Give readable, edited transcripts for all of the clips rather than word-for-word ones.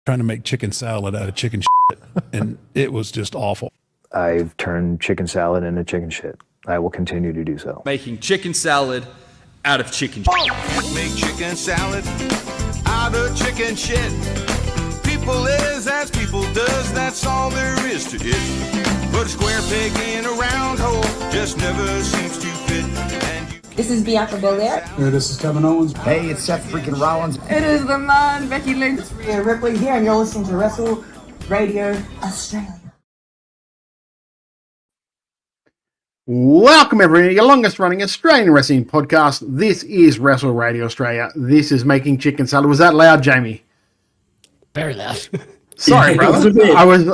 trying to make chicken salad out of chicken shit, and it was just awful. I've turned chicken salad into chicken shit. I will continue to do so. Making chicken salad out of chicken shit. Make chicken salad out of chicken shit. People is as people does, that's all there is to it. But a square peg in a round hole just never seems to fit. This is Bianca Belair. Hey, this is Kevin Owens. Hey, it's Seth freaking Rollins. It is the man, Becky Lynch. It's Rhea Ripley here, and you're listening to Wrestle Radio Australia. Welcome, everyone, to your longest running Australian wrestling podcast. This is Wrestle Radio Australia. This is Making Chicken Salad. Was that loud, Jamie? Very loud. Sorry, brother. I was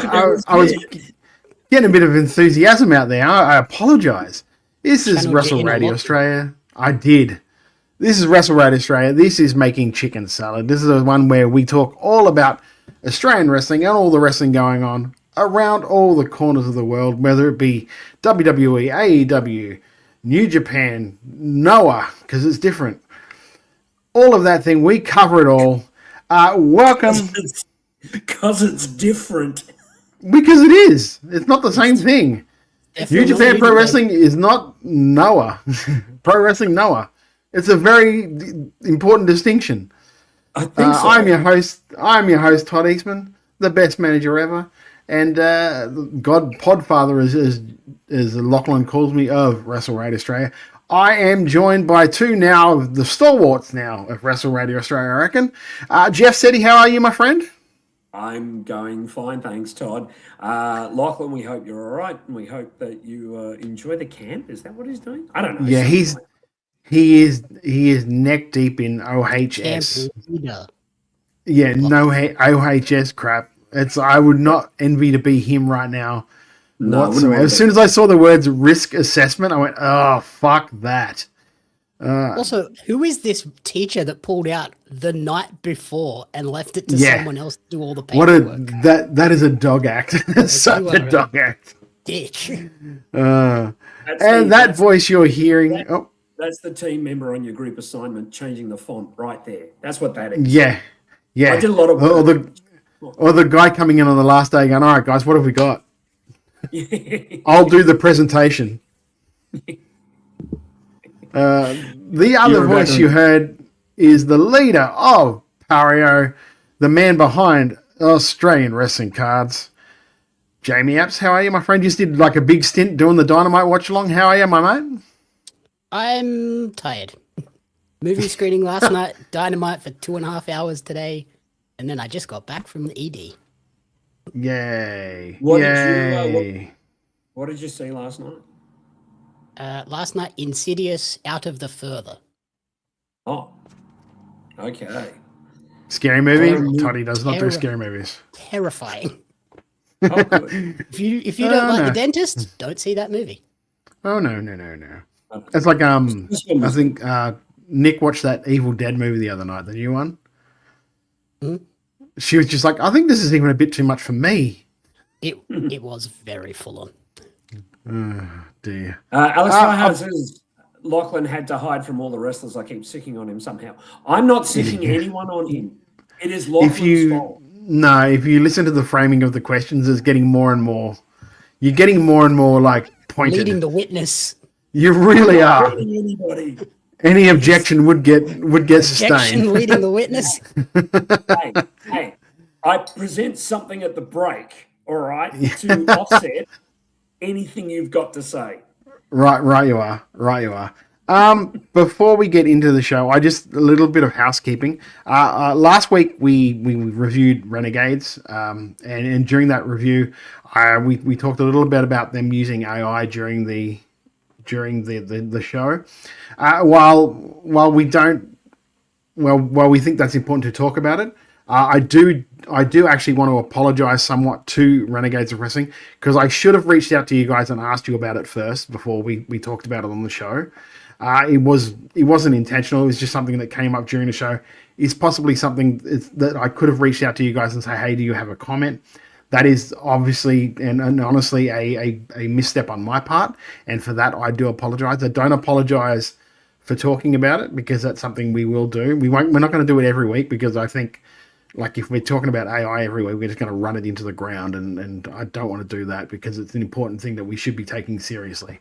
getting a bit of enthusiasm out there. I apologize. This is Wrestle Radio Australia. I did. This is Wrestle Radio Australia. This is Making Chicken Salad. This is the one where we talk all about Australian wrestling and all the wrestling going on around all the corners of the world, whether it be WWE, AEW, New Japan, Noah, because it's different. All of that thing, we cover it all. Welcome. Because it's different. Because it is. It's not the same thing. New Japan Pro Wrestling is not Noah. Pro Wrestling Noah. It's a very important distinction. I think so. I'm your host, Todd Eastman, the best manager ever. And Podfather, as Lachlan calls me, of Wrestle Radio Australia. I am joined by two now, the stalwarts now of Wrestle Radio Australia, I reckon. Jeff Setti, how are you, my friend? I'm going fine, thanks, Todd. Lachlan, we hope you're all right, and we hope that you enjoy the camp. Is that what he's doing? I don't know. Yeah, he is neck deep in OHS. Yeah, no OHS crap. I would not envy to be him right now. No, as soon as I saw the words risk assessment, I went, oh, fuck that. Also, who is this teacher that pulled out the night before and left it to someone else to do all the paperwork? That is a dog act. Such a dog act. Dick. That voice you're hearing. That's the team member on your group assignment changing the font right there. That's what that is. Yeah. I did a lot of work. Or the guy coming in on the last day going, all right, guys, what have we got? I'll do the presentation. The other voice you heard is the leader of Pario, the man behind Australian Wrestling Cards. Jamie Apps, how are you, my friend? You just did like a big stint doing the Dynamite watch along. How are you, my mate? I'm tired. Movie screening last night, Dynamite for 2.5 hours today, and then I just got back from the ED. Yay. What did you see last night? Last night, Insidious Out of the Further. Oh, okay. Scary movie? Toddy does not do scary movies. Terrifying. Oh, good. If you don't like The Dentist, don't see that movie. Oh, no. It's like, I think Nick watched that Evil Dead movie the other night, the new one. Mm-hmm. She was just like, I think this is even a bit too much for me. It was very full on. Oh, dear. Alex Fryhouse says Lachlan had to hide from all the wrestlers. I keep sicking on him somehow. I'm not sicking anyone on him. It is Lachlan's fault. No, if you listen to the framing of the questions, it's getting more and more. You're getting more and more like pointed. Leading the witness. You really are. Anybody. Any objection would get sustained. Objection leading the witness. Hey, I present something at the break, all right, to offset anything you've got to say. Right you are. Before we get into the show, a little bit of housekeeping. Last week we reviewed Renegades, and during that review, we talked a little bit about them using AI during the show. While we think that's important to talk about it, I do actually want to apologize somewhat to Renegades of Wrestling, because I should have reached out to you guys and asked you about it first before we talked about it on the show. It wasn't intentional. It was just something that came up during the show. It's possibly something that I could have reached out to you guys and say, hey, do you have a comment? That is obviously and honestly a misstep on my part, and for that I do apologize. I don't apologize for talking about it, because that's something we will do. We're not going to do it every week, because I think like if we're talking about AI everywhere, we're just going to run it into the ground, and I don't want to do that because it's an important thing that we should be taking seriously.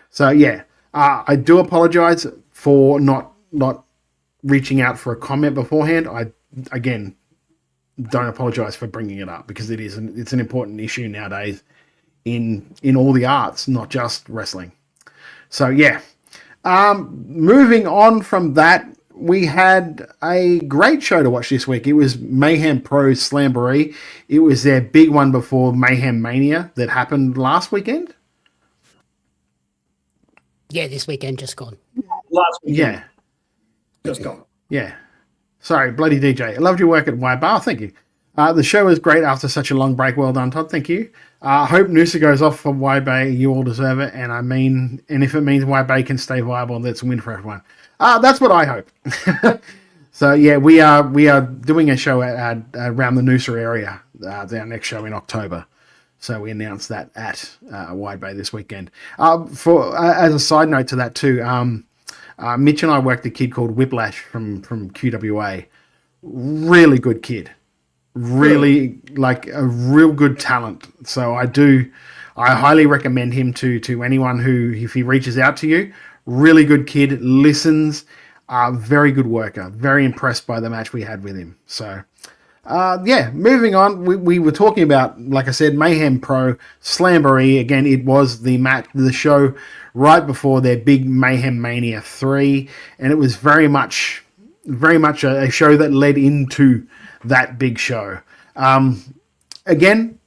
So yeah, I do apologize for not reaching out for a comment beforehand. I again don't apologize for bringing it up because it's an important issue nowadays in all the arts, not just wrestling. So yeah, moving on from that. We had a great show to watch this week. It was Mayhem Pro SLAMBOREE. It was their big one before Mayhem Mania that happened last weekend. Yeah, this weekend just gone. Last weekend. Yeah. Just gone. Yeah. Sorry, bloody DJ. I loved your work at Y-Bar. Thank you. The show was great after such a long break. Well done, Todd. Thank you. I hope Noosa goes off for Y-Bay. You all deserve it. And if it means Y-Bay can stay viable, that's a win for everyone. That's what I hope. So yeah, we are doing a show at around the Noosa area. Our next show in October. So we announced that at Wide Bay this weekend. As a side note to that too, Mitch and I worked a kid called Whiplash from QWA. Really good kid. Really like a real good talent. So I highly recommend him to anyone who, if he reaches out to you. Really good kid, listens, very good worker. Very impressed by the match we had with him. So, yeah, moving on. We were talking about, like I said, Mayhem Pro SLAMBOREE. Again, it was the show right before their big Mayhem Mania 3, and it was very much a show that led into that big show. Again,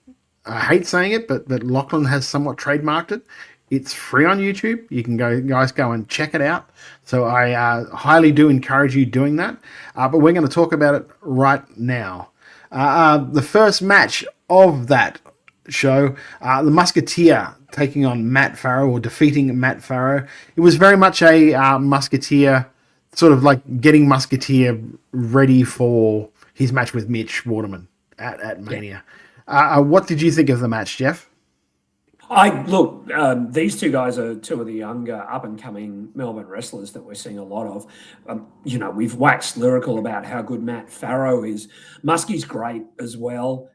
I hate saying it, but Lachlan has somewhat trademarked it. It's free on YouTube. You can go and check it out. So I highly do encourage you doing that. But we're going to talk about it right now. The first match of that show, the Musketeer taking on Matt Farrow, or defeating Matt Farrow. It was very much a Musketeer, sort of like getting Musketeer ready for his match with Mitch Waterman at Mania. What did you think of the match, Jeff? These two guys are two of the younger up-and-coming Melbourne wrestlers that we're seeing a lot of. We've waxed lyrical about how good Matt Farrow is. Muskie's great as well.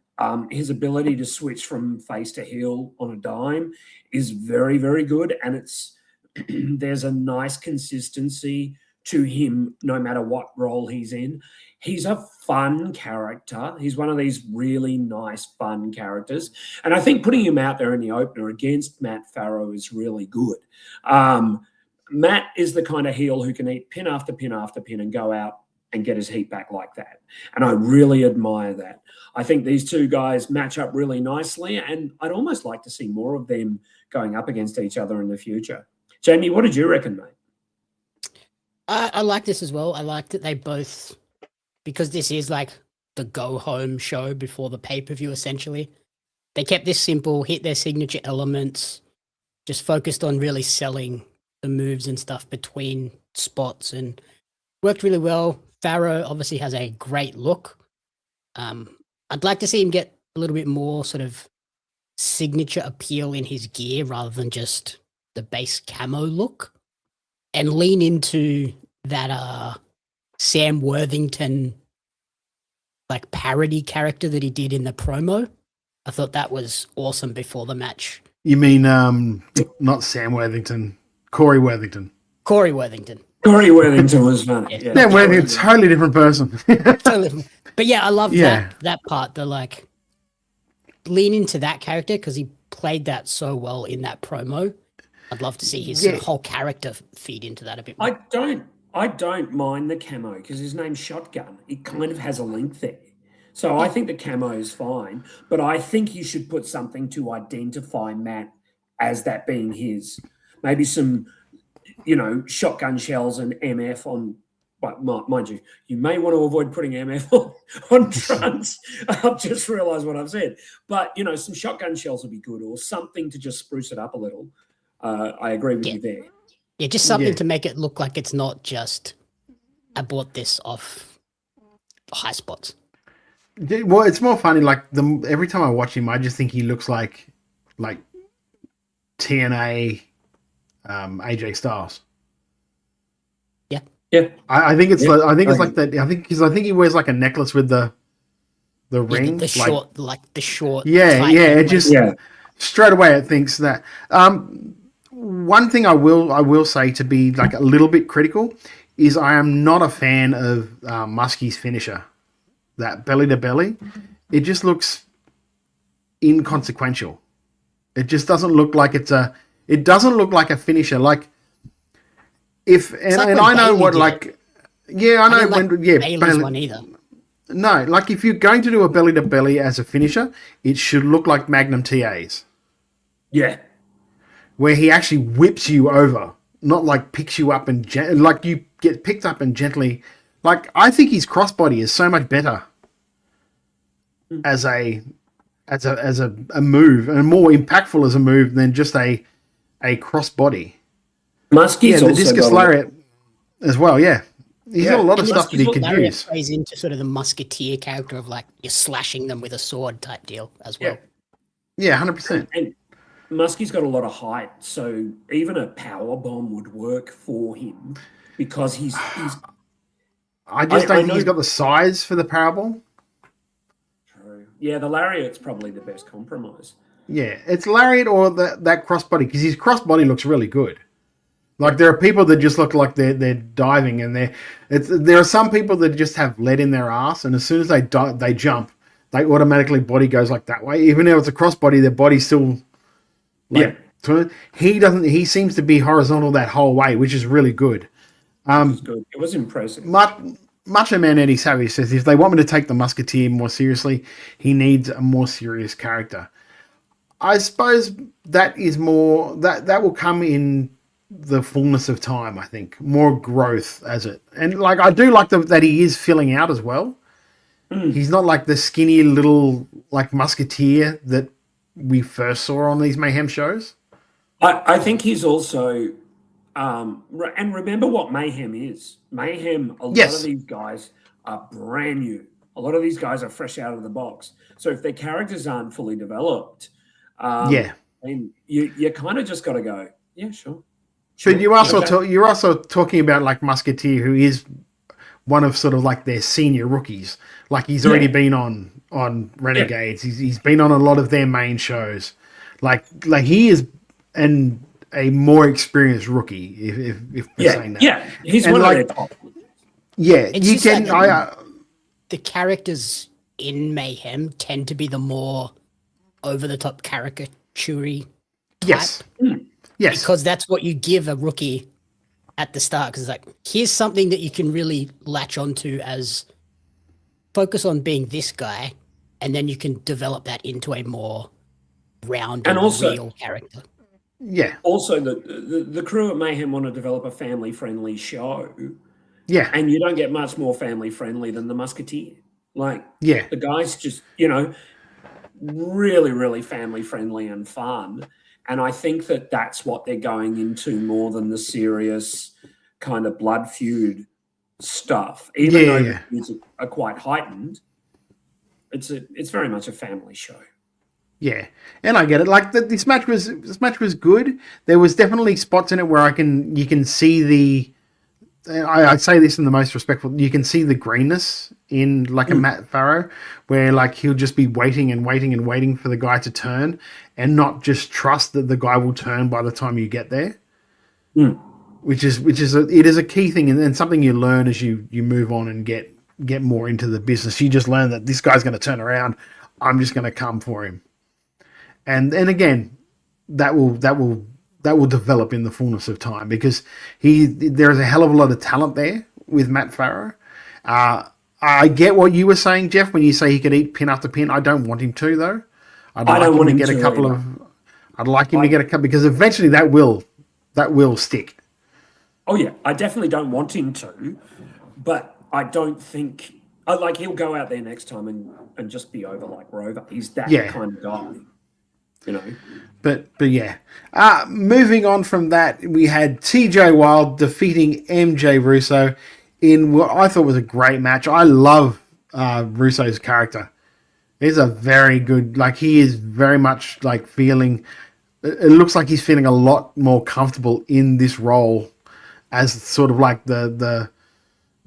His ability to switch from face to heel on a dime is very, very good, and there's a nice consistency to him no matter what role he's in. He's a fun character. He's one of these really nice, fun characters. And I think putting him out there in the opener against Matt Farrow is really good. Matt is the kind of heel who can eat pin after pin after pin and go out and get his heat back like that. And I really admire that. I think these two guys match up really nicely, and I'd almost like to see more of them going up against each other in the future. Jamie, what did you reckon, mate? I like this as well. I liked that they both... because this is like the go-home show before the pay-per-view, essentially. They kept this simple, hit their signature elements, just focused on really selling the moves and stuff between spots, and worked really well. Farrow obviously has a great look. I'd like to see him get a little bit more sort of signature appeal in his gear rather than just the base camo look, and lean into that Sam Worthington like parody character that he did in the promo. I thought that was awesome before the match. You mean not Sam Worthington, Corey Worthington. Corey Worthington. Corey Worthington was fun. Yeah. Sam Worthington, totally different person. Totally different. But yeah, I love that part, the like lean into that character because he played that so well in that promo. I'd love to see his sort of whole character feed into that a bit more. I don't mind the camo because his name's Shotgun. It kind of has a link there. So I think the camo is fine, but I think you should put something to identify Matt as that being his. Maybe some, shotgun shells and MF on, but mind you, you may want to avoid putting MF on trunks. I've just realized what I've said. But, some shotgun shells would be good, or something to just spruce it up a little. I agree with you there. Yeah, just something to make it look like it's not just, I bought this off high spots. Well, it's more funny. Like every time I watch him, I just think he looks like TNA AJ Styles. Yeah. Yeah. I think it's like that. I think he wears like a necklace with the the ring. The short, like the short. Yeah, tight yeah. It head, just straight away it thinks that. One thing I will say to be like a little bit critical is I am not a fan of Muskie's finisher, that belly to belly. It just looks inconsequential. It just doesn't look like it's a. It doesn't look like a finisher. Like if and I know what like. Yeah, I know when. Yeah, Bailey's one either. No, like if you're going to do a belly to belly as a finisher, it should look like Magnum TAs. Yeah. Where he actually whips you over, not like picks you up and like you get picked up and gently. Like I think his crossbody is so much better as a move and more impactful as a move than just a crossbody. Muskie's the also discus lariat as well. Yeah, he's got a lot of stuff that he can use. Plays into sort of the musketeer character of like you're slashing them with a sword type deal as well. Yeah, 100%. And Muskie's got a lot of height, so even a power bomb would work for him because he's. I just don't think he's got the size for the powerbomb. True. Yeah, the lariat's probably the best compromise. Yeah, it's lariat or that crossbody because his crossbody looks really good. Like there are people that just look like they're diving and there are some people that just have lead in their ass and as soon as they jump, they automatically body goes like that way. Even though it's a crossbody, their body's still. He seems to be horizontal that whole way, which is really good. It was impressive. Macho Man Eddie Savage says if they want me to take the Musketeer more seriously, he needs a more serious character. I suppose that is more that will come in the fullness of time. I think more growth as it, and like I do like that he is filling out as well. He's not like the skinny little like Musketeer that we first saw on these Mayhem shows. I think he's also, and remember what Mayhem is. Mayhem, a lot of these guys are brand new. A lot of these guys are fresh out of the box. So if their characters aren't fully developed, and you kind of just got to go, yeah, sure. But you're also talking about like Musketeer, who is one of sort of like their senior rookies. Like he's already been on Renegades. He's been on a lot of their main shows. Like he is a more experienced rookie. If we're saying that, he's one of their top. Yeah, it's you can. The characters in Mayhem tend to be the more over the top caricature. Yes. Yes. Because that's what you give a rookie at the start. Because like, here's something that you can really latch onto as focus on being this guy, and then you can develop that into a more rounded, and also, real character. Yeah. Also, the crew at Mayhem want to develop a family-friendly show. Yeah. And you don't get much more family-friendly than the Musketeer. Like, the guy's just, really, really family-friendly and fun. And I think that's what they're going into more than the serious kind of blood feud stuff. Even though the feuds are quite heightened, it's very much a family show. Yeah, and I get it. Like this match was good. There was definitely spots in it where you can see the. I say this in the most respectful. You can see the greenness in like a Matt Farrow, where like he'll just be waiting and waiting and waiting for the guy to turn, and not just trust that the guy will turn by the time you get there. Which is a key thing and something you learn as you move on and get more into the business. You just learn that this guy's going to turn around. I'm just going to come for him. And again, that will develop in the fullness of time because there is a hell of a lot of talent there with Matt Farrow. I get what you were saying, Jeff, when you say he could eat pin after pin. I don't want him to though. I'd like him to get a couple because eventually that will stick. Oh yeah, I definitely don't want him to, but I don't think he'll go out there next time and just be over like Rover. He's that kind of guy. But yeah. Moving on from that, we had TJ Wilde defeating MJ Russo in what I thought was a great match. I love Russo's character. He's a very good, like he is very much like feeling, it looks like he's feeling a lot more comfortable in this role as sort of like the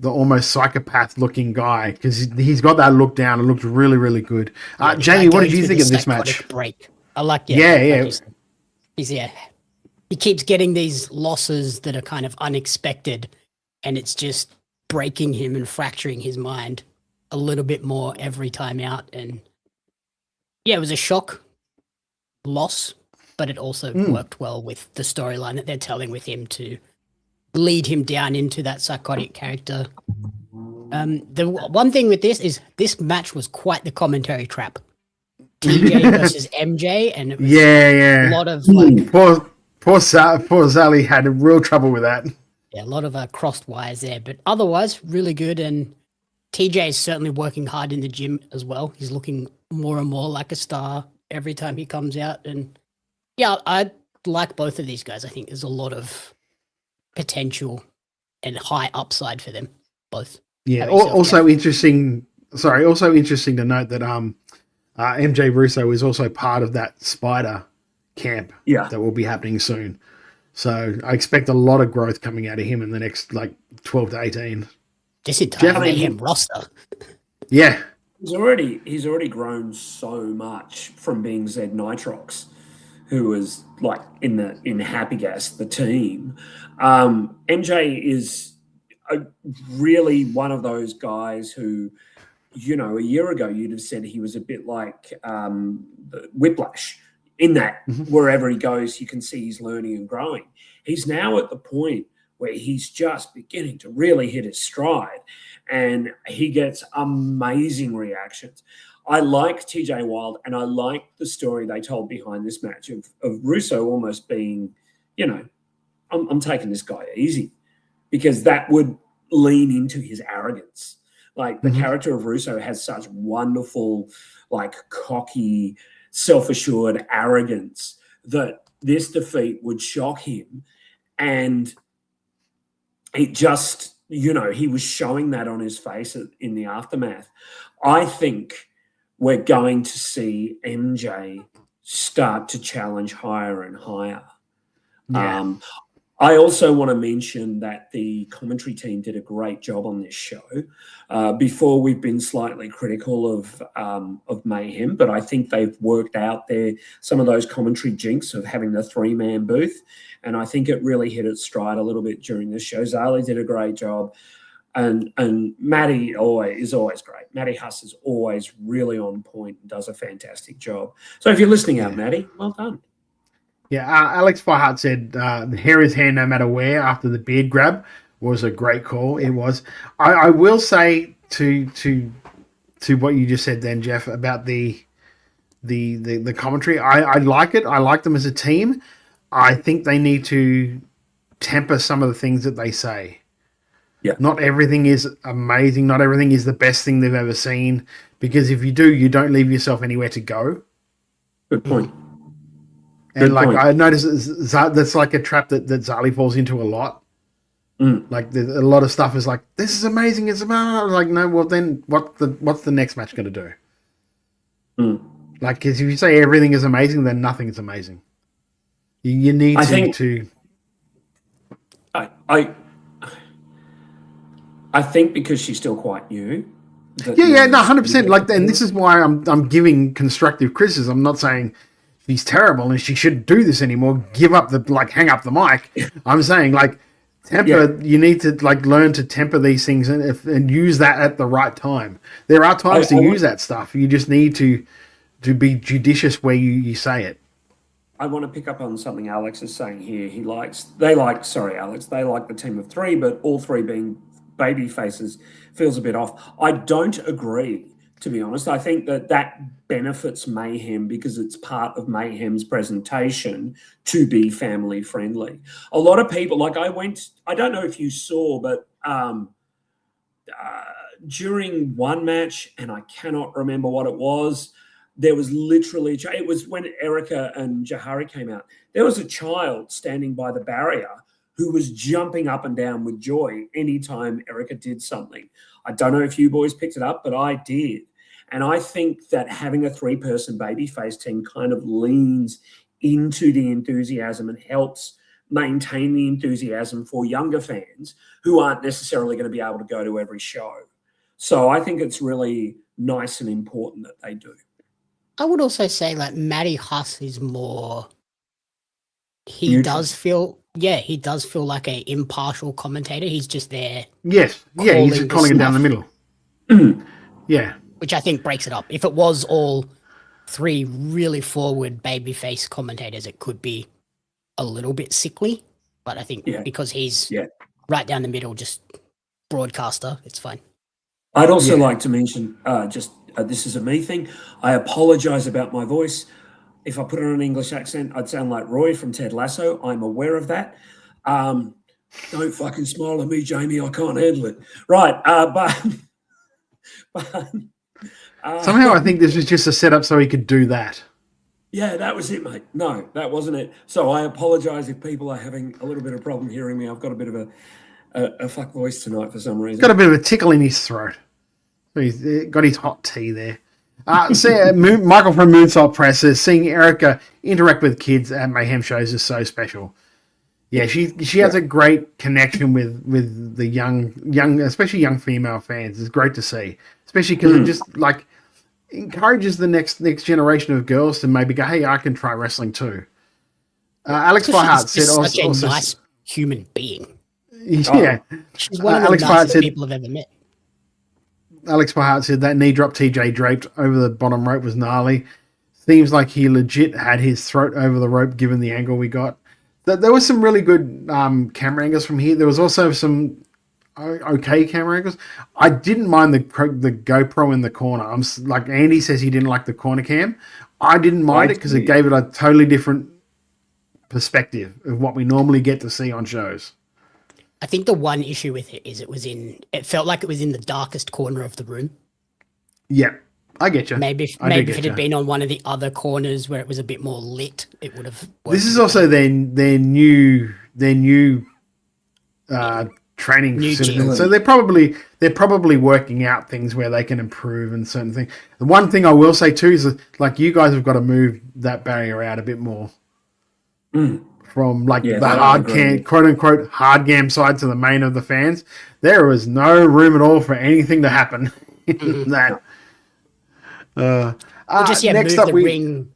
the almost psychopath-looking guy because he's got that look down. It looks really, really good. Jamie, what did you think of this match? Break. I like it. Yeah. He keeps getting these losses that are kind of unexpected, and it's just breaking him and fracturing his mind a little bit more every time out. And yeah, it was a shock loss, but it also worked well with the storyline that they're telling with him to lead him down into that psychotic character. The one thing with this is this match was quite the commentary trap. TJ versus MJ, and it was a lot of like poor Sally had real trouble with that. Yeah, a lot of crossed wires there, but otherwise really good. And TJ is certainly working hard in the gym as well. He's looking more and more like a star every time he comes out. And yeah, I like both of these guys. I think there's a lot of potential and high upside for them both. Yeah. Also interesting to note that MJ Russo is also part of that Spider camp that will be happening soon. So I expect a lot of growth coming out of him in the next 12 to 18. This entire Mayhem roster. Yeah. He's already grown so much from being Zed Nitrox, who was like in Happy Gas, the team. MJ is really one of those guys who, a year ago you'd have said he was a bit like Whiplash, in that wherever he goes, you can see he's learning and growing. He's now at the point where he's just beginning to really hit his stride, and he gets amazing reactions. I like TJ Wilde, and I like the story they told behind this match of Russo almost being, I'm taking this guy easy, because that would lean into his arrogance. Like the character of Russo has such wonderful, cocky, self-assured arrogance that this defeat would shock him. And it just, he was showing that on his face in the aftermath. I think we're going to see MJ start to challenge higher and higher. Yeah. I also want to mention that the commentary team did a great job on this show. Before, we've been slightly critical of Mayhem, but I think they've worked out some of those commentary jinx of having the 3-man booth, and I think it really hit its stride a little bit during this show. Zali did a great job, and Matty is always great. Matty Huss is always really on point and does a fantastic job. So if you're listening out, Matty, well done. Yeah, Alex Farhart said hair is hair no matter where after the beard grab was a great call. It was. I will say to what you just said then, Jeff, about the commentary. I like it. I like them as a team. I think they need to temper some of the things that they say. Yeah. Not everything is amazing. Not everything is the best thing they've ever seen. Because if you do, you don't leave yourself anywhere to go. Good point. And I noticed that's like a trap that Zali falls into a lot. Like a lot of stuff is like, this is amazing. It's amazing. Like, no, well then what's the next match going to do? Like, because if you say everything is amazing, then nothing is amazing. You need to. I think because she's still quite new. No, 100%. Like, and this is why I'm giving constructive criticism. I'm not saying she's terrible and she shouldn't do this anymore. Hang up the mic. I'm saying temper. You need to learn to temper these things and use that at the right time. There are times to use that stuff. You just need to be judicious where you say it. I want to pick up on something Alex is saying here. They like the team of 3, but all 3 being baby faces feels a bit off. I don't agree, to be honest. I think that benefits Mayhem because it's part of Mayhem's presentation to be family friendly. A lot of people, I don't know if you saw, but during one match, and I cannot remember what it was, there was literally, it was when Erica and Jahari came out, there was a child standing by the barrier who was jumping up and down with joy anytime Erica did something. I don't know if you boys picked it up, but I did. And I think that having a 3-person babyface team kind of leans into the enthusiasm and helps maintain the enthusiasm for younger fans who aren't necessarily going to be able to go to every show. So I think it's really nice and important that they do. I would also say like Matty Huss is more. He Neutral. does feel like a impartial commentator. He's just there. Yes. Yeah, he's calling calling it down the stuff. middle. Yeah. Which I think breaks it up. If it was all three really forward babyface commentators, it could be a little bit sickly. But I think because he's right down the middle, just broadcaster, it's fine. I'd also like to mention, this is a me thing. I apologize about my voice. If I put it on an English accent, I'd sound like Roy from Ted Lasso. I'm aware of that. Don't fucking smile at me, Jamie. I can't handle it. Right, Somehow I think this was just a setup so he could do that. Yeah, that was it, mate. No, that wasn't it. So I apologise if people are having a little bit of problem hearing me. I've got a bit of a fuck voice tonight for some reason. Got a bit of a tickle in his throat. He's got his hot tea there. Michael from Moonsault Press says, seeing Erica interact with kids at Mayhem shows is so special. Yeah, she has a great connection with the young, especially young female fans. It's great to see, especially because it just like encourages the next generation of girls to maybe go, hey, I can try wrestling too. Alex Fireheart said, such a nice human being. Yeah, she's one of the nicest people I've ever met. Alex Fireheart said that knee drop TJ draped over the bottom rope was gnarly. Seems like he legit had his throat over the rope given the angle we got. There was some really good camera angles from here. There was also some okay camera angles. I didn't mind the GoPro in the corner. Like Andy says he didn't like the corner cam. I didn't mind it because it gave it a totally different perspective of what we normally get to see on shows. I think the one issue with it is it felt like it was in the darkest corner of the room. Yeah, I get you. Maybe if it had been on one of the other corners where it was a bit more lit, it would have worked. This is also their new training facility. So they're probably working out things where they can improve and certain things. The one thing I will say too is that, like, you guys have got to move that barrier out a bit more. From the hard cam, quote unquote hard cam side to the main of the fans, there was no room at all for anything to happen in that. Next move up, the ring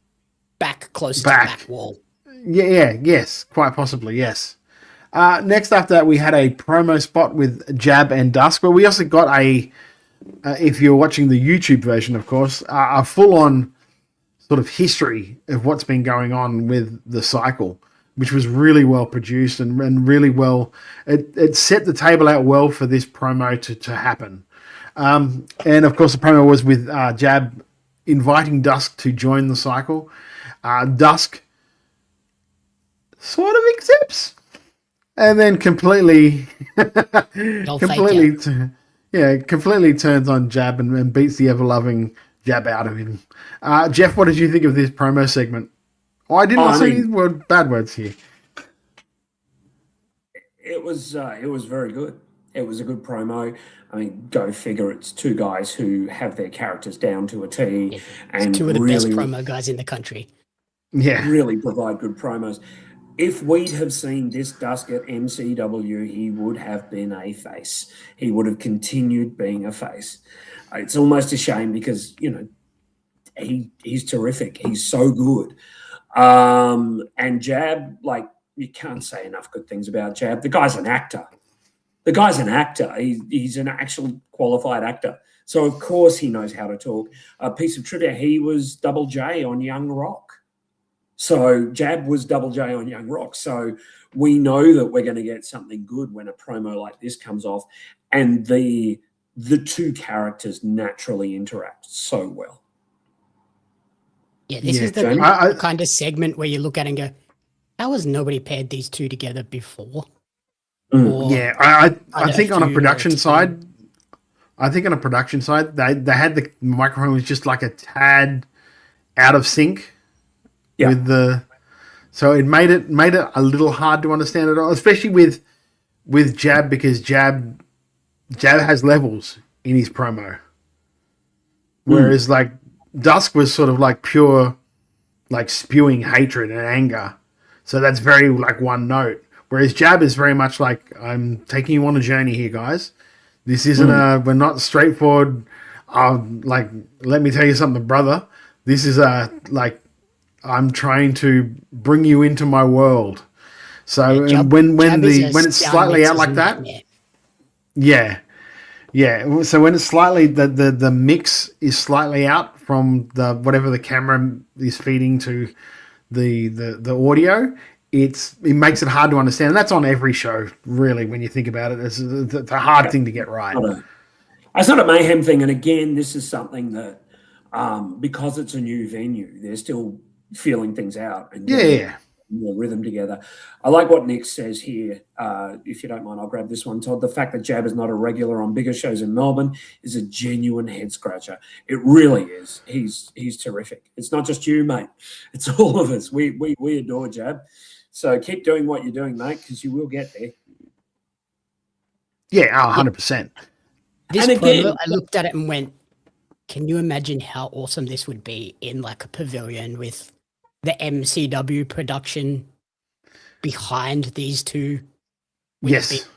back closer to the back wall. Yes, quite possibly, yes. Next after that, we had a promo spot with Jab and Dusk, but we also got if you're watching the YouTube version, of course, a full-on sort of history of what's been going on with the cycle, which was really well produced and really well. It set the table out well for this promo to happen. And of course, the promo was with Jab inviting Dusk to join the cycle. Dusk sort of accepts, and then completely turns on Jab and beats the ever-loving Jab out of him. Jeff, what did you think of this promo segment? Oh, I didn't say any bad words here. It was very good. It was a good promo. I mean, go figure. It's two guys who have their characters down to a T, and two of the best promo guys in the country. Yeah, really provide good promos. If we'd have seen this Dusk at MCW, he would have been a face. He would have continued being a face. It's almost a shame because he's terrific. He's so good. And Jab, like, you can't say enough good things about Jab. The guy's an actor. He's an actual qualified actor. So, of course, he knows how to talk. A piece of trivia, he was Double J on Young Rock. So, Jab was Double J on Young Rock. So, we know that we're going to get something good when a promo like this comes off. And the two characters naturally interact so well. Yeah, this is the kind of segment where you look at it and go, how has nobody paired these two together before? I think on a production side, they had the microphone was just like a tad out of sync with so it made it a little hard to understand it all, especially with Jab, because Jab has levels in his promo. Whereas like Dusk was sort of like pure, like spewing hatred and anger. So that's very like one note. Whereas Jab is very much like, I'm taking you on a journey here, guys. This isn't we're not straightforward. Like, let me tell you something, brother. This is like, I'm trying to bring you into my world. So when it's slightly out like that, yeah. So when it's slightly the mix is slightly out from the whatever the camera is feeding to the audio, it makes it hard to understand. And that's on every show, really, when you think about it. It's a hard thing to get right. It's not a Mayhem thing, and again, this is something that because it's a new venue, they're still feeling things out and getting more rhythm together. I like what Nick says here. If you don't mind, I'll grab this one, Todd. The fact that Jab is not a regular on bigger shows in Melbourne is a genuine head scratcher. It really is. He's terrific. It's not just you, mate. It's all of us. We adore Jab. So keep doing what you're doing, mate, because you will get there. Yeah, 100%. This promo, I looked at it and went, can you imagine how awesome this would be in like a pavilion with the MCW production behind these two? Yes.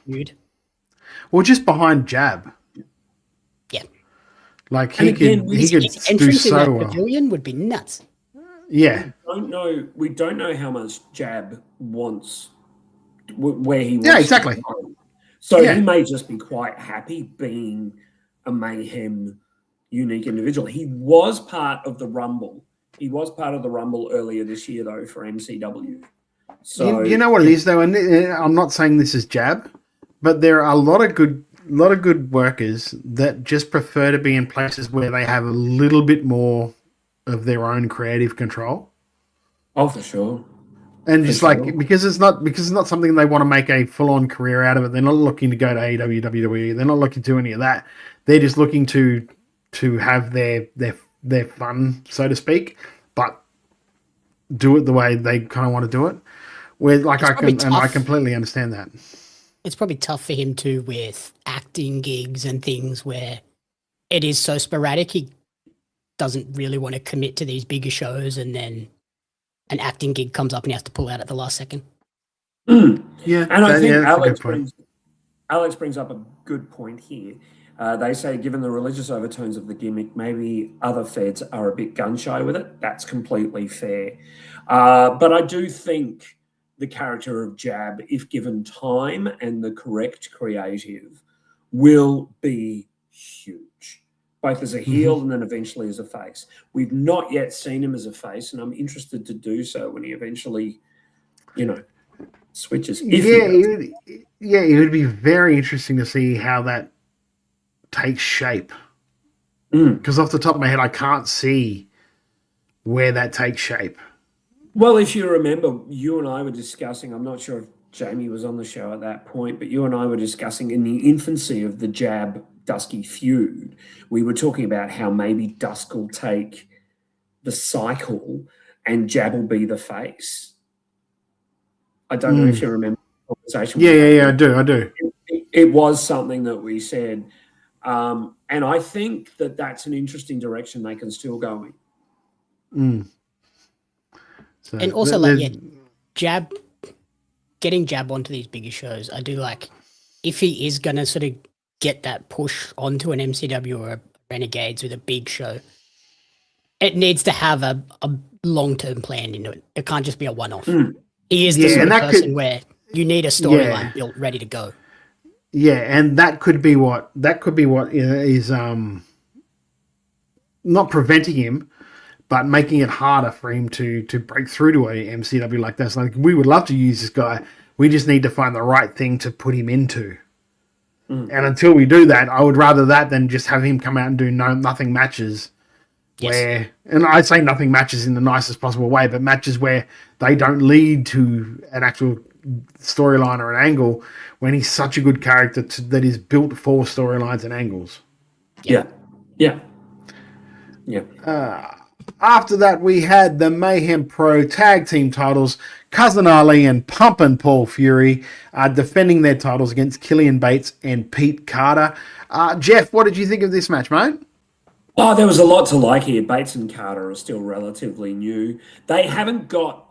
Well, just behind Jab. Yeah. Like he could do so well. Pavilion would be nuts. Yeah. We don't know how much Jab wants, where he wants. Yeah, exactly. To go. So he may just be quite happy being a Mayhem unique individual. He was part of the Rumble. He was part of the Rumble earlier this year, though, for MCW. So you know what it is, though, and I'm not saying this is Jab, but there are a lot of good workers that just prefer to be in places where they have a little bit more of their own creative control. Oh, for sure. And just because it's not something they want to make a full-on career out of it. They're not looking to go to AEW, WWE. They're not looking to do any of that. They're just looking to have their fun, so to speak, but do it the way they kind of want to do it. Where I completely understand that. It's probably tough for him too with acting gigs and things where it is so sporadic. He doesn't really want to commit to these bigger shows, and then an acting gig comes up and he has to pull out at the last second. Yeah, and I think Alex brings up a good point here. They say, given the religious overtones of the gimmick, maybe other feds are a bit gun-shy with it. That's completely fair. But I do think the character of Jab, if given time and the correct creative, will be huge, both as a heel and then eventually as a face. We've not yet seen him as a face, and I'm interested to do so when he eventually, switches. It would be very interesting to see how that takes shape. Because off the top of my head, I can't see where that takes shape. Well, if you remember, you and I were discussing, I'm not sure if Jamie was on the show at that point, but you and I were discussing in the infancy of the Jab-Dusky feud, we were talking about how maybe Dusk will take the cycle and Jab will be the face. I don't know if you remember the conversation. Yeah, I do. It was something that we said. And I think that that's an interesting direction they can still go in. So and also, Jab, getting Jab onto these bigger shows, I do like, if he is going to sort of get that push onto an MCW or a Renegades with a big show, it needs to have a long-term plan into it. It can't just be a one-off. He is the sort of person where you need a storyline built, ready to go. Yeah, and that could be what is not preventing him, but making it harder for him to break through to a MCW like this. Like, we would love to use this guy. We just need to find the right thing to put him into. And until we do that, I would rather that than just have him come out and do nothing matches. Yes. And I say nothing matches in the nicest possible way, but matches where they don't lead to an actual storyline or an angle, when he's such a good character that is built for storylines and angles. Yeah. After that, we had the Mayhem Pro Tag Team titles. Cousin Ali and Pumpin' Paul Fury defending their titles against Killian Bates and Pete Carter. Jeff, what did you think of this match, mate? Oh, there was a lot to like here. Bates and Carter are still relatively new. They haven't got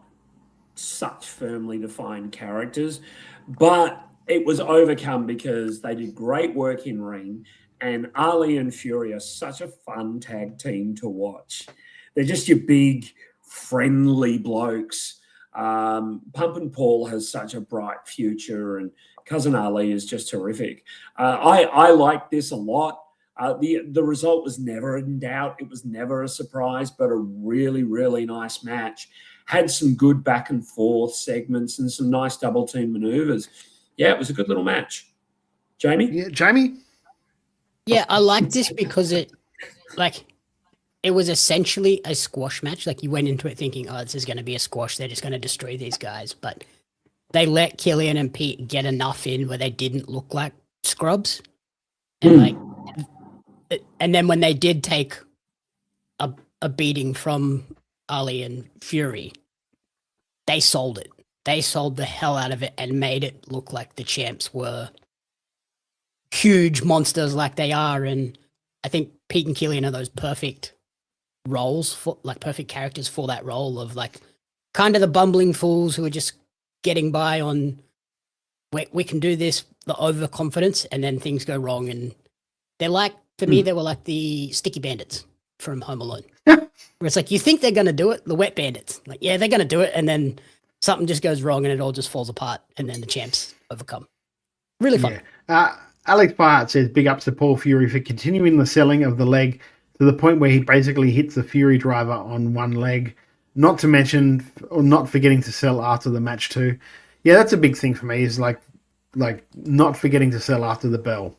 such firmly defined characters. But it was overcome because they did great work in ring, and Ali and Fury are such a fun tag team to watch. They're just your big, friendly blokes. Pump and Paul has such a bright future, and Cousin Ali is just terrific. I like this a lot. The result was never in doubt. It was never a surprise, but a really, really nice match. Had some good back and forth segments and some nice double team maneuvers. Yeah, it was a good little match. Jamie? Yeah, Jamie? Yeah, I like this because it was essentially a squash match. Like, you went into it thinking, oh, this is going to be a squash. They're just going to destroy these guys. But they let Killian and Pete get enough in where they didn't look like scrubs. And and then when they did take a beating from Ali and Fury, they sold it. They sold the hell out of it and made it look like the champs were huge monsters like they are. And I think Pete and Killian are those perfect roles for, like, perfect characters for that role of, like, kind of the bumbling fools who are just getting by on, we can do this, the overconfidence, and then things go wrong. And they're like, for me, they were like the sticky bandits from Home Alone. Where it's like, you think they're going to do it, the wet bandits. Like, yeah, they're going to do it, and then something just goes wrong and it all just falls apart, and then the champs overcome. Really fun. Yeah. Alex Barhart says, big ups to Paul Fury for continuing the selling of the leg to the point where he basically hits the Fury driver on one leg. Not to mention, or not forgetting to sell after the match too. Yeah, that's a big thing for me, is like not forgetting to sell after the bell.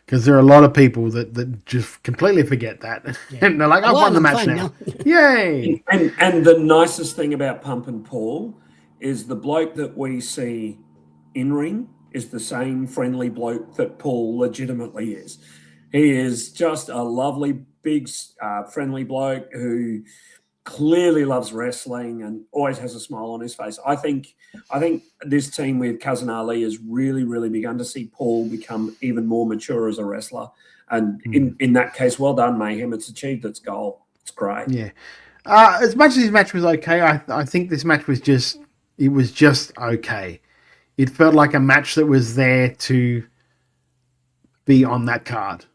Because there are a lot of people that just completely forget that. Yeah. And they're like, I've won the match now. Yay! And the nicest thing about Pump and Paul is the bloke that we see in ring is the same friendly bloke that Paul legitimately is. He is just a lovely, big, friendly bloke who clearly loves wrestling and always has a smile on his face. I think this team with Cousin Ali has really, really begun to see Paul become even more mature as a wrestler. And in that case, well done, Mayhem. It's achieved its goal. It's great. Yeah. As much as this match was okay, I think this match was just okay. It felt like a match that was there to be on that card.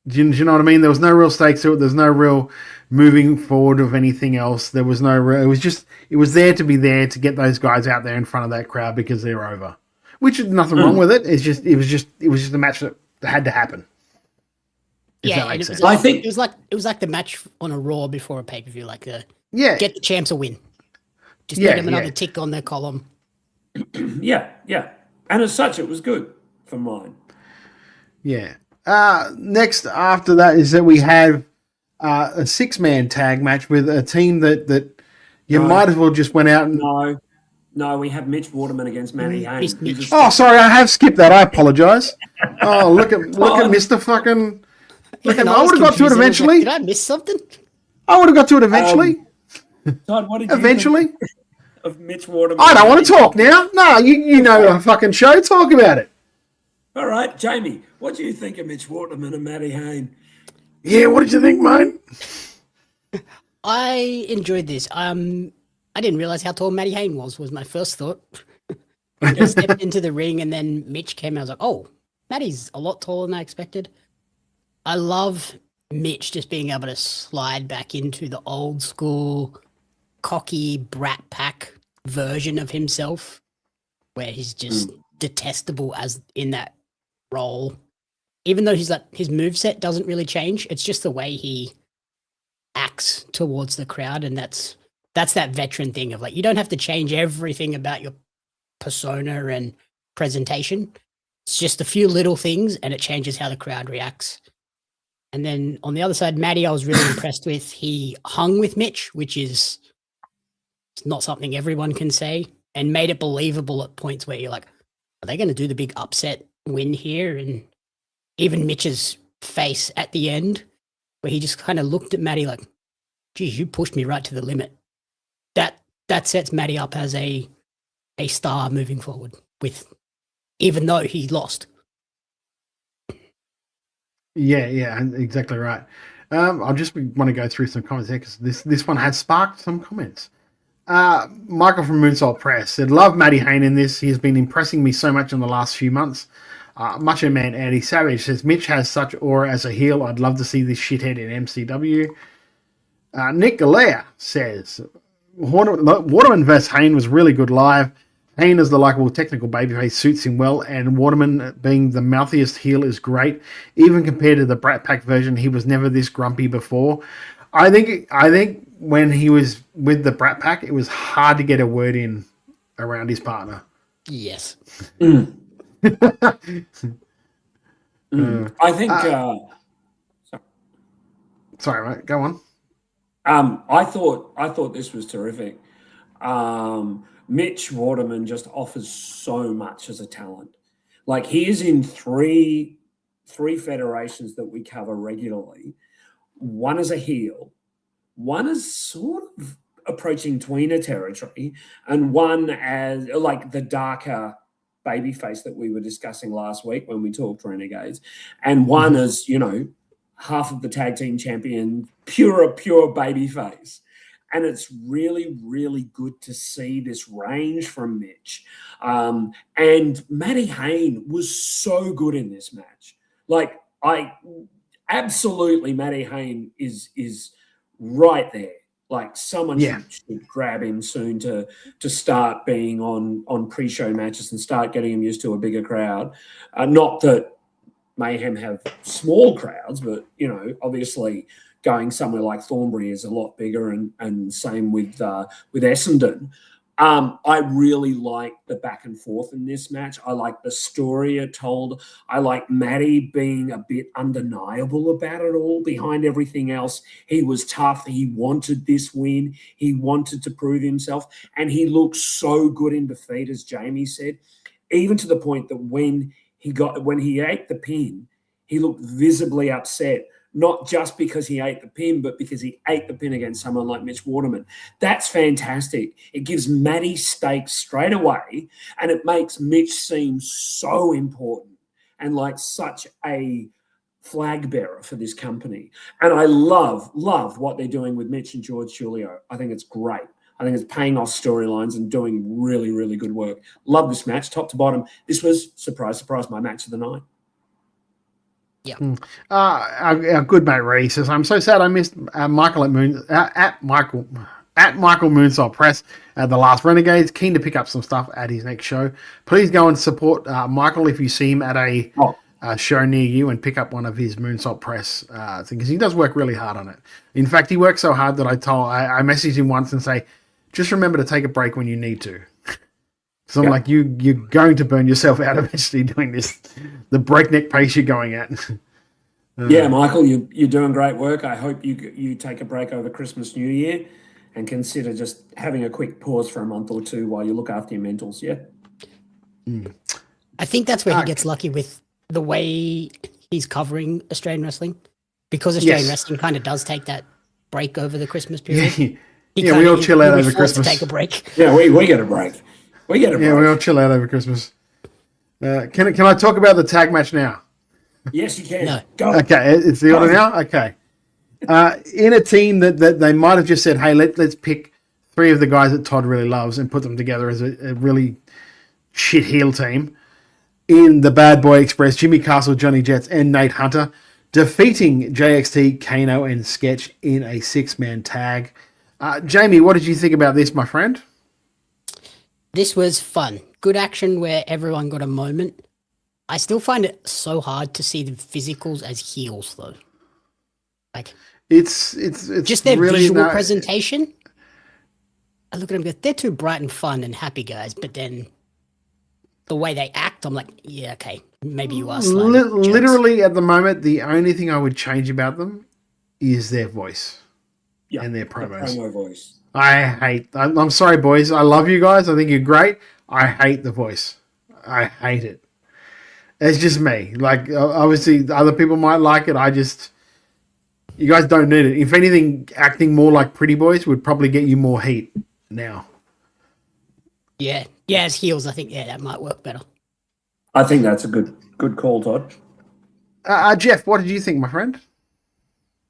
Do you know what I mean? There was no real stakes to it. There's no real moving forward of anything else. There was no real, it was there to be there to get those guys out there in front of that crowd because they're over. Which is nothing wrong with it. It was just a match that had to happen. Yeah, and it was like the match on a Raw before a pay-per-view, like get the champs a win. Just get them another tick on their column. Yeah. And as such, it was good for mine. Yeah. Next after that is that we have a 6-man tag match with a team that you might as well just went out and... No, we have Mitch Waterman against Matty Haynes. Oh, sorry, I have skipped that. I apologise. Oh, look at Mr. Fucking... I would have got to it eventually. Did I miss something? I would have got to it eventually. Todd, what did you eventually think of Mitch Waterman? I don't want to talk now. No, you know a fucking show. Talk about it. All right, Jamie, what do you think of Mitch Waterman and Matty Haynes? Yeah, what did you think, mate? I enjoyed this. I didn't realize how tall Matty Haynes was my first thought. I stepped into the ring and then Mitch came out. I was like, oh, Matty's a lot taller than I expected. I love Mitch just being able to slide back into the old school, cocky brat pack version of himself, where he's just detestable as in that role. Even though his moveset doesn't really change, it's just the way he acts towards the crowd, and that's that veteran thing of, like, you don't have to change everything about your persona and presentation. It's just a few little things, and it changes how the crowd reacts. And then on the other side, Matty, I was really impressed with. He hung with Mitch, which is not something everyone can say, and made it believable at points where you're like, are they going to do the big upset win here? And even Mitch's face at the end, where he just kind of looked at Matty like, geez, you pushed me right to the limit. That sets Matty up as a star moving forward, even though he lost. Yeah, exactly right. I'll just want to go through some comments here because this one has sparked some comments. Michael from Moonsault Press said, love Matty Hayne in this. He's been impressing me so much in the last few months. Macho Man Andy Savage says, Mitch has such aura as a heel. I'd love to see this shithead in MCW. Nick Galea says, Waterman vs. Hayne was really good live. Hayne as the likable technical babyface suits him well, and Waterman being the mouthiest heel is great. Even compared to the Brat Pack version, he was never this grumpy before. I think when he was with the Brat Pack, it was hard to get a word in around his partner. Yes. I think. Sorry, mate. Go on. I thought this was terrific. Mitch Waterman just offers so much as a talent. Like, he is in three federations that we cover regularly. One is a heel, one is sort of approaching tweener territory, and one as like the darker babyface that we were discussing last week when we talked Renegades, and one is, half of the tag team champion, pure babyface. And it's really, really good to see this range from Mitch. And Matty Hayne was so good in this match. Like, absolutely, Matty Hayne is right there. Like, someone should grab him soon to start being on pre-show matches and start getting him used to a bigger crowd. Not that Mayhem have small crowds, but, obviously going somewhere like Thornbury is a lot bigger, and same with Essendon. I really like the back and forth in this match. I like the story it told. I like Matty being a bit undeniable about it all. Behind everything else, he was tough. He wanted this win. He wanted to prove himself, and he looked so good in defeat, as Jamie said, even to the point that when he ate the pin, he looked visibly upset. Not just because he ate the pin, but because he ate the pin against someone like Mitch Waterman. That's fantastic. It gives Matty stakes straight away, and it makes Mitch seem so important and like such a flag bearer for this company. And I love what they're doing with Mitch and George Julio. I think it's great. I think it's paying off storylines and doing really, really good work. Love this match, top to bottom. This was, surprise, surprise, my match of the night. Yeah. Our good mate Ray says, I'm so sad I missed Michael at Michael Moonsault Press at the last Renegades. Keen to pick up some stuff at his next show. Please go and support Michael if you see him at a show near you, and pick up one of his Moonsault Press things, because he does work really hard on it. In fact, he works so hard that I messaged him once and say, just remember to take a break when you need to. So I'm like, you're going to burn yourself out eventually doing this, the breakneck pace you're going at. Yeah, Michael, you're doing great work. I hope you take a break over Christmas, New Year, and consider just having a quick pause for a month or two while you look after your mentals, yeah? I think that's where he gets lucky with the way he's covering Australian wrestling, because Australian wrestling kind of does take that break over the Christmas period. Yeah, we all chill out over Christmas. To take a break. Yeah, we get a break. Yeah, we all chill out over Christmas. Can I talk about the tag match now? Yes, you can. No. Go. Okay, it's the order now? Okay. In a team that they might have just said, hey, let's pick three of the guys that Todd really loves and put them together as a really shit heel team. In the Bad Boy Express, Jimmy Castle, Johnny Jets, and Nate Hunter, defeating JXT, Kano, and Sketch in a 6-man tag. Jamie, what did you think about this, my friend? This was fun. Good action where everyone got a moment. I still find it so hard to see the physicals as heels, though. Like, it's just their really visual presentation. I look at them and go, they're too bright and fun and happy guys, but then the way they act, I'm like, yeah, okay, maybe you are slimy. Literally, at the moment, the only thing I would change about them is their voice and their promos. The promo voice. I'm sorry, boys. I love you guys. I think you're great. I hate the voice. I hate it. It's just me. Like, obviously, other people might like it. You guys don't need it. If anything, acting more like pretty boys would probably get you more heat now. Yeah, as heels, I think, that might work better. I think that's a good call, Todd. Jeff, what did you think, my friend?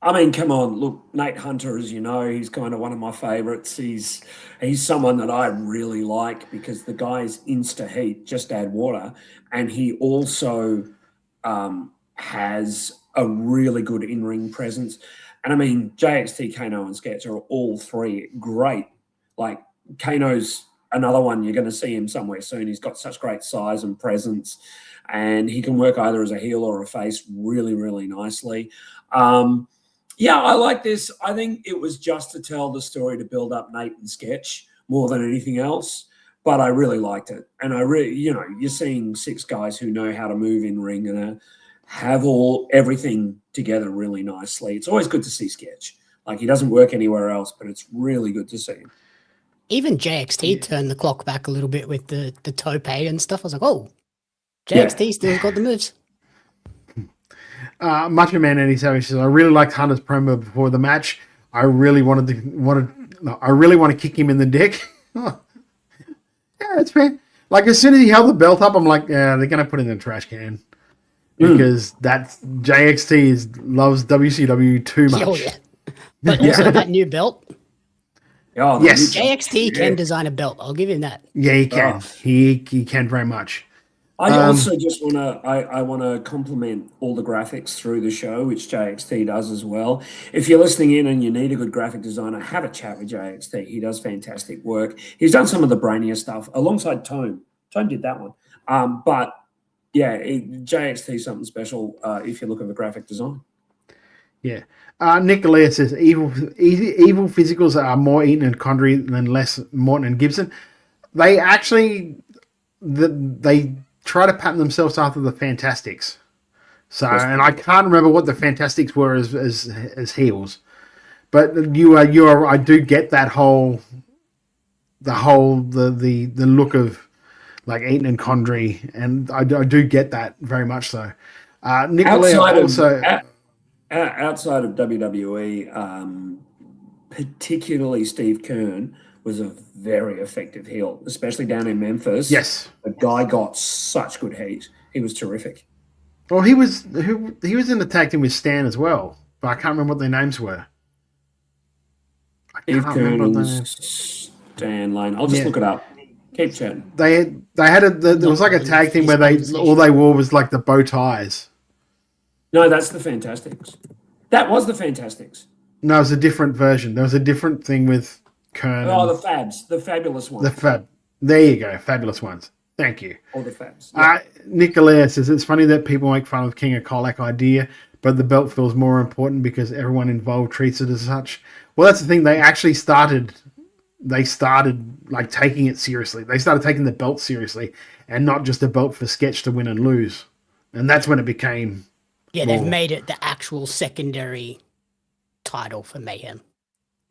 I mean, come on, look, Nate Hunter, as you know, he's kind of one of my favourites. He's someone that I really like because the guy's insta heat, just add water, and he also has a really good in-ring presence. And I mean, JXT, Kano, and Sketch are all three great. Like, Kano's another one, you're going to see him somewhere soon. He's got such great size and presence, and he can work either as a heel or a face really, really nicely. Yeah, I like this. I think it was just to tell the story to build up Nate and Sketch more than anything else. But I really liked it. And I really, you're seeing 6 guys who know how to move in ring and have everything together really nicely. It's always good to see Sketch. Like, he doesn't work anywhere else, but it's really good to see him. Even JXT turned the clock back a little bit with the tope and stuff. I was like, oh, JXT still got the moves. Macho Man Eddie Savage says, I really liked Hunter's promo before the match. I really want to kick him in the dick. Yeah, it's fair. Like, as soon as he held the belt up, I'm like, yeah, they're going to put it in the trash can. Because that's JXT loves WCW too much. Oh, yeah. But also that new belt. Oh, yes. JXT can design a belt. I'll give him that. Yeah, he can. Oh. He can very much. I also just want to compliment all the graphics through the show, which JXT does as well. If you're listening in and you need a good graphic designer, have a chat with JXT. He does fantastic work. He's done some of the brainier stuff alongside Tone. Tone did that one. But yeah, JXT is something special if you look at the graphic design. Yeah. Nick Galea says evil physicals are more Eaton and Condrey than less Morton and Gibson. They actually they try to pattern themselves after the Fantastics. So, and I can't remember what the Fantastics were as heels, but I do get that the look of like Eaton and Condrey, and I do get that very much so. Outside of WWE, particularly Steve Kern was a very effective heel, especially down in Memphis. Yes. The guy got such good heat. He was terrific. Well, he was in the tag team with Stan as well, but I can't remember what their names were. Steve Kern and Stan Lane. I'll just look it up. Keep chatting. There was like a tag team where all they wore was like the bow ties. No, that's the Fantastics. That was the Fantastics. No, it was a different version. There was a different thing with Kern. Oh, the Fabs, the fabulous ones. There you go, fabulous ones. Thank you. All the Fabs. Yeah. Nick Galea says it's funny that people make fun of King of Colac idea, but the belt feels more important because everyone involved treats it as such. Well, that's the thing. They actually started like taking it seriously. They started taking the belt seriously, and not just a belt for Sketch to win and lose. And that's when it became. Yeah, they've made it the actual secondary title for Mayhem.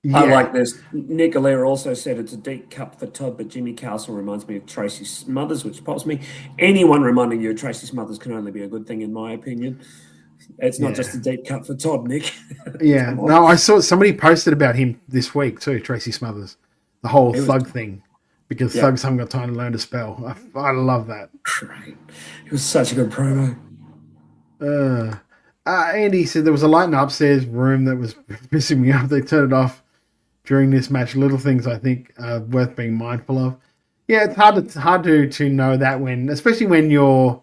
Yeah. I like this. Nick Galea also said it's a deep cut for Todd, but Jimmy Castle reminds me of Tracy Smothers, which pops me. Anyone reminding you of Tracy Smothers can only be a good thing, in my opinion. It's not just a deep cut for Todd, Nick. Yeah. No, I saw somebody posted about him this week too, Tracy Smothers. The whole thug thing. Because thugs haven't got time to learn to spell. I love that. Great. It was such a good promo. Andy said there was a light in the upstairs room that was pissing me off. They turned it off during this match. Little things I think are worth being mindful of. Yeah, it's hard to know that especially when you're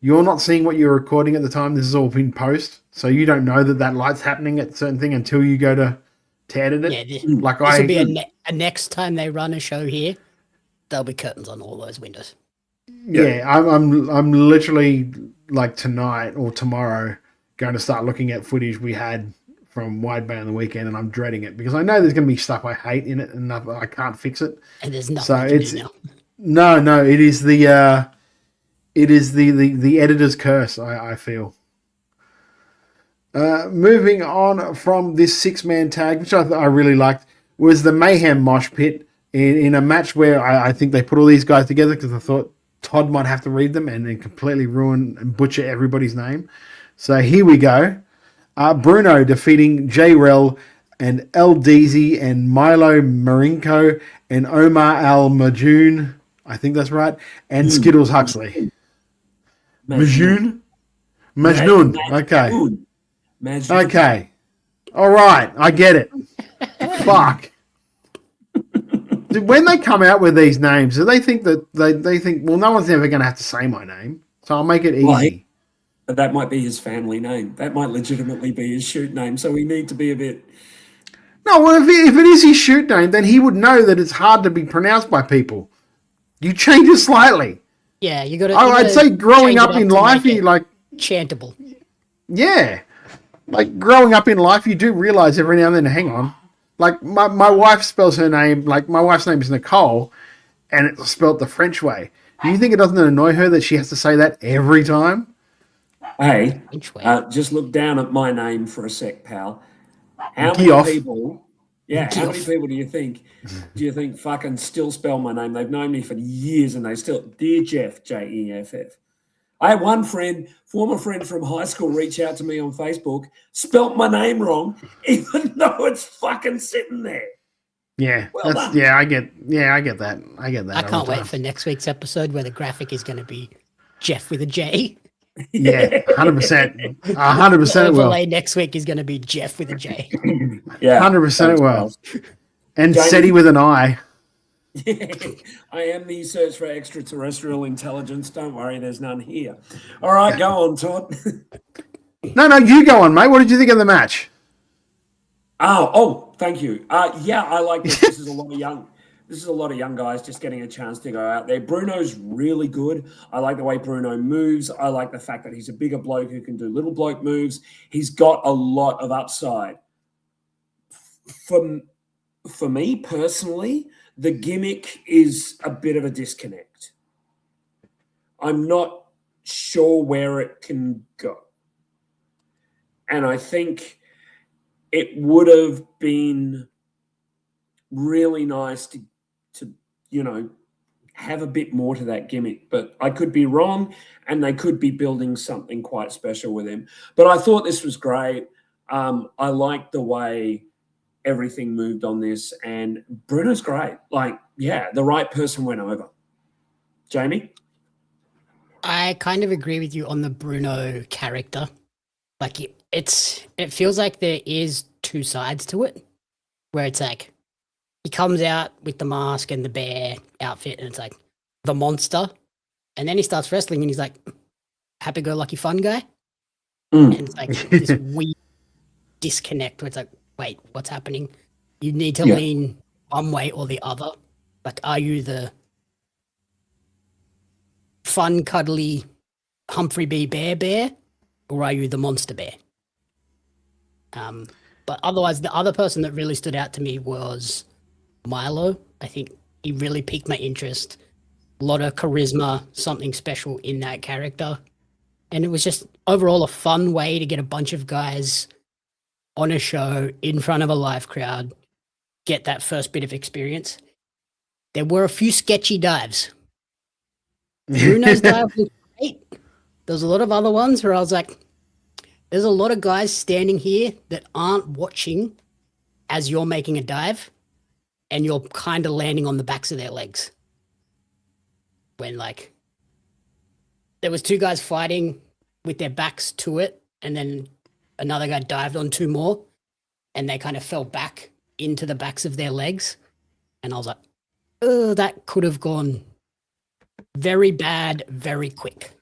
not seeing what you're recording at the time. This is all in post, so you don't know that light's happening at a certain thing until you go to edit it. Yeah, this will be a next time they run a show here. There'll be curtains on all those windows. Yeah, I'm literally like tonight or tomorrow going to start looking at footage we had from Widebay on the weekend, and I'm dreading it because I know there's going to be stuff I hate in it and I can't fix it. And there's nothing to do now. No, it is the editor's curse. I feel. Moving on from this 6-man tag, which I really liked, was the Mayhem mosh pit in a match where I think they put all these guys together because I thought Todd might have to read them and then completely ruin and butcher everybody's name. So here we go. Bruno defeating J-Rel and El Deezy and Milo Marinko and Omar Al Majun. I think that's right. And Skittles Huxley. Majun? Majnun. Okay. Majnun. Okay. All right, I get it. Fuck. When they come out with these names, do they think that they think, well, no one's ever going to have to say my name, so I'll make it easy. Well, that might be his family name. That might legitimately be his shoot name. So we need to be a bit. No, well, if it is his shoot name, then he would know that it's hard to be pronounced by people. You change it slightly. Yeah, you got to. I'd say growing up in life, you like chantable. Yeah, like growing up in life, you do realize every now and then. Hang on, like my wife spells her name. Like my wife's name is Nicole, and it's spelled the French way. Do you think it doesn't annoy her that she has to say that every time? Hey, just look down at my name for a sec, pal. How many people? Yeah, how many people do you think fucking still spell my name? They've known me for years, and they still, dear Jeff, Jeff. I had one friend, former friend from high school, reach out to me on Facebook, spelt my name wrong, even though it's fucking sitting there. Yeah, well done. I get that. I can't wait for next week's episode where the graphic is going to be Jeff with a J. Yeah, 100%. 100% it will. Overlay next week is going to be Jeff with a J. Yeah, 100% it will. And SETI with an I. Yeah, I am the search for extraterrestrial intelligence. Don't worry, there's none here. All right, go on, Todd. No, you go on, mate. What did you think of the match? Oh, thank you. Yeah, I like this. This is a lot of young guys just getting a chance to go out there. Bruno's really good. I like the way Bruno moves. I like the fact that he's a bigger bloke who can do little bloke moves. He's got a lot of upside. For me personally, the gimmick is a bit of a disconnect. I'm not sure where it can go. And I think it would have been really nice to have a bit more to that gimmick, but I could be wrong, and they could be building something quite special with him. But I thought this was great. I liked the way everything moved on this, and Bruno's great. Like, yeah, the right person went over. Jamie? I kind of agree with you on the Bruno character. Like, it feels like there is two sides to it, where it's like, he comes out with the mask and the bear outfit, and it's like the monster. And then he starts wrestling, and he's like, happy-go-lucky fun guy. And it's like this weird disconnect where it's like, wait, what's happening? You need to lean one way or the other. Like, are you the fun, cuddly Humphrey B. Bear, or are you the monster bear? But otherwise, the other person that really stood out to me was Milo. I think he really piqued my interest. A lot of charisma, something special in that character. And it was just overall a fun way to get a bunch of guys on a show in front of a live crowd, get that first bit of experience. There were a few sketchy dives. Bruno's dive was great. There was a lot of other ones where I was like, there's a lot of guys standing here that aren't watching as you're making a dive, and you're kind of landing on the backs of their legs. When, like, there was two guys fighting with their backs to it, and then another guy dived on two more, and they kind of fell back into the backs of their legs. And I was like, oh, that could have gone very bad, very quick.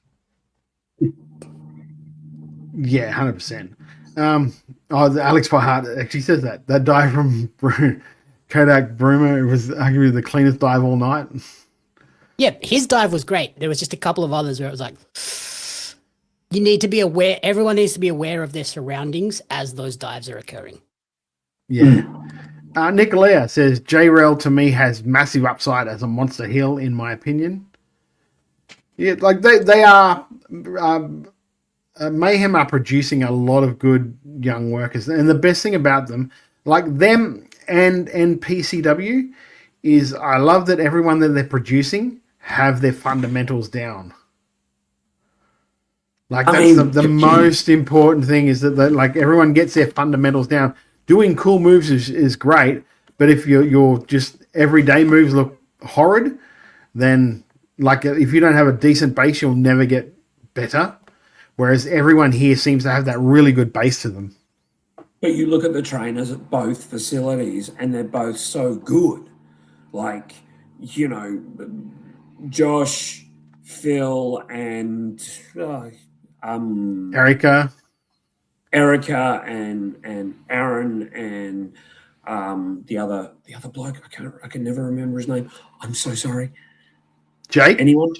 Yeah, 100%. Alex Pahart actually says that dive from Kodak Bruma was arguably the cleanest dive all night. Yeah, his dive was great. There was just a couple of others where it was like, you need to be aware, everyone needs to be aware of their surroundings as those dives are occurring. Yeah. Nicolea says, J-Rel to me has massive upside as a monster heel, in my opinion. Yeah, like they are, Mayhem are producing a lot of good young workers. And the best thing about them, like them and PCW, is I love that everyone that they're producing have their fundamentals down. Like that's the most important thing, is that like everyone gets their fundamentals down. Doing cool moves is great, but if your just everyday moves look horrid, then like if you don't have a decent base, you'll never get better. Whereas everyone here seems to have that really good base to them. But you look at the trainers at both facilities, and they're both so good. Like, you know, Josh, Phil, and Erica and Aaron and the other bloke. I can never remember his name. I'm so sorry. Jake? Anyone?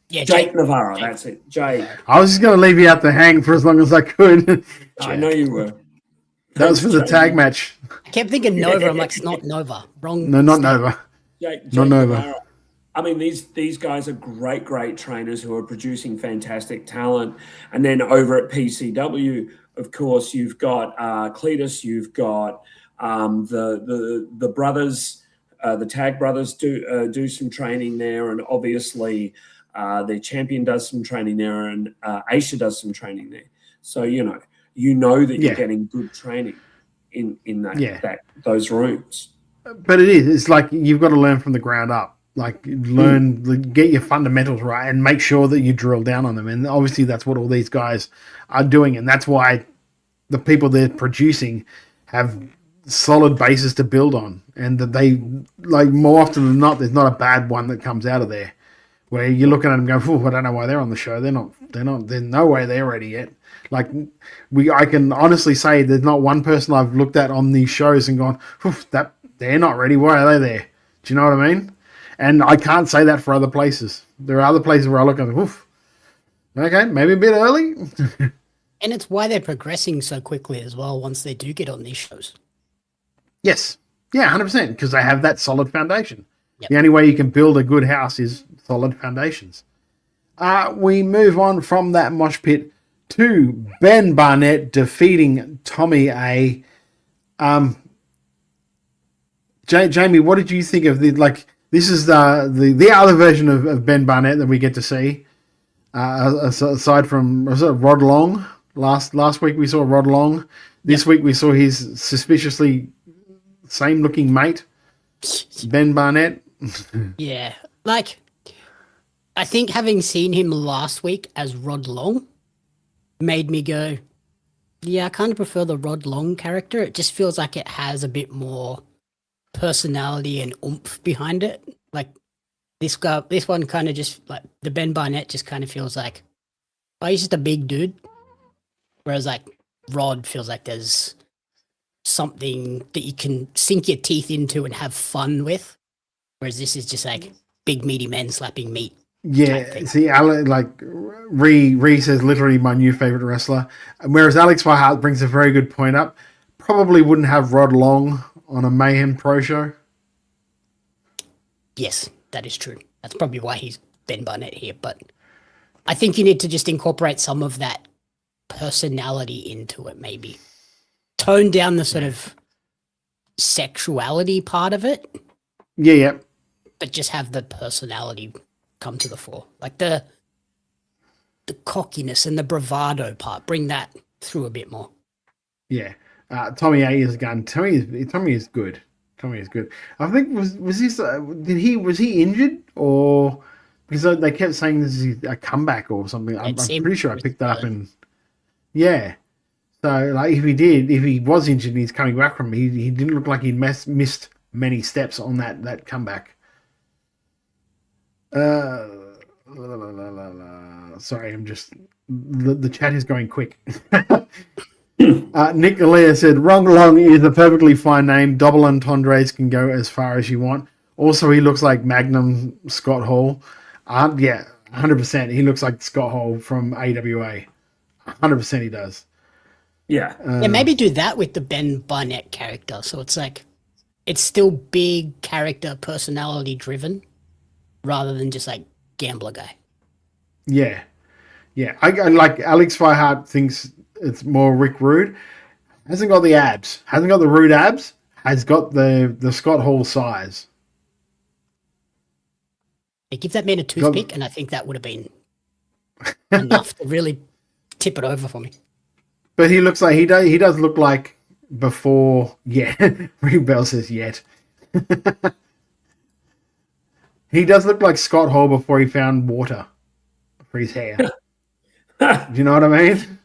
Yeah, Jake Navarro. That's it. Jake. I was just going to leave you out to hang for as long as I could. I know you were. That was for the tag match. I kept thinking Nova. I'm like, it's not Nova. Wrong. No, not Nova. Jake Not Nova. Navarro. I mean, these guys are great trainers who are producing fantastic talent. And then over at PCW, of course, you've got Cletus, you've got the brothers, the Tag Brothers do some training there, and obviously the champion does some training there, and Aisha does some training there. So you know that you're getting good training in those rooms. But it's like you've got to learn from the ground up. Like get your fundamentals right and make sure that you drill down on them. And obviously that's what all these guys are doing. And that's why the people they're producing have solid bases to build on. And that they, like, more often than not, there's not a bad one that comes out of there where you're looking at them going, I don't know why they're on the show. There's no way they're ready yet. Like I can honestly say there's not one person I've looked at on these shows and gone, that they're not ready. Why are they there? Do you know what I mean? And I can't say that for other places. There are other places where I look and okay, maybe a bit early. And it's why they're progressing so quickly as well once they do get on these shows. Yes. Yeah, 100%, because they have that solid foundation. Yep. The only way you can build a good house is solid foundations. We move on from that mosh pit to Ben Barnett defeating Tommy A. Jamie, what did you think of this is the other version of Ben Barnett that we get to see. Aside from Rod Long, last week we saw Rod Long. This week we saw his suspiciously same looking mate, Ben Barnett. Yeah, like I think having seen him last week as Rod Long made me go, yeah, I kind of prefer the Rod Long character. It just feels like it has a bit more personality and oomph behind it. Like this one kind of just like the Ben Barnett just kind of feels like, oh, he's just a big dude. Whereas like Rod feels like there's something that you can sink your teeth into and have fun with. Whereas this is just like big meaty men slapping meat. Yeah, see, Ree says literally my new favorite wrestler. Whereas Alex Whiteheart brings a very good point up. Probably wouldn't have Rod Long on a Mayhem Pro show. Yes, that is true. That's probably why he's Ben Barnett here. But I think you need to just incorporate some of that personality into it, maybe. Tone down the sort of sexuality part of it. Yeah. But just have the personality come to the fore. Like the cockiness and the bravado part. Bring that through a bit more. Yeah. Tommy A is a gun. Tommy is good. Tommy is good. I think was this was he injured or because they kept saying this is a comeback or something. I'm pretty sure I picked that up and yeah. So like if he was injured and he's coming back from it, he didn't look like he'd missed many steps on that comeback. Sorry, I'm just the chat is going quick. Nick Galea said, Ron Long is a perfectly fine name. Double entendres can go as far as you want. Also, he looks like Magnum Scott Hall. Yeah, 100%. He looks like Scott Hall from AWA. 100% he does. Yeah. Yeah, maybe do that with the Ben Barnett character. So it's like, it's still big character, personality driven, rather than just like gambler guy. Yeah. Yeah. I like Alex Whiteheart thinks it's more Rick Rude. Hasn't got the abs. Hasn't got the Rude abs. Has got the Scott Hall size. They give that man a toothpick, and I think that would have been enough to really tip it over for me. But he looks like he does look like before. Yeah, Rick Bell says yet. He does look like Scott Hall before he found water for his hair. Do you know what I mean?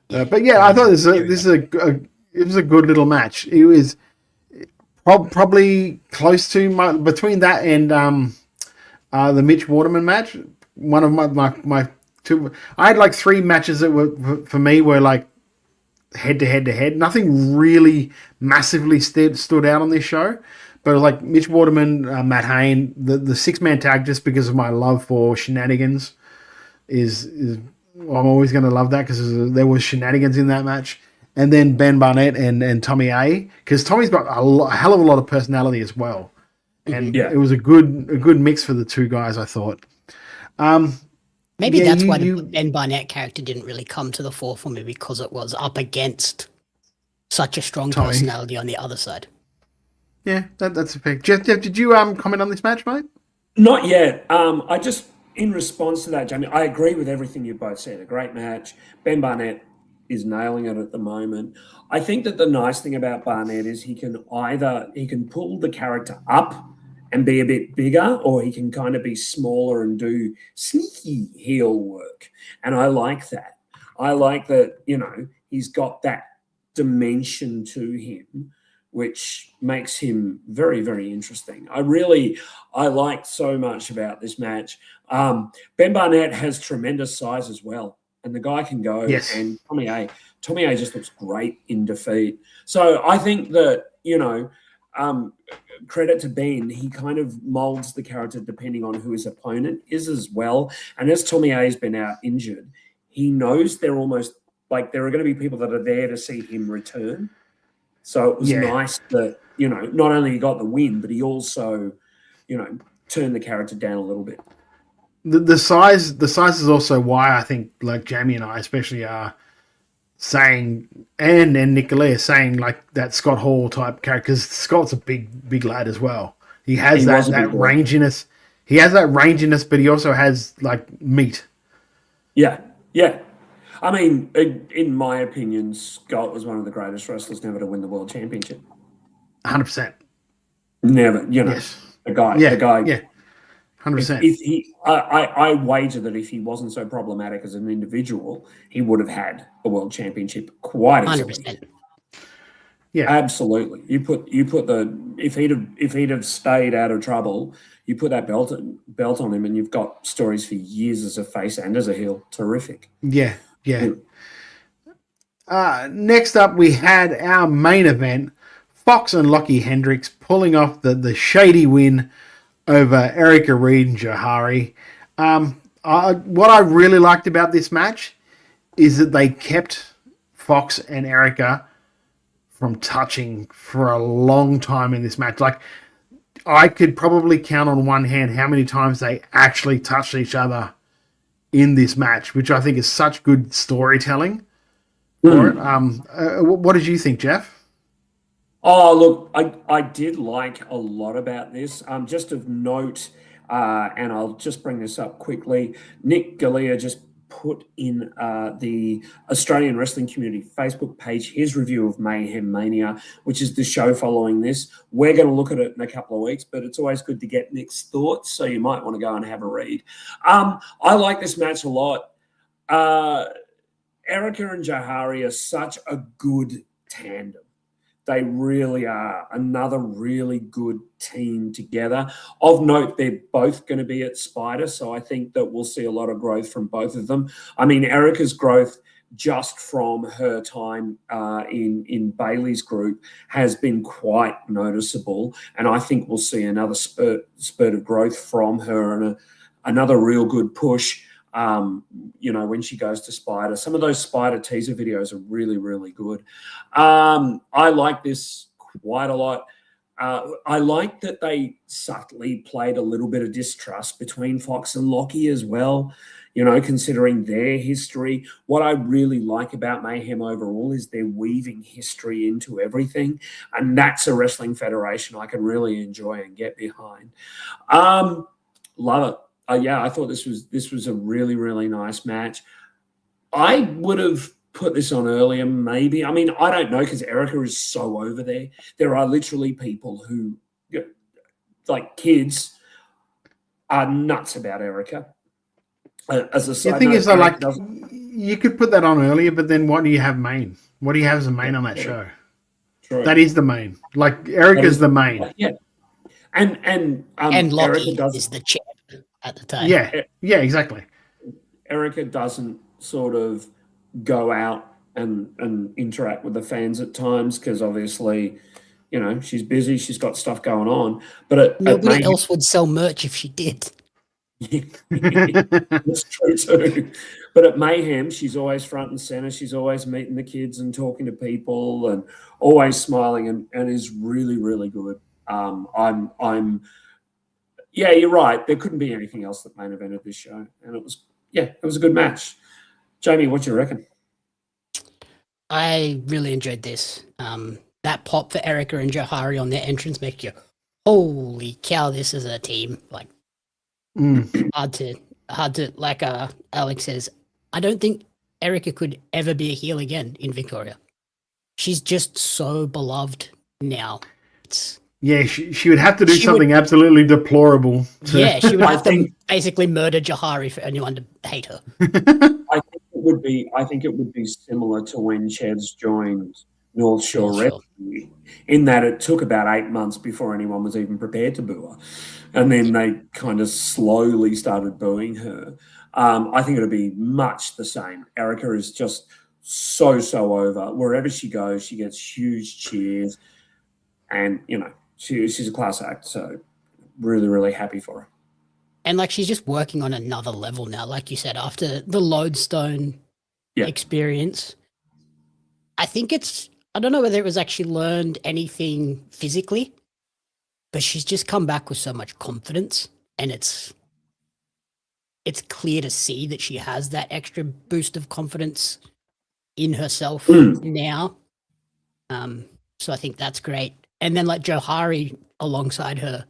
But yeah, I thought it was a good little match. It was probably close to between that and the Mitch Waterman match. One of my two. I had like 3 matches that were for me were like head to head. Nothing really massively stood out on this show. But like Mitch Waterman, Matt Hayne, the 6-man tag, just because of my love for shenanigans, is I'm always going to love that because there was shenanigans in that match. And then Ben Barnett and Tommy A, because Tommy's got a hell of a lot of personality as well, and it was a good mix for the two guys, I thought. Maybe that's why the Ben Barnett character didn't really come to the fore for me, because it was up against such a strong personality on the other side. Yeah, that's a pick. Jeff, did you comment on this match, mate? Not yet. I just, in response to that, Jamie, I agree with everything you both said. A great match. Ben Barnett is nailing it at the moment. I think that the nice thing about Barnett is he can pull the character up and be a bit bigger, or he can kind of be smaller and do sneaky heel work. And I like that. I like that, he's got that dimension to him, which makes him very, very interesting. I like so much about this match. Ben Barnett has tremendous size as well, and the guy can go. Yes. And Tommy A just looks great in defeat. So I think that, credit to Ben, he kind of molds the character depending on who his opponent is as well. And as Tommy A has been out injured, he knows they're almost like there are going to be people that are there to see him return. So it was nice that, not only he got the win, but he also, turned the character down a little bit. The size is also why I think, like Jamie and I especially are saying, and Nicolai is saying, like that Scott Hall type character, because Scott's a big lad as well. He has that ranginess. He has that ranginess, but he also has like meat. Yeah. I mean, in my opinion, Scott was one of the greatest wrestlers never to win the world championship. 100%. Never, Yes. The guy. Yeah. 100%. I wager that if he wasn't so problematic as an individual, he would have had a world championship quite easily. 100%. Yeah, absolutely. You put if he'd have stayed out of trouble, you put that belt on him, and you've got stories for years as a face and as a heel. Terrific. Yeah. Next up, we had our main event: Fox and Lockie Hendricks pulling off the shady win over Erica Reed and Johari. What I really liked about this match is that they kept Fox and Erica from touching for a long time in this match. Like, I could probably count on one hand how many times they actually touched each other in this match, which I think is such good storytelling for it. What did you think, Jeff? Oh, look, I did like a lot about this. Just of note, and I'll just bring this up quickly, Nick Galea just put in the Australian Wrestling Community Facebook page his review of Mayhem Mania, which is the show following this. We're going to look at it in a couple of weeks, but it's always good to get Nick's thoughts, so you might want to go and have a read. I like this match a lot. Erica and Johari are such a good tandem. They really are another really good team together. Of note, they're both going to be at Spider, so I think that we'll see a lot of growth from both of them. I mean, Erica's growth just from her time in Bailey's group has been quite noticeable, and I think we'll see another spurt of growth from her and another real good push. When she goes to Spider. Some of those Spider teaser videos are really, really good. I like this quite a lot. I like that they subtly played a little bit of distrust between Fox and Lockie as well, considering their history. What I really like about Mayhem overall is they're weaving history into everything, and that's a wrestling federation I can really enjoy and get behind. Love it. I thought this was a really, really nice match. I would have put this on earlier, maybe. I mean, I don't know, because Erica is so over there. There are literally people who, like kids, are nuts about Erica. As a side The thing note, is, though, like, you could put that on earlier, but then what do you have main? What do you have as a main on that show? True. That is the main. Like Erica's the main. Yeah. And Lockie Erica is the champ at the time. Yeah, exactly. Erica doesn't sort of go out and interact with the fans at times because obviously, you know, she's busy, she's got stuff going on. But nobody else would sell merch if she did. That's true too. But at Mayhem, she's always front and center. She's always meeting the kids and talking to people and always smiling and is really, really good. Yeah, you're right. There couldn't be anything else that main evented this show. And it was a good match. Jamie, what do you reckon? I really enjoyed this. That pop for Erica and Johari on their entrance makes you, holy cow, this is a team. Like, hard to like Alex says, I don't think Erica could ever be a heel again in Victoria. She's just so beloved now. She would have to do something absolutely deplorable. She would have to basically murder Johari for anyone to hate her. I think it would be similar to when Chevs joined North Shore Wrestling, in that it took about 8 months before anyone was even prepared to boo her. And then they kind of slowly started booing her. I think it'll be much the same. Erica is just so over. Wherever she goes, she gets huge cheers. And, you know, she's a class act. So really, really happy for her. And, like, she's just working on another level now, like you said, after the Lodestone experience. I think I don't know whether it was actually learned anything physically, but she's just come back with so much confidence, and it's clear to see that she has that extra boost of confidence in herself now. So I think that's great. And then, like, Johari alongside her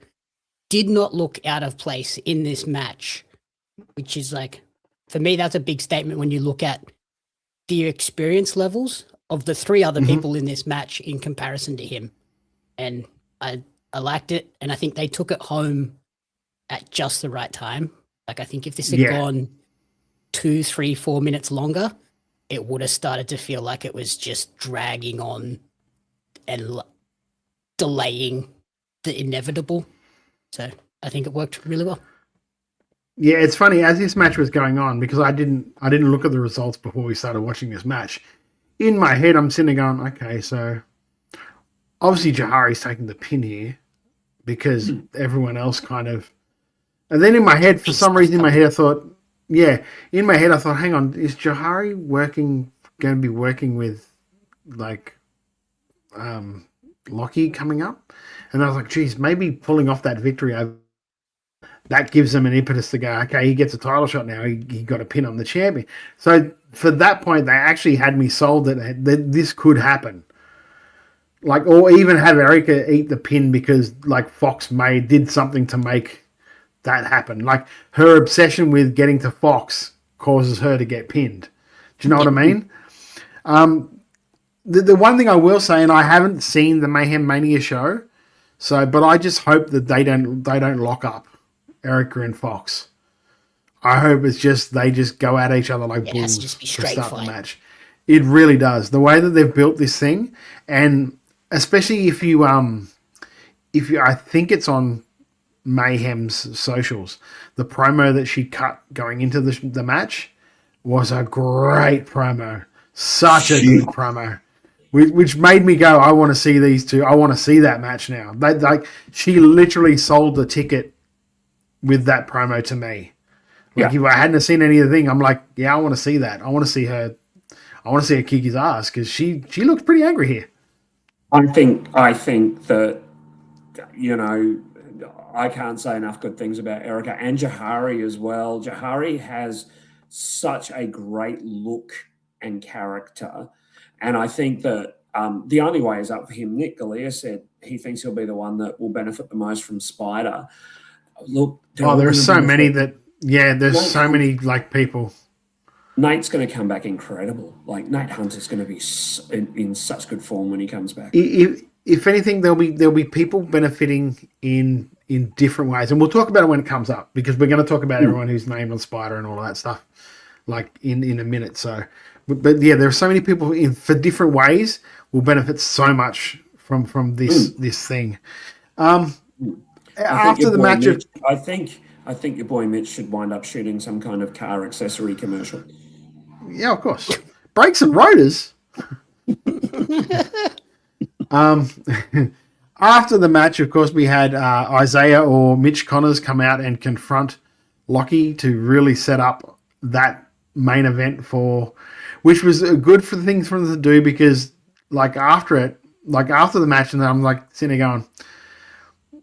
did not look out of place in this match, which is, like, for me, that's a big statement when you look at the experience levels of the three other people in this match in comparison to him. And I liked it, and I think they took it home at just the right time. Like, I think if this had gone 2, 3, 4 minutes longer, it would have started to feel like it was just dragging on and delaying the inevitable. So I think it worked really well. Yeah, it's funny, as this match was going on, because I didn't look at the results before we started watching this match. In my head, I'm sitting there going, okay, so obviously Johari's taking the pin here because everyone else kind of... And then in my head, for some reason I thought, hang on, is Johari going to be working with, like, Lockie coming up? And I was like, geez, maybe pulling off that victory over, that gives them an impetus to go, okay, he gets a title shot now. He got a pin on the champion. So for that point, they actually had me sold that this could happen. Like, or even have Erica eat the pin because, like, Fox did something to make that happen. Like, her obsession with getting to Fox causes her to get pinned. Do you know what I mean? The one thing I will say, and I haven't seen the Mayhem Mania show, but I just hope that they don't lock up Erica and Fox. I hope it's just they just go at each other like bulls to start the match. It really does. The way that they've built this thing, and especially if you I think it's on Mayhem's socials, the promo that she cut going into the match was a great promo. Such a good promo. Which made me go, I want to see these two. I want to see that match now. She literally sold the ticket with that promo to me. Like, if I hadn't seen any of the thing, I'm like, yeah, I want to see that. I want to see her kick his ass because she looks pretty angry here. I think that, you know, I can't say enough good things about Erica and Johari as well. Johari has such a great look and character. And I think that the only way is up for him. Nick Galea said he thinks he'll be the one that will benefit the most from Spider. Look, there's so many there's so many, like, people. Nate's going to come back incredible. Like, Nate Hunter's going to be in such good form when he comes back. If anything, there'll be people benefiting in different ways, and we'll talk about it when it comes up because we're going to talk about everyone who's named on Spider and all of that stuff like in a minute. So, but yeah, there are so many people for different ways will benefit so much from this thing. After the match, I think your boy Mitch should wind up shooting some kind of car accessory commercial. Yeah, of course. Brakes and rotors. After the match, of course, we had Isaiah or Mitch Connors come out and confront Lockie to really set up that main event which was a good for things for them to do, because after the match, and I'm like sitting there going,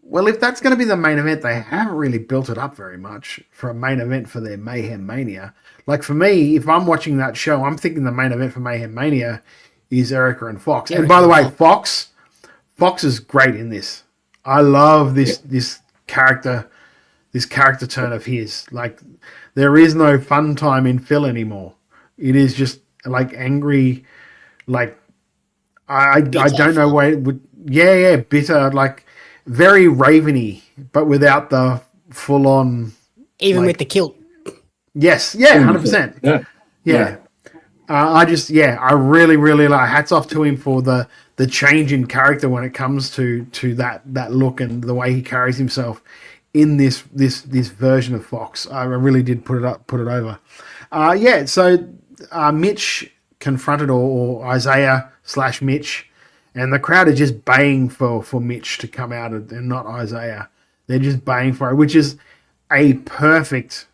well, if that's going to be the main event, they haven't really built it up very much for a main event for their Mayhem Mania. Like for me, if I'm watching that show, I'm thinking the main event for Mayhem Mania is Erica and Fox. And by the way, Fox is great in this. I love this character turn of his. Like, there is no fun time in Phil anymore. It is just like angry, like I don't know why it would. Yeah, bitter, like very Raven-y, but without the full on. Even with the kilt. Yes, yeah, 100%. Yeah. I really, really like. Hats off to him for the change in character when it comes to that look and the way he carries himself in this version of Fox. I really did put it over. So Mitch confronted or Isaiah / Mitch, and the crowd are just baying for Mitch to come out and not Isaiah. They're just baying for it, which is a perfect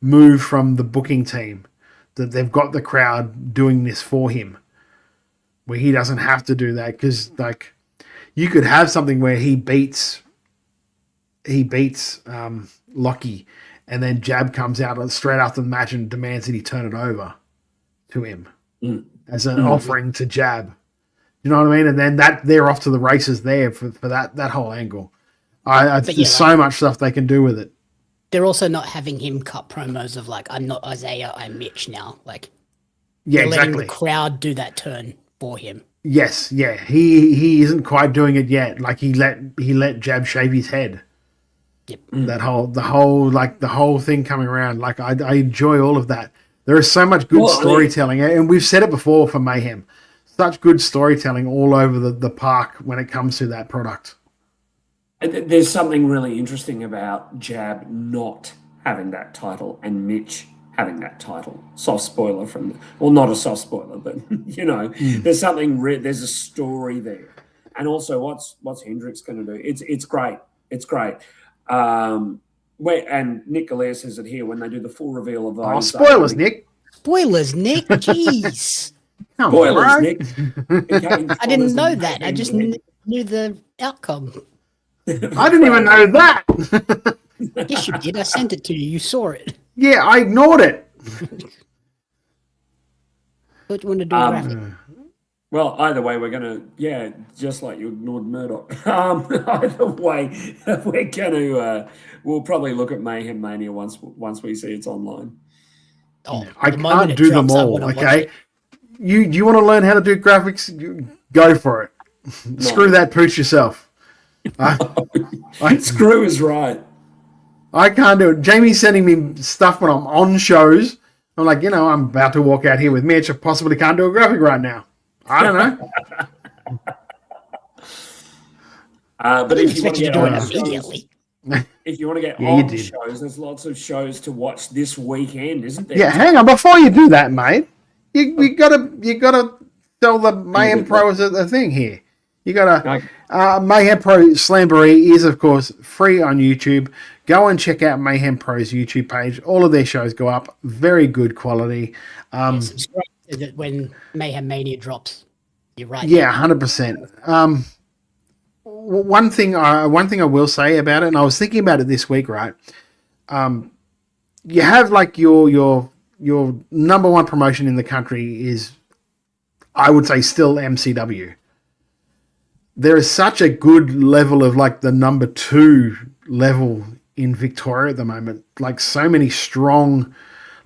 move from the booking team, that they've got the crowd doing this for him, where he doesn't have to do that, because like you could have something where he beats Lockie, and then Jab comes out straight after the match and demands that he turn it over to him as an offering to Jab. You know what I mean? And then they're off to the races there for that whole angle. There's so much stuff they can do with it. They're also not having him cut promos of like, I'm not Isaiah, I'm Mitch now. Like, yeah, letting the crowd do that turn for him. Yes, yeah, he isn't quite doing it yet. Like he let Jab shave his head. Yep. The whole thing coming around. Like I enjoy all of that. There is so much good storytelling, and we've said it before for Mayhem. Such good storytelling all over the park when it comes to that product. There's something really interesting about Jab not having that title and Mitch having that title. Soft spoiler not a soft spoiler, but there's something. There's a story there, and also what's Hendrix going to do? It's great. It's great. And Nick Galea says it here when they do the full reveal of those. Oh, spoilers, Nick. Spoilers, Nick. Jeez. Spoilers, Nick. I didn't know that. I just knew the outcome. I didn't even know that. Yes, you did. I sent it to you. You saw it. Yeah, I ignored it. What do you want to do graphic? Well, either way, we're going to, just like you ignored Murdoch. Either way, we're going to, we'll probably look at Mayhem Mania once we see it's online. Oh, I can't do them all, okay? You want to learn how to do graphics? Go for it. No. Screw that pooch yourself. Screw is right. I can't do it. Jamie's sending me stuff when I'm on shows. I'm like, I'm about to walk out here with Mitch. I possibly can't do a graphic right now. I don't know. But if you want to get on immediately, if you want to get on shows, there's lots of shows to watch this weekend, isn't there? Yeah, hang on. Before you do that, mate, you gotta tell the Mayhem Pro as a thing here. You gotta Mayhem Pro Slamboree is of course free on YouTube. Go and check out Mayhem Pro's YouTube page. All of their shows go up. Very good quality. Subscribe to it when Mayhem Mania drops. You're right. Yeah, 100%. One thing I will say about it, and I was thinking about it this week, right? You have like your number one promotion in the country is, I would say, still MCW. There is such a good level of like the number 2 level in Victoria at the moment. Like so many strong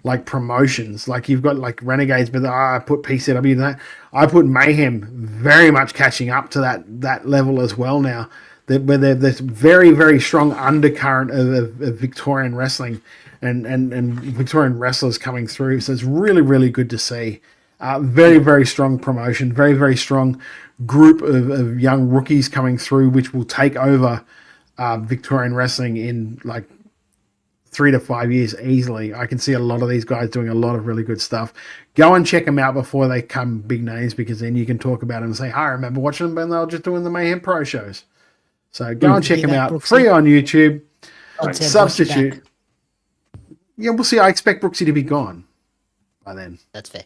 like promotions. Like you've got like Renegades, but I put PCW in that. I put Mayhem very much catching up to that level as well now. where there's very, very strong undercurrent of Victorian wrestling and Victorian wrestlers coming through. So it's really, really good to see. Very, very strong promotion, very, very strong group of young rookies coming through, which will take over Victorian wrestling in like 3 to 5 years easily. I can see a lot of these guys doing a lot of really good stuff. Go and check them out before they come big names, because then you can talk about them and say, I remember watching them when they were just doing the Mayhem Pro shows. So go and check them out. Brooksy. Free on YouTube. Substitute. Yeah, we'll see. I expect Brooksy to be gone by then. That's fair.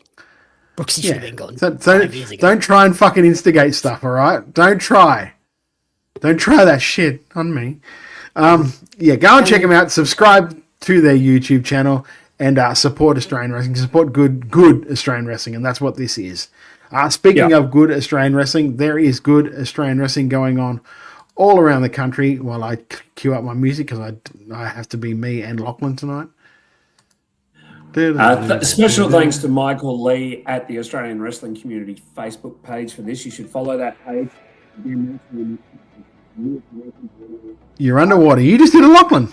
Brooksy should have been gone. So don't try and fucking instigate stuff, all right? Don't try. Don't try that shit on me. Go and check them out. Subscribe to their YouTube channel and support Australian wrestling. Support good Australian wrestling, and that's what this is. Speaking of good Australian wrestling, there is good Australian wrestling going on all around the country while I cue up my music, because I have to be me and Lachlan tonight. Special thanks to Michael Lee at the Australian Wrestling Community Facebook page for this. You should follow that page. You're underwater. You just did a Lachlan.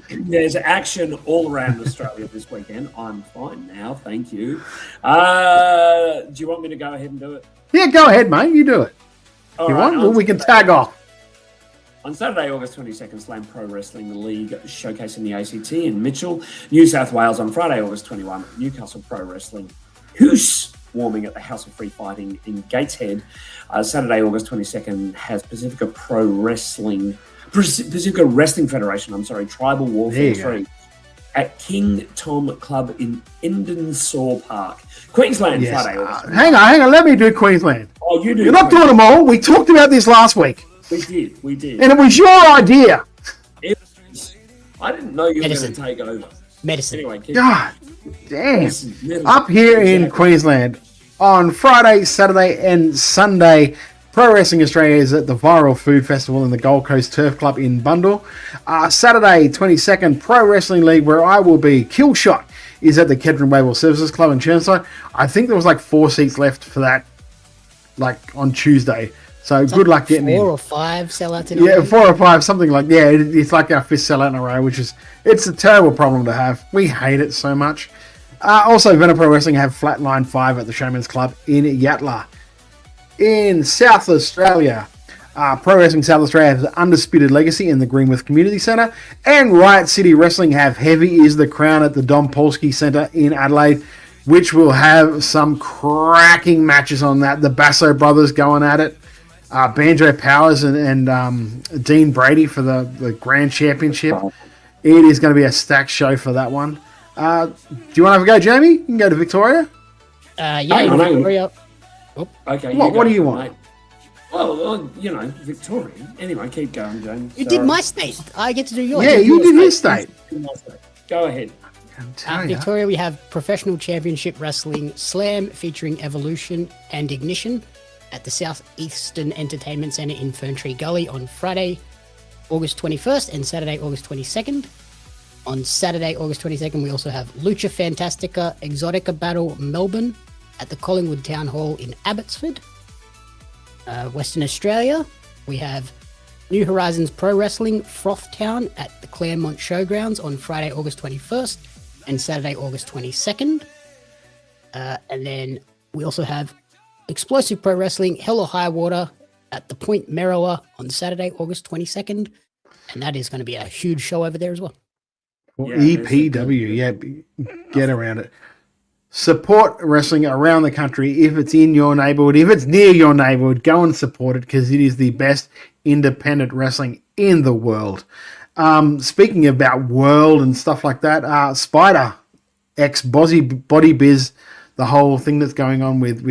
There's action all around Australia this weekend. I'm fine now, thank you. Do you want me to go ahead and do it? Yeah, go ahead, mate. You do it. Well, we can tag off. On Saturday, August 22nd, Slam Pro Wrestling League showcasing the ACT in Mitchell, New South Wales. On Friday, August 21, Newcastle Pro Wrestling Hoose warming at the House of Free Fighting in Gateshead. Saturday, August 22nd, has Pacifica Wrestling Federation, Tribal Warfare 3 at King Tom Club in Endensaw Park, Queensland. Yes. Friday, August 22nd. Hang on, let me do Queensland. Oh, you do. You're not doing them all. We talked about this last week. We did. And it was your idea. I didn't know you were going to take over. Medicine. Anyway, God damn. Up here in Queensland, on Friday, Saturday, and Sunday, Pro Wrestling Australia is at the Viral Food Festival in the Gold Coast Turf Club in Bundall. Saturday, 22nd, Pro Wrestling League, where I will be. Killshot is at the Kedron Wavell Services Club in Chermside. I think there was like 4 seats left for that, like on Tuesday. So it's good luck getting 4 in. 4 or 5 sellouts in a row. Yeah, 4 or 5, something like it's like our 5th sellout in a row, it's a terrible problem to have. We hate it so much. Also, Venom Pro Wrestling have Flatline 5 at the Showman's Club in Yatala. In South Australia, Pro Wrestling South Australia has Undisputed Legacy in the Greenwith Community Centre, and Riot City Wrestling have Heavy is the Crown at the Dom Polsky Centre in Adelaide, which will have some cracking matches on that. The Basso brothers going at it. Banjo Powers and Dean Brady for the Grand Championship. It is going to be a stacked show for that one. Do you want to have a go, Jamie? You can go to Victoria. Victoria. Oh. Okay. What do you want? Mate. Well, Victoria. Anyway, keep going, James. You did my state. I get to do yours. Yeah, you did his state. Go ahead. Victoria, we have Professional Championship Wrestling Slam featuring Evolution and Ignition at the Southeastern Entertainment Centre in Ferntree Gully on Friday, August 21st and Saturday, August 22nd. On Saturday, August 22nd, we also have Lucha Fantastica Exotica Battle Melbourne at the Collingwood Town Hall in Abbotsford. Western Australia, we have New Horizons Pro Wrestling Frothtown at the Claremont Showgrounds on Friday, August 21st and Saturday, August 22nd. And then we also have Explosive Pro Wrestling Hell or High Water at the Point Merrowa on Saturday, August 22nd. And that is going to be a huge show over there as well. EPW, get around it. Support wrestling around the country. If it's in your neighborhood, if it's near your neighborhood, go and support it, because it is the best independent wrestling in the world. Speaking about world and stuff like that, Spider X Body Biz, the whole thing that's going on with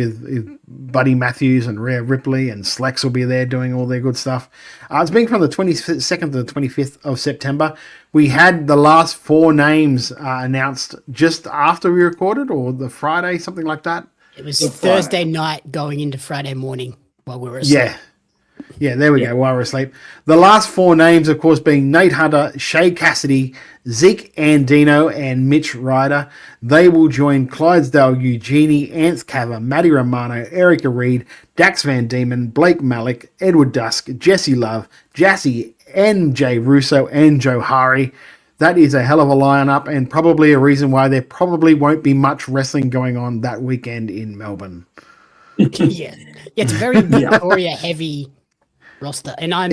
Buddy Matthews and Rhea Ripley, and Slex will be there doing all their good stuff. It's been from the 22nd to the 25th of September. We had the last 4 names announced just after we recorded, or the Friday, something like that. It was Thursday night going into Friday morning while we were asleep. Yeah. Yeah, there we go. While we're asleep. The last 4 names, of course, being Nate Hunter, Shay Cassidy, Zeke Andino, and Mitch Ryder. They will join Clydesdale Eugenie, Anth Cava, Matty Romano, Erica Reed, Dax Van Diemen, Blake Malik, Edward Dusk, Jesse Love, Jassy, NJ Russo, and Joe Hari. That is a hell of a lineup, and probably a reason why there probably won't be much wrestling going on that weekend in Melbourne. Yeah, it's very Victoria heavy roster, and I'm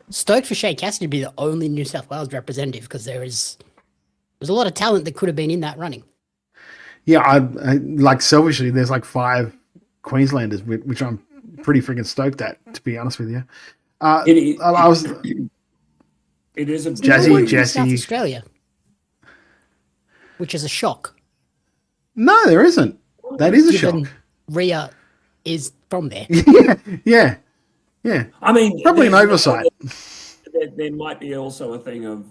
stoked for Shay Cassidy to be the only New South Wales representative because there's a lot of talent that could have been in that running. Yeah, I like selfishly, there's like 5 Queenslanders, which I'm pretty freaking stoked at, to be honest with you. It is a Jesse. South Australia, which is a shock. No, there isn't. That is a shock. Rhea is from there. Yeah. I mean, probably an oversight. There might be also a thing of,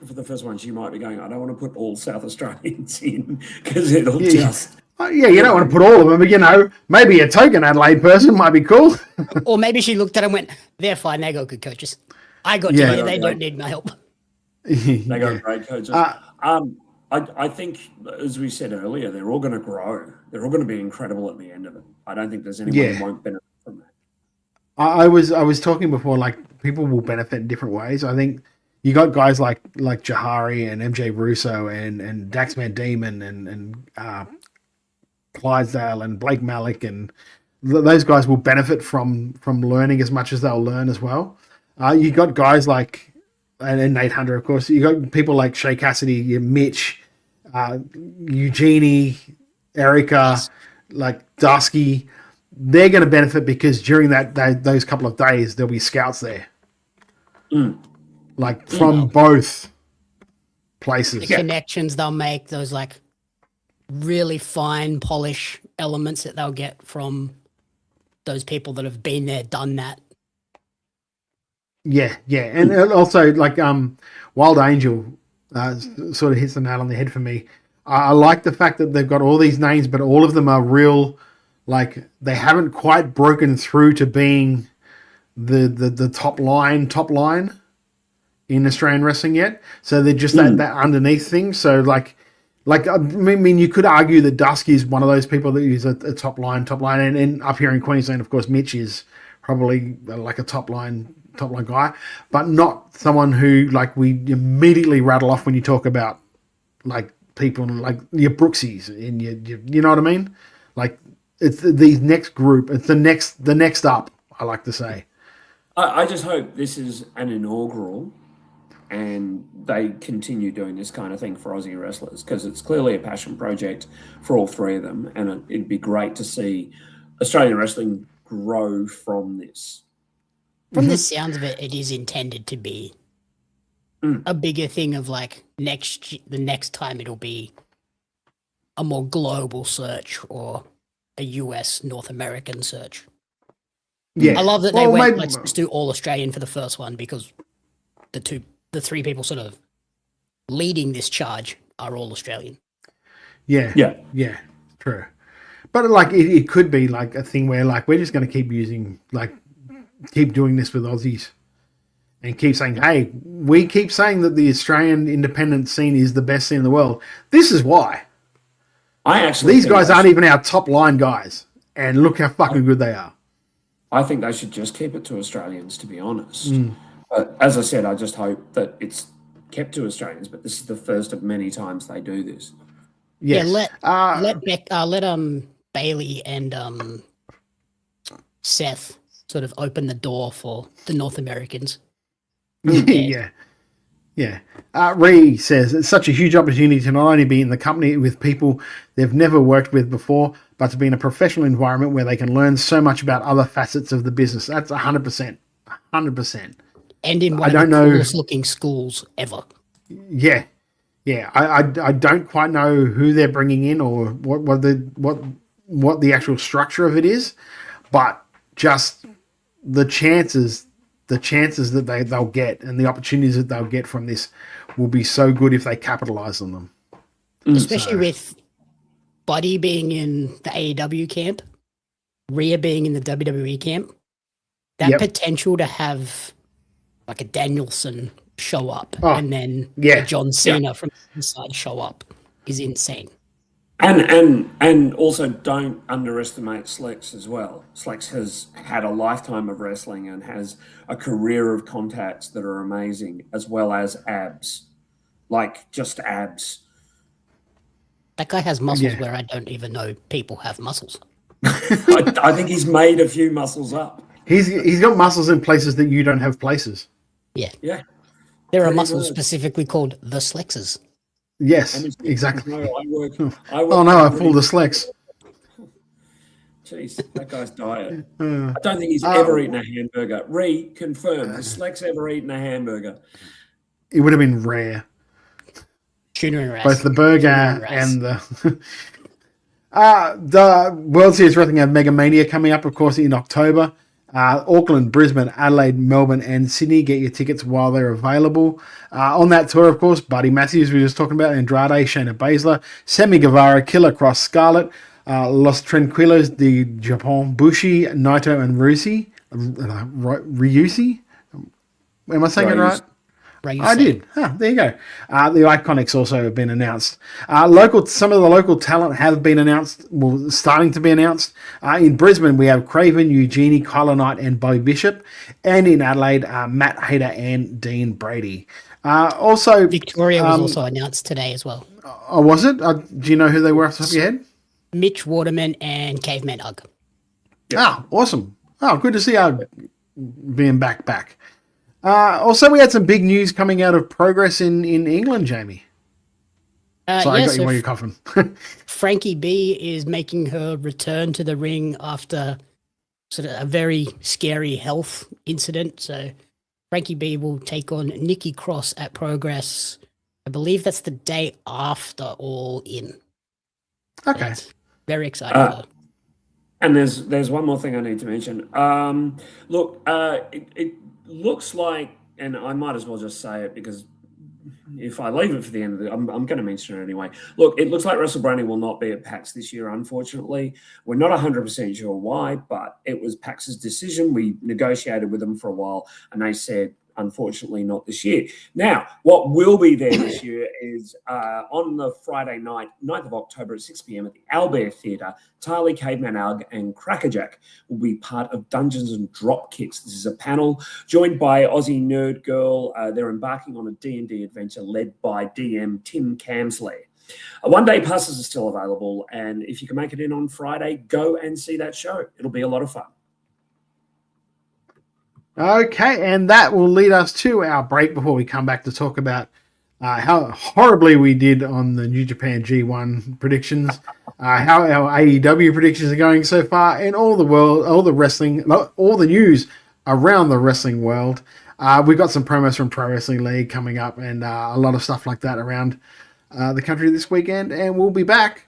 for the first ones, you might be going, I don't want to put all South Australians in because it'll just. Yeah, you don't want to put all of them, but maybe a token Adelaide person might be cool. Or maybe she looked at it and went, they're fine, they got good coaches. I got to here, they don't need my help. They got great coaches. I think, as we said earlier, they're all going to grow. They're all going to be incredible at the end of it. I don't think there's anyone who won't benefit from that. I was talking before, like, people will benefit in different ways. I think you got guys like Jahari and MJ Russo and Dax Van Diemen and Clydesdale and Blake Malik, and those guys will benefit from learning as much as they'll learn as well. You got guys like, and Nate Hunter, of course. You got people like Shay Cassidy, Mitch, Eugenie, Erica, like Dusky. They're going to benefit because during those couple of days, there'll be scouts there. Like from both places. The connections they'll make, those like really fine polish elements that they'll get from those people that have been there, done that. Yeah. And also like Wild Angel sort of hits the nail on the head for me. I like the fact that they've got all these names, but all of them are real. Like they haven't quite broken through to being the top line in Australian wrestling yet. So they're just that underneath thing. So like I mean, you could argue that Dusky is one of those people that is a top line, and up here in Queensland, of course, Mitch is probably like a top line guy, but not someone who like we immediately rattle off when you talk about like people like your Brooksies and you know what I mean? Like it's the next group. It's the next up. I like to say. I just hope this is an inaugural, and they continue doing this kind of thing for Aussie wrestlers because it's clearly a passion project for all 3 of them, and it'd be great to see Australian wrestling grow from this. From the sounds of it, it is intended to be a bigger thing of like the next time it'll be a more global search or a US North American search. Yeah, I love that they went, let's just do all Australian for the first one because the 3 people sort of leading this charge are all Australian. Yeah, true. But like it could be like a thing where like we're just going to keep doing this with Aussies and keep saying, hey, we keep saying that the Australian independent scene is the best scene in the world. This is why. These guys aren't even our top line guys, and look how fucking good they are. I think they should just keep it to Australians, to be honest. But as I said, I just hope that it's kept to Australians, but this is the first of many times they do this. Yes. Yeah, let Bailey and Seth sort of open the door for the North Americans. Yeah. Ree says, it's such a huge opportunity to not only be in the company with people they've never worked with before, but to be in a professional environment where they can learn so much about other facets of the business. That's 100%. 100%. And in one of the coolest looking schools ever. Yeah. I don't quite know who they're bringing in or what the actual structure of it is, but just the chances that they'll get and the opportunities that they'll get from this will be so good if they capitalize on them. Especially with Buddy being in the AEW camp, Rhea being in the WWE camp. That Yep. potential to have like a Danielson show up Oh, and then yeah. a John Cena from the inside show up is insane. And also don't underestimate Slex as well. Slex has had a lifetime of wrestling and has a career of contacts that are amazing, as well as abs, like just abs. That guy has muscles Yeah. where I don't even know people have muscles. I think he's made a few muscles up. He's got muscles in places that you don't have places. Yeah. Yeah. There are Pretty muscles much. specifically called the Slexes. Yes, And exactly. No, I work Oh no, I pulled the Slex. Jeez, that guy's diet. I don't think he's ever eaten a hamburger. Reconfirm. Has Slex ever eaten a hamburger? It would have been rare. Tuna and rice. Both the burger Tuna rice. and the World Series Wrestling have Mega Mania coming up, of course, in October. Auckland, Brisbane, Adelaide, Melbourne, and Sydney. Get your tickets while they're available. On that tour, of course, Buddy Matthews, we were just talking about, Andrade, Shayna Baszler, Sammy Guevara, Killer Cross, Scarlett, Los Tranquilos, the Japon, Bushi, Naito, and Ryusi. Am I saying it right? I did. There you go. The Iconics also have been announced. Some of the local talent have been announced, well, starting to be announced. In Brisbane, we have Craven, Eugenie, Kyla Knight, and Bo Bishop. And in Adelaide, Matt Hayter and Dean Brady. Also, Victoria was also announced today as well. Oh, was it? Do you know who they were off the top of your head? Mitch Waterman and Caveman Ugg. Ah, awesome. Oh, good to see Ugg being back. Also, we had some big news coming out of Progress in England, Jamie. Sorry, I got you while you're coughing. Frankie B is making her return to the ring after sort of a very scary health incident. So Frankie B will take on Nikki Cross at Progress. I believe that's the day after All In. Okay. Very excited for her. And there's one more thing I need to mention. Look, it looks like, and I might as well just say it because if I leave it for the end of I'm going to mention it anyway. Look, it looks like Russell Branding will not be at PAX this year, unfortunately. We're not 100% sure why, but it was PAX's decision. We negotiated with them for a while, and they said, unfortunately, not this year. Now, what will be there this year is on the Friday night, 9th of October at 6 p.m. at the Owlbear Theatre, Tylee, Caveman Ugg, and Crackerjack will be part of Dungeons and Dropkicks. This is a panel joined by Aussie Nerd Girl. They're embarking on a D&D adventure led by DM Tim Camsley. One-day passes are still available, and if you can make it in on Friday, go and see that show. It'll be a lot of fun. Okay, and that will lead us to our break before we come back to talk about how horribly we did on the New Japan G1 predictions, how our AEW predictions are going so far, and all the news around the wrestling world. We've got some promos from Pro Wrestling League coming up, and a lot of stuff like that around the country this weekend, and we'll be back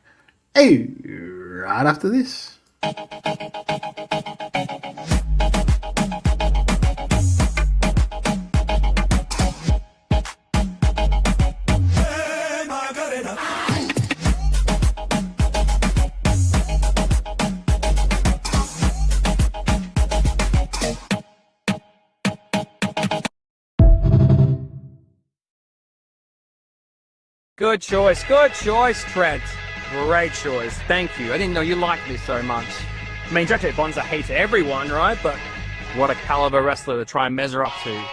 right after this. Good choice, Trent. Great choice. Thank you. I didn't know you liked me so much. I mean, Jackie Bonza hates everyone, right? But what a caliber wrestler to try and measure up to.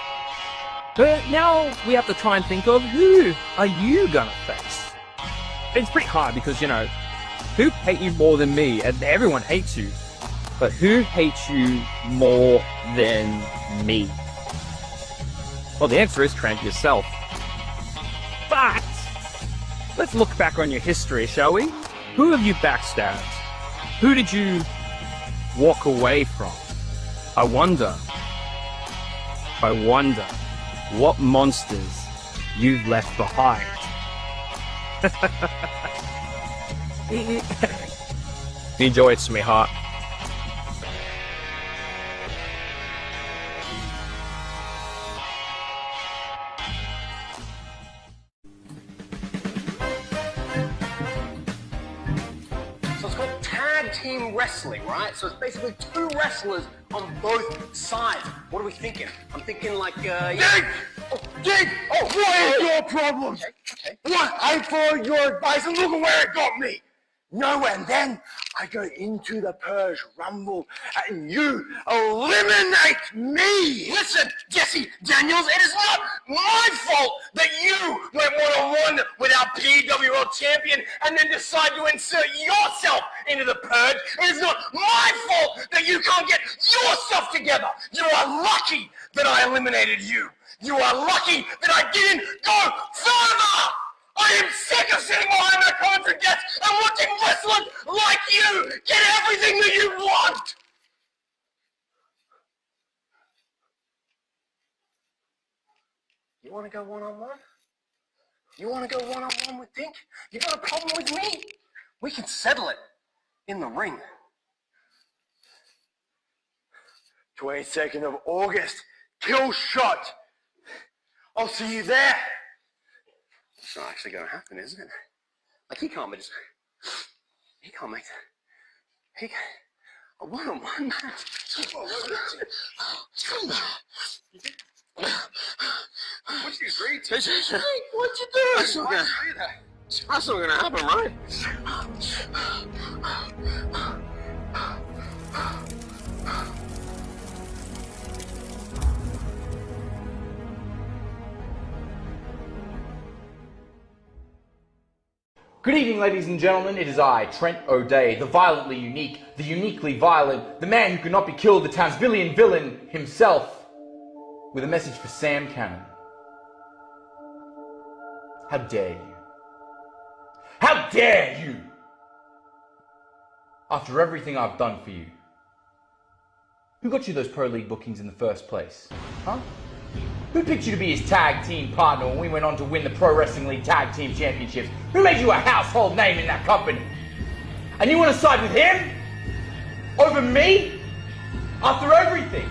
But now we have to try and think of who are you gonna face? It's pretty hard because, who hate you more than me? And everyone hates you. But who hates you more than me? Well, the answer is, Trent, yourself. But let's look back on your history, shall we? Who have you backstabbed? Who did you walk away from? I wonder what monsters you've left behind. Enjoy it, sweetheart. team wrestling, right? So it's basically two wrestlers on both sides. What are we thinking? I'm thinking like, Jake! Oh, what is your problem? Okay. What? I followed your advice and look at where it got me. Nowhere. And then I go into the Purge Rumble and you eliminate me. Listen, Jesse Daniels, it is not my fault that you went one-on-one with our PWL champion and then decide to insert yourself into the Purge. It is not my fault that you can't get yourself together. You are lucky that I eliminated you. You are lucky that I didn't go further. I am sick of sitting behind my commentary desk and watching wrestlers like you get everything that you want. You want to go one-on-one? You want to go one-on-one with Dink? You got a problem with me? We can settle it in the ring. 22nd of August, Kill Shot. I'll see you there. It's not actually going to happen, isn't it? Like, he can't make a one-on-one match. What'd you agree to? What'd you do? That's not gonna happen, right? Good evening, ladies and gentlemen. It is I, Trent O'Day, the violently unique, the uniquely violent, the man who could not be killed, the Townsvillian villain himself, with a message for Sam Cannon. How dare you? How dare you? After everything I've done for you. Who got you those Pro League bookings in the first place? Huh? Who picked you to be his tag team partner when we went on to win the Pro Wrestling League Tag Team Championships? Who made you a household name in that company? And you want to side with him? Over me? After everything?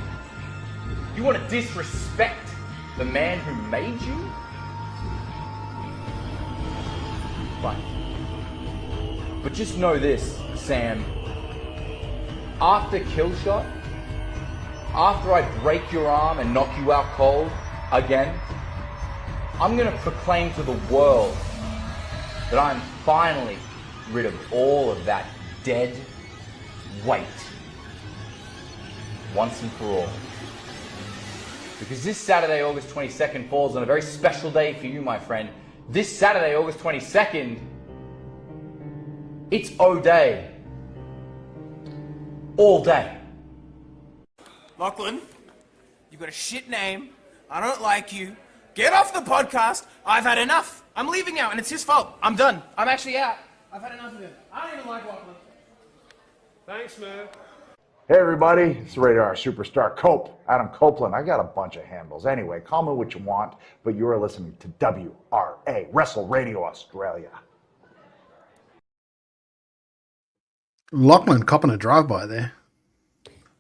You want to disrespect the man who made you? Fine. But just know this, Sam. After Killshot, after I break your arm and knock you out cold again, I'm going to proclaim to the world that I'm finally rid of all of that dead weight once and for all. Because this Saturday, August 22nd, falls on a very special day for you, my friend. This Saturday, August 22nd, it's O-Day. All day. Lachlan, you've got a shit name. I don't like you. Get off the podcast. I've had enough. I'm leaving now, and it's his fault. I'm done. I'm actually out. I've had enough of him. I don't even like Lachlan. Thanks, man. Hey everybody, it's Radar Superstar Adam Copeland. I got a bunch of handles. Anyway, call me what you want, but you are listening to WRA, Wrestle Radio Australia. Lachlan copping a drive-by there.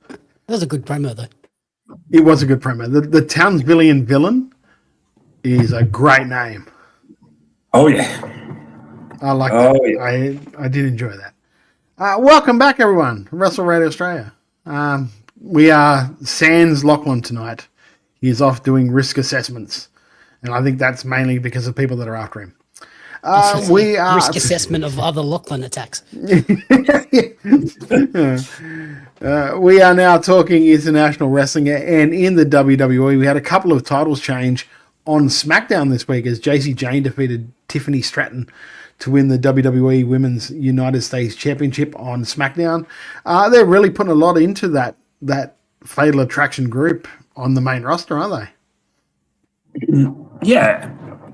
That was a good promo, though. It was a good promo. The Townsvillian villain is a great name. Oh, yeah. I like that. Yeah. I did enjoy that. Welcome back, everyone. Wrestle Radio Australia. We are sans Lachlan tonight. He's off doing risk assessments. And I think that's mainly because of people that are after him. We are risk assessment of other Lachlan attacks. We are now talking international wrestling, and in the WWE, we had a couple of titles change on SmackDown this week as Jacy Jayne defeated Tiffany Stratton to win the WWE Women's United States Championship on SmackDown. They're really putting a lot into that Fatal Attraction group on the main roster, aren't they?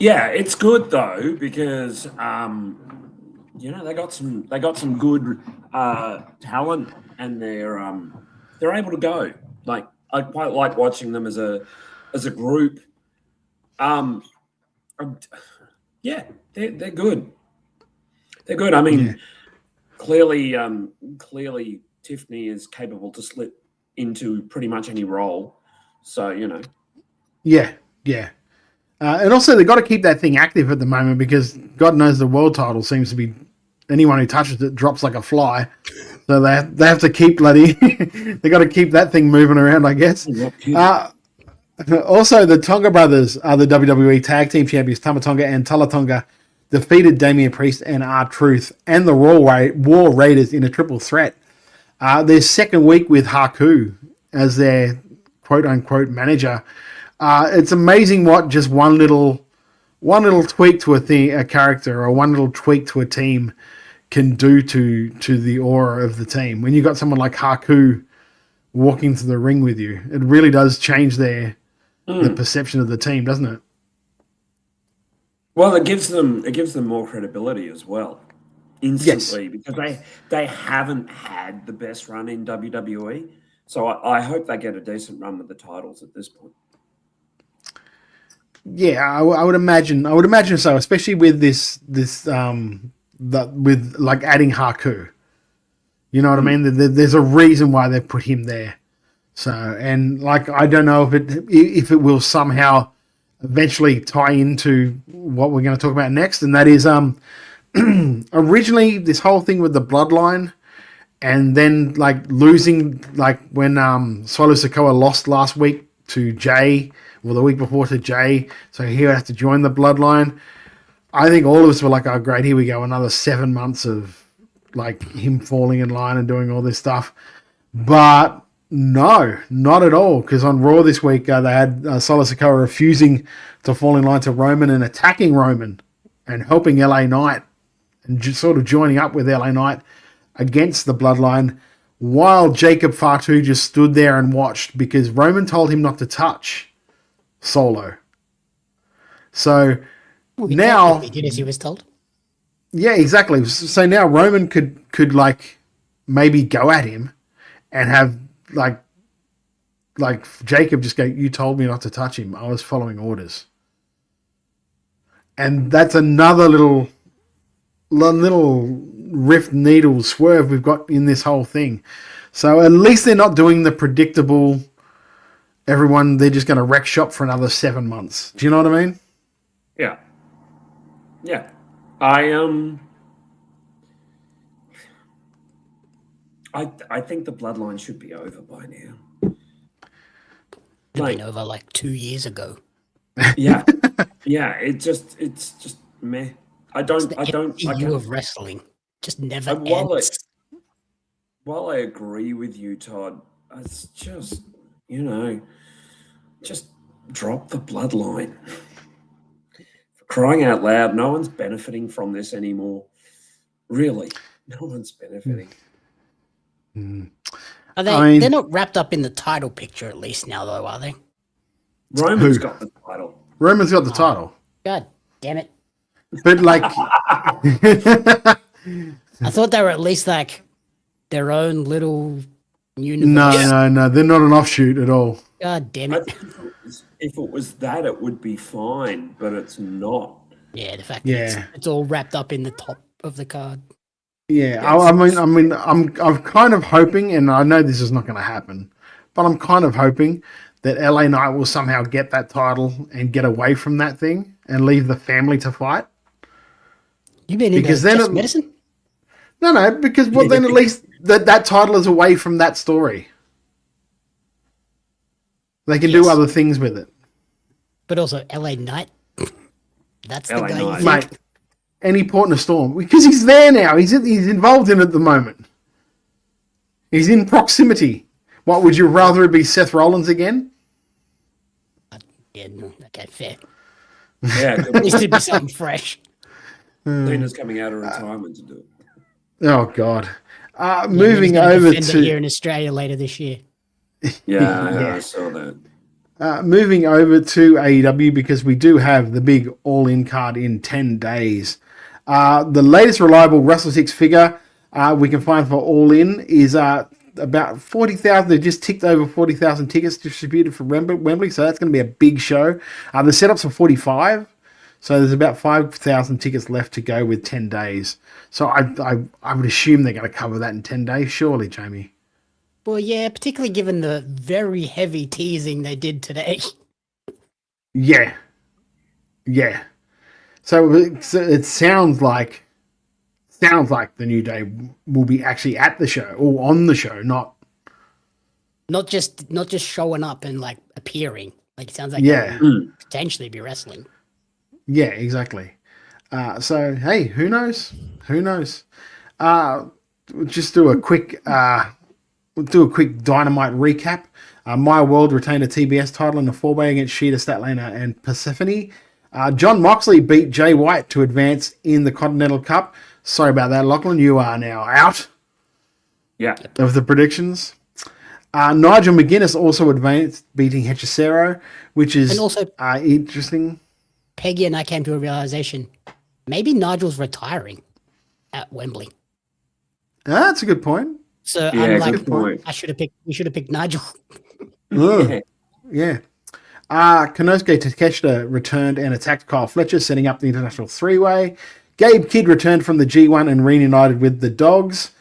Yeah, it's good though because they got some good talent and they're able to go. Like I quite like watching them as a group. They're good. They're good. I mean, clearly Tiffany is capable to slip into pretty much any role. So Yeah. And also, they've got to keep that thing active at the moment because God knows the world title seems to be anyone who touches it drops like a fly. So they have to keep bloody. They got to keep that thing moving around, I guess. Also, the Tonga brothers are the WWE Tag Team Champions. Tama Tonga and Tala Tonga defeated Damian Priest and R-Truth and the War Raiders in a triple threat. Their second week with Haku as their quote-unquote manager. It's amazing what just one little tweak to a character or one little tweak to a team can do to the aura of the team. When you got someone like Haku walking to the ring with you, it really does change the perception of the team, doesn't it? Well, it gives them more credibility as well, instantly, because they haven't had the best run in WWE. So I hope they get a decent run with the titles at this point. Yeah, I would imagine. I would imagine so, especially with with like adding Haku. You know what I mean? There's a reason why they put him there. So, and like I don't know if it will somehow eventually tie into what we're going to talk about next, and that is originally this whole thing with the bloodline. And then, like, losing, like, when Solo Sikoa lost last week to Jay, or the week before to Jay, so he would have to join the bloodline. I think all of us were like, oh, great, here we go, another 7 months of, like, him falling in line and doing all this stuff. But no, not at all, because on Raw this week, they had Solo Sikoa refusing to fall in line to Roman and attacking Roman and helping LA Knight and just sort of joining up with LA Knight against the bloodline, while Jacob Fatu just stood there and watched because Roman told him not to touch Solo. So now he did as he was told. Yeah, exactly. So now Roman could like maybe go at him and have like Jacob just go, "You told me not to touch him. I was following orders." And that's another little rift needle swerve we've got in this whole thing. So at least they're not doing the predictable they're just going to wreck shop for another 7 months. Do you know what I mean? Yeah. Yeah. I think the bloodline should be over by now. Been over like 2 years ago. Yeah. Yeah, it's just meh. I don't of wrestling just never ends. While I agree with you, Todd, it's just, just drop the bloodline. For crying out loud, no one's benefiting from this anymore. Really, no one's benefiting. Are they? They're not wrapped up in the title picture at least now, though, are they? Roman's got the title. Roman's got the title. God damn it! But like, I thought they were at least like their own little universe. No, they're not an offshoot at all. God damn it! If it was that, it would be fine, but it's not. Yeah, the fact that it's all wrapped up in the top of the card. Yeah, I'm kind of hoping, and I know this is not going to happen, but I'm kind of hoping that LA Knight will somehow get that title and get away from that thing and leave the family to fight. You mean because then medicine? No, because then at least that title is away from that story. They can do other things with it. But also LA Knight. That's the guy you think. Mate, any port in a storm. Because he's there now. He's involved in it at the moment. He's in proximity. What, would you rather it be Seth Rollins again? Yeah, no, okay, fair. Yeah, at least it'd be something fresh. Cena's coming out of retirement to do it. Oh, God. Moving over to... here in Australia later this year. Yeah, I saw that. Moving over to AEW, because we do have the big all-in card in 10 days. The latest reliable Wrestle 6 figure we can find for all-in is about 40,000. They've just ticked over 40,000 tickets distributed from Wembley, so that's going to be a big show. The setup's for 45, so there's about 5,000 tickets left to go with 10 days. So I would assume they're going to cover that in 10 days, surely, Jamie. Well, yeah, particularly given the very heavy teasing they did today. Yeah. So it sounds like sounds like the New Day will be actually at the show or on the show, not just showing up and like appearing. Like it sounds like Yeah. they'll potentially be wrestling. Yeah, exactly. So hey, who knows? Who knows? We'll just do a quick Dynamite recap. My World retained a TBS title in the 4-way against Sheeta, Statlander, and Persephone. John Moxley beat Jay White to advance in the Continental Cup. Sorry about that, Lachlan. You are now out. Yeah. Of the predictions. Nigel McGuinness also advanced, beating Hechicero, which is And also- interesting. Peggy and I came to a realization: maybe Nigel's retiring at Wembley. That's a good point. So Yeah, I'm like, good point. we should have picked Nigel. Ugh. Yeah. Konosuke Takeshita returned and attacked Kyle Fletcher, setting up the International 3-way. Gabe Kidd returned from the G1 and reunited with the Dogs.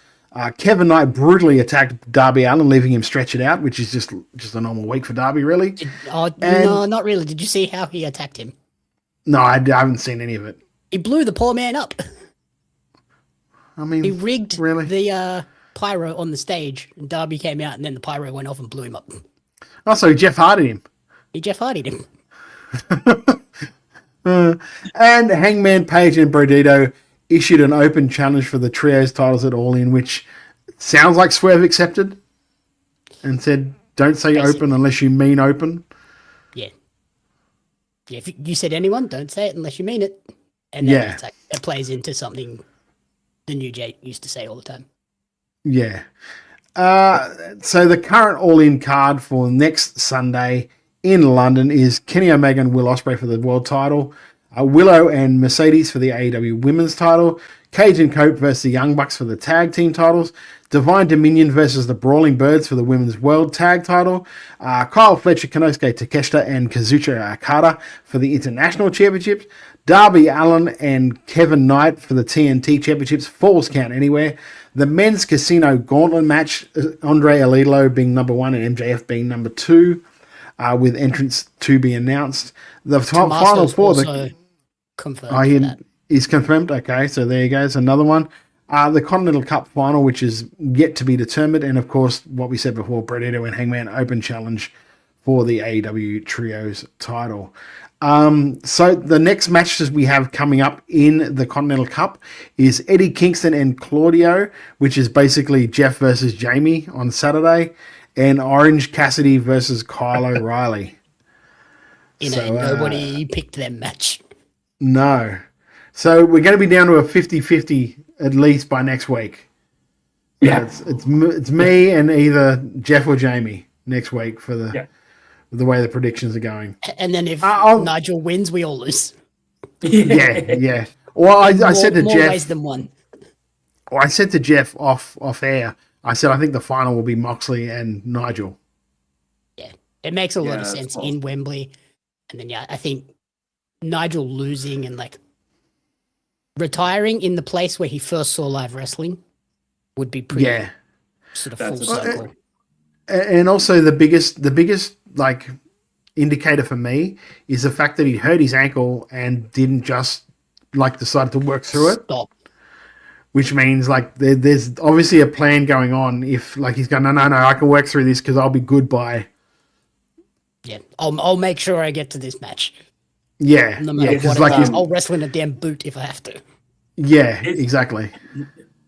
Kevin Knight brutally attacked Darby Allin, leaving him stretch it out, which is just a normal week for Darby, really. No, not really. Did you see how he attacked him? No, I haven't seen any of it. He blew the poor man up. I mean, He rigged really? the pyro on the stage, and Darby came out, and then the pyro went off and blew him up. Also, Jeff Hardy him. He Jeff Hardy'd him. And Hangman Page and Brodito issued an open challenge for the trios titles at All In, which sounds like Swerve accepted and said, "Don't say open unless you mean open." Yeah. Yeah, if you said anyone, don't say it unless you mean it. And then Yeah. it's like, it plays into something the New Jay used to say all the time. Yeah. So the current All-In card for next Sunday in London is Kenny Omega and Will Ospreay for the world title, Willow and Mercedes for the AEW women's title, Cage and Cope versus the Young Bucks for the tag team titles, Divine Dominion versus the Brawling Birds for the women's world tag title, Kyle Fletcher, Konosuke Takeshita, and Kazuchika Okada for the international championships, Darby Allin and Kevin Knight for the TNT championships, Falls Count Anywhere, the men's casino gauntlet match, Andre Alilo being number 1 and MJF being number 2, with entrance to be announced. The final four. Also confirmed for that. He's confirmed. Okay, so there you go. It's another one. The Continental Cup final, which is yet to be determined, and of course, what we said before, Brodito and Hangman open challenge for the AEW Trios title. So the next matches we have coming up in the Continental Cup is Eddie Kingston and Claudio, which is basically Jeff versus Jamie on Saturday, and Orange Cassidy versus Kyle O'Reilly. In a nobody picked them match. No. So we're going to be down to a 50-50 at least by next week. Yeah. It's me and either Jeff or Jamie next week for the way the predictions are going. And then if Nigel wins, we all lose. Yeah. Well, I said to more Jeff. ways than one. Well, I said to Jeff off air, I said I think the final will be Moxley and Nigel. Yeah. It makes a lot of that's sense possible. in Wembley. And then, I think Nigel losing and like retiring in the place where he first saw live wrestling would be pretty sort of full circle. And also the biggest like indicator for me is the fact that he hurt his ankle and didn't just like decide to work through it. Stop. Which means like there's obviously a plan going on. If like he's going, no, I can work through this because I'll be good by. Yeah, I'll make sure I get to this match. Yeah, No matter what, like I'll wrestle in a damn boot if I have to. Yeah, exactly.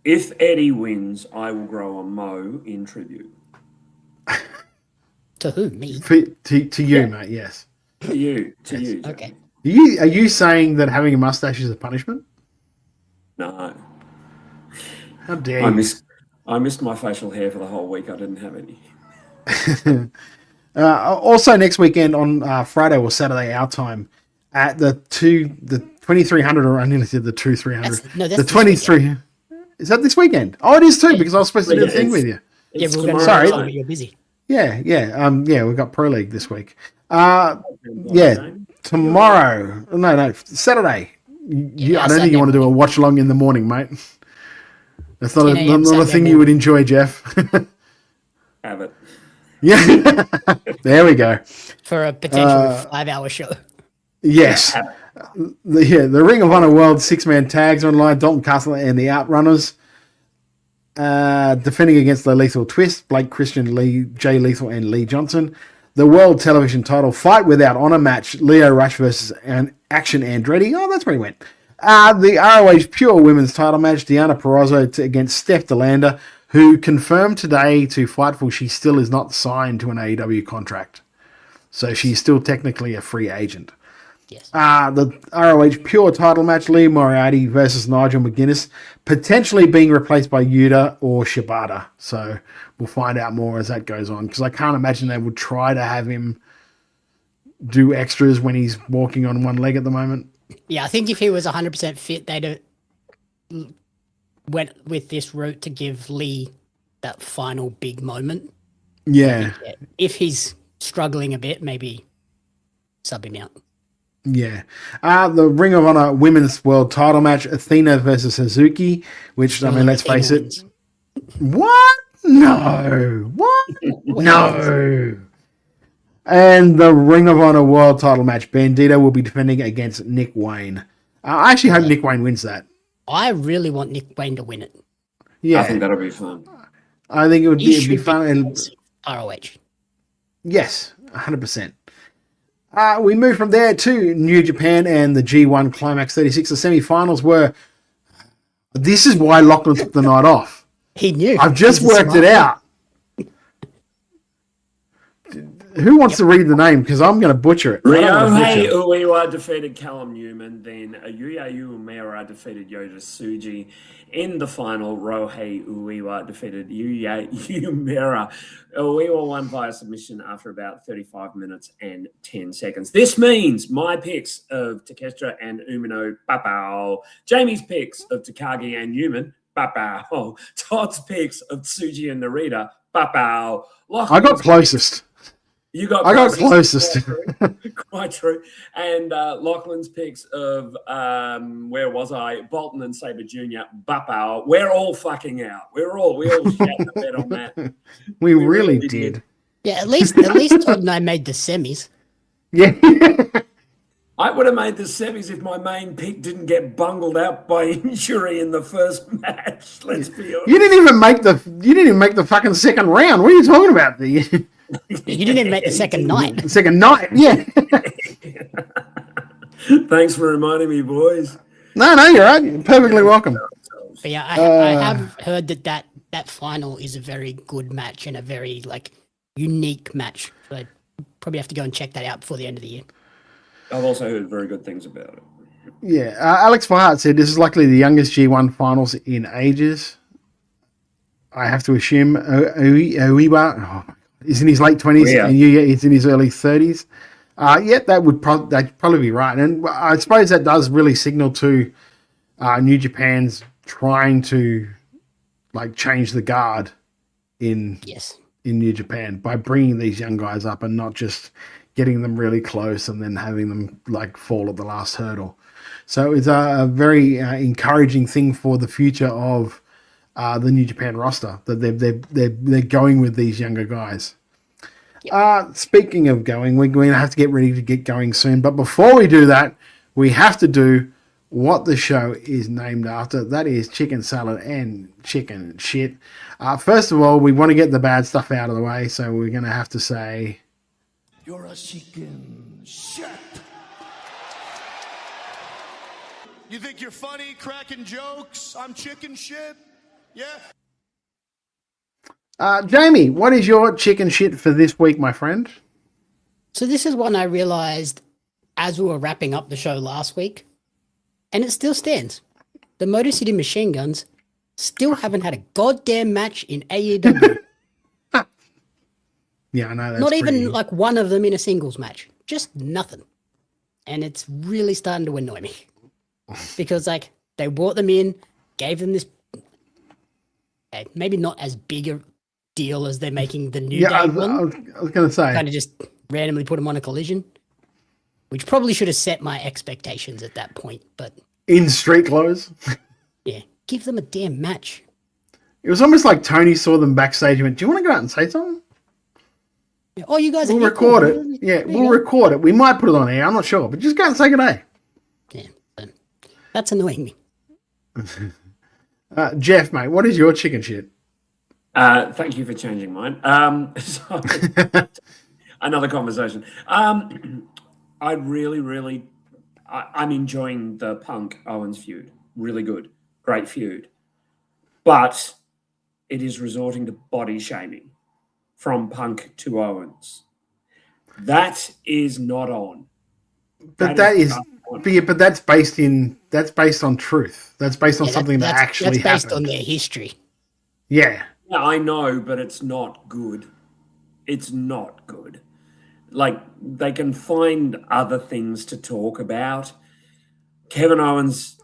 If Eddie wins, I will grow a mo in tribute. To who? Me? To you, mate. Yes. To you. Joe. Okay. Are you saying that having a mustache is a punishment? No. How dare you? I missed my facial hair for the whole week. I didn't have any. Also, next weekend on Friday or Saturday, our time, at the 2300, or I nearly said the 2300. That's the 23. Is that this weekend? Oh, it is too, because I was supposed to do the thing with you. Yeah, we're going to Sorry. but you're busy. Yeah. We've got Pro League this week. Tomorrow. No, Saturday. I don't think you want to do a watch along in the morning, mate. That's not a thing you would enjoy, Jeff. Have it. Yeah. There we go. For a potential 5-hour show. Yes. The Ring of Honor World 6-man tags are online. Dalton Castle and the Outrunners defending against the Lethal Twist, Blake Christian, Jay Lethal, and Lee Johnson. The World Television Title Fight Without Honor match, Leo Rush versus Action Andretti. Oh, that's where he went. The ROH Pure Women's Title match, Deanna Perrazzo against Steph DeLander, who confirmed today to Fightful she still is not signed to an AEW contract. So she's still technically a free agent. Yes. The ROH Pure title match, Lee Moriarty versus Nigel McGuinness, potentially being replaced by Yuta or Shibata. So we'll find out more as that goes on, because I can't imagine they would try to have him do extras when he's walking on one leg at the moment. Yeah, I think if he was 100% fit, they'd have went with this route to give Lee that final big moment. Yeah. If he's struggling a bit, maybe sub him out. Yeah. The Ring of Honor Women's World Title match, Athena versus Suzuki, which, I mean, let's face it. What? No. What? No. And the Ring of Honor World Title match, Bandito will be defending against Nick Wayne. I actually hope Nick Wayne wins that. I really want Nick Wayne to win it. Yeah. I think that'll be fun. I think it'd be fun. And ROH. Yes, 100%. We move from there to New Japan and the G1 Climax 36. The semi-finals were... This is why Lachlan took the night off. He knew. I've just worked it out. Who wants to read the name? Because I'm going to butcher it. Ryohei Uiwa defeated Callum Newman. Then Yuya Uemura defeated Yota Tsuji. In the final, Ryohei Uiwa defeated Yuya Uemura. Uiwa won via submission after about 35 minutes and 10 seconds. This means my picks of Takeshita and Umino, papao. Jamie's picks of Takagi and Newman, papao. Todd's picks of Tsuji and Narita, papao. I got closest. You got I got closest. Quite true. And Lachlan's picks of, where was I? Bolton and Sabre Jr., Bapau. We're all fucking out. We all shat the bed on that. We really did. Yeah, at least Todd and I made the semis. Yeah. I would have made the semis if my main pick didn't get bungled out by injury in the first match. Let's be honest. You didn't even make the fucking second round. What are you talking about? You didn't even make the second night. The second night, yeah. Thanks for reminding me, boys. No, you're right. You're perfectly welcome. But yeah, I have heard that final is a very good match and a very unique match. So I probably have to go and check that out before the end of the year. I've also heard very good things about it. Yeah, Alex Farhart said this is likely the youngest G1 finals in ages. I have to assume Uiwa is in his late 20s and Yuya is in his early 30s. That'd probably be right. And I suppose that does really signal to New Japan's trying to change the guard in New Japan by bringing these young guys up and not just getting them really close and then having them fall at the last hurdle. So it's a very encouraging thing for the future of the New Japan roster that they're going with these younger guys. Speaking of going, we're going to have to get ready to get going soon. But before we do that, we have to do what the show is named after. That is chicken salad and chicken shit. First of all, we want to get the bad stuff out of the way. So we're going to have to say... You're a chicken shit. You think you're funny, cracking jokes? I'm chicken shit. Yeah. Jamie, what is your chicken shit for this week, my friend? So this is one I realized as we were wrapping up the show last week, and it still stands. The Motor City Machine Guns still haven't had a goddamn match in AEW. Yeah, I know. That's Not even one of them in a singles match. Just nothing. And it's really starting to annoy me. Because they brought them in, gave them this maybe not as big a deal as they're making the New Day one. I was going to say. Kind of just randomly put them on a collision. Which probably should have set my expectations at that point. But in street clothes? Yeah. Give them a damn match. It was almost like Tony saw them backstage and went, do you want to go out and say something? Yeah. Oh, you guys We'll record it. Yeah, we'll record it. We might put it on air. I'm not sure. But just go and say good day. That's annoying me. Jeff, mate, what is your chicken shit? Thank you for changing mine. So, another conversation. I really, I'm enjoying the Punk Owens feud. Really good. Great feud. But it is resorting to body shaming from Punk to Owens. That is not on. But but that's based on truth. That's based on something that actually happened. That's based on their history. Yeah. Yeah, I know, but it's not good. It's not good. Like, they can find other things to talk about. Kevin Owens...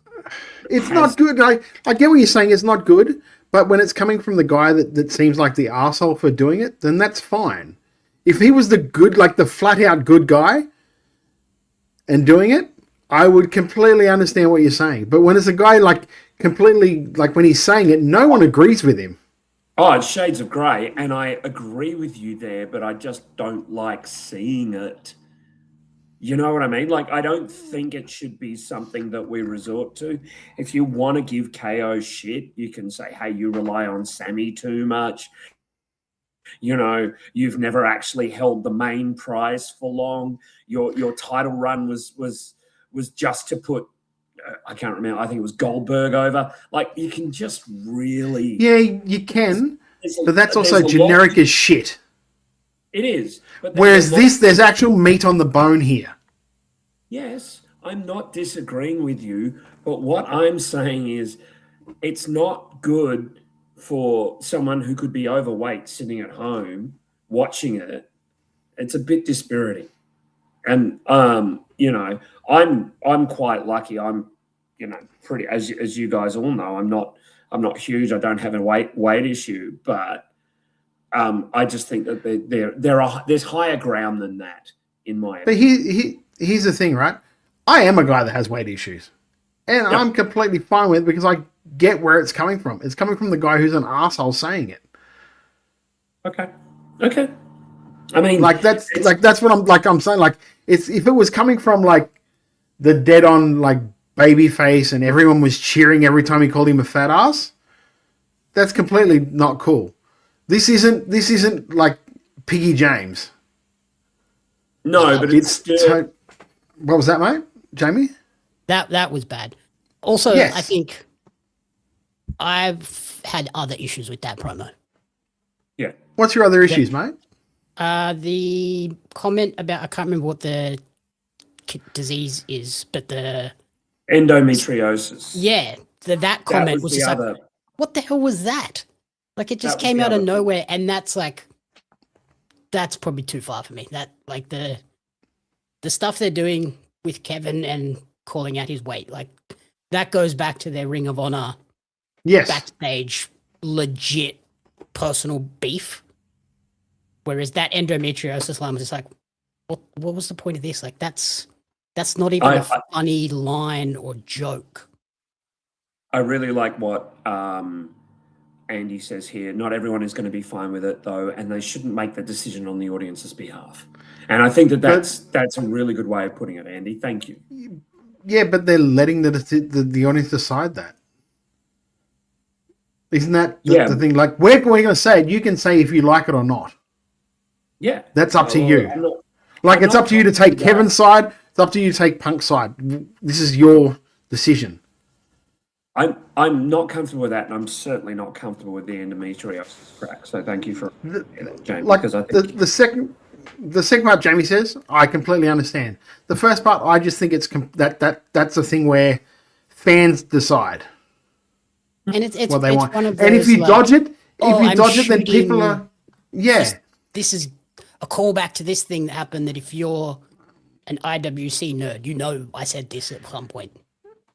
It's not good. I get what you're saying. It's not good. But when it's coming from the guy that seems like the arsehole for doing it, then that's fine. If he was the good, like the flat-out good guy and doing it, I would completely understand what you're saying. But when it's a guy, like, completely... Like, when he's saying it, no one agrees with him. Oh, it's shades of grey, and I agree with you there, but I just don't like seeing it. You know what I mean? Like, I don't think it should be something that we resort to. If you want to give KO shit, you can say, hey, you rely on Sammy too much. You know, you've never actually held the main prize for long. Your title run was just to put, I can't remember, I think it was Goldberg over. Like, you can just really... Yeah, you can, but that's also generic as shit. It is. But whereas there's actual meat on the bone here. Yes, I'm not disagreeing with you, but what I'm saying is it's not good for someone who could be overweight sitting at home watching it. It's a bit dispiriting. And, you know, I'm quite lucky. I'm, you know, pretty, as you guys all know, I'm not huge. I don't have a weight issue, but I just think that there's higher ground than that in my opinion. But here's the thing, right? I am a guy that has weight issues, and yep. I'm completely fine with it because I get where it's coming from. It's coming from the guy who's an asshole saying it. Okay. I mean, that's what I'm saying. Like, if it was coming from like the dead on like babyface and everyone was cheering every time he called him a fat ass, that's completely not cool. This isn't like Piggy James. No, but it's still... What was that, mate? Jamie? That was bad. Also, yes. I think I've had other issues with that promo. Yeah. What's your other issues, mate? The comment about, I can't remember what the disease is, but the... Endometriosis. Yeah. That comment was just like, what the hell was that? Like, it just came out of nowhere, and that's like, that's probably too far for me. That, like, the stuff they're doing with Kevin and calling out his weight, like, that goes back to their Ring of Honor backstage legit personal beef. Whereas that endometriosis line was just like, what was the point of this? Like, that's not even a funny line or joke. I really like what Andy says here. Not everyone is going to be fine with it, though, and they shouldn't make the decision on the audience's behalf. And I think that's a really good way of putting it, Andy. Thank you. Yeah, but they're letting the audience decide that. Isn't that the thing? Like, we're going to say it. You can say if you like it or not. Yeah. That's up to you. It's up to you to take Kevin's side. It's up to you to take Punk's side. This is your decision. I'm not comfortable with that, and I'm certainly not comfortable with the endometriosis crack. So thank you for Jamie. Like, because I think the second part Jamie says, I completely understand. The first part, I just think it's that's a thing where fans decide. And it's what they want. One of those, and if you dodge it, shooting, then people are This is a callback to this thing that happened. That if you're an IWC nerd, you know I said this at some point.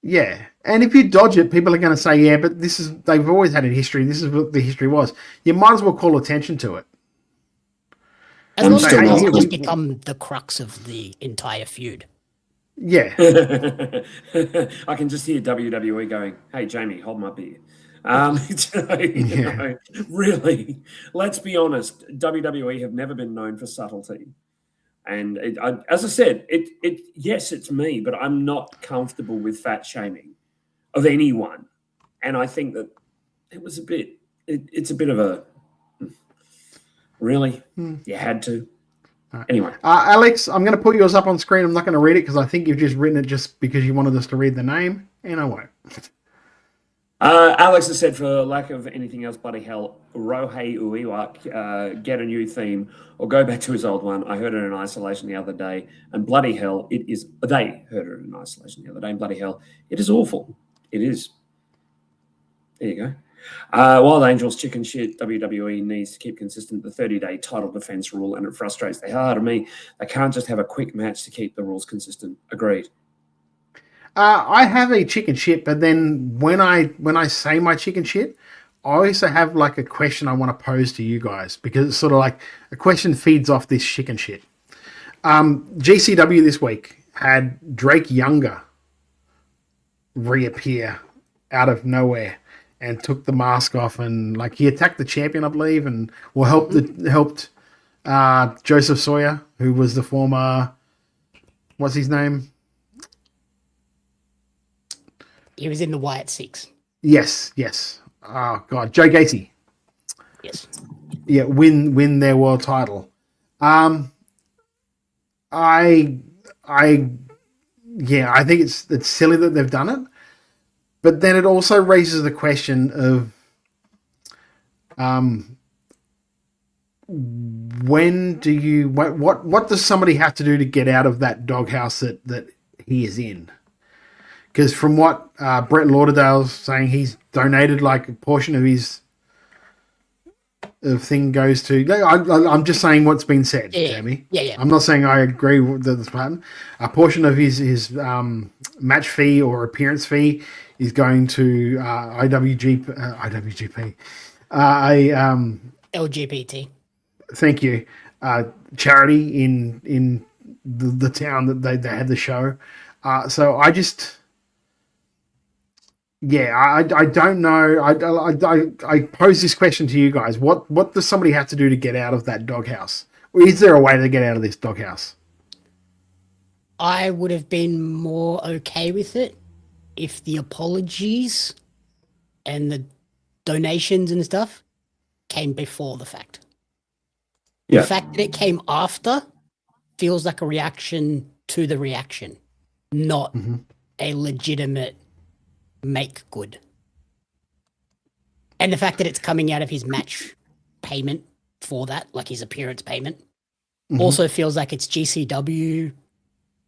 Yeah, and if you dodge it, people are going to say, "Yeah, but they've always had a history. This is what the history was." You might as well call attention to it. As long as it doesn't just become the crux of the entire feud. Yeah. I can just hear WWE going, "Hey, Jamie, hold my beer." Really, let's be honest. WWE have never been known for subtlety. And as I said, yes, it's me, but I'm not comfortable with fat shaming. of anyone. And I think that it was a bit, it's a bit of a, really? You had to? Anyway. Alex, I'm going to put yours up on screen. I'm not going to read it because I think you've just written it just because you wanted us to read the name, and I won't. Alex has said, for lack of anything else, bloody hell, Rohei Uiwa, get a new theme or go back to his old one. I heard it in isolation the other day, and bloody hell, it is. They heard it in isolation the other day, and bloody hell, it is awful. It is. There you go. Wild Angels, chicken shit. WWE needs to keep consistent the 30-day title defense rule, and it frustrates the hell out of me. They can't just have a quick match to keep the rules consistent. Agreed. I have a chicken shit, but then when I say my chicken shit, I also have like a question I want to pose to you guys, because it's sort of like a question feeds off this chicken shit. GCW this week had Drake Younger reappear out of nowhere and took the mask off, and like he attacked the champion, I believe, and helped Joseph Sawyer, who was the former, what's his name? He was in the Wyatt Six. Yes. Oh God, Joe Gacy. Yes. Yeah, win their world title. I think it's silly that they've done it, but then it also raises the question of when do you what does somebody have to do to get out of that doghouse that he is in? Because from what Brett Lauderdale's saying, he's donated like a portion of his thing goes to. I'm just saying what's been said, Jamie. Yeah. I'm not saying I agree with this pattern. A portion of his match fee or appearance fee is going to IWGP, LGBT. Thank you. Charity in the town that they had the show. So I just. Yeah, I don't know. I pose this question to you guys. What does somebody have to do to get out of that doghouse? Or is there a way to get out of this doghouse? I would have been more okay with it if the apologies and the donations and stuff came before the fact. Yeah. The fact that it came after feels like a reaction to the reaction, not a legitimate make good. And the fact that it's coming out of his match payment for that, like his appearance payment, also feels like it's GCW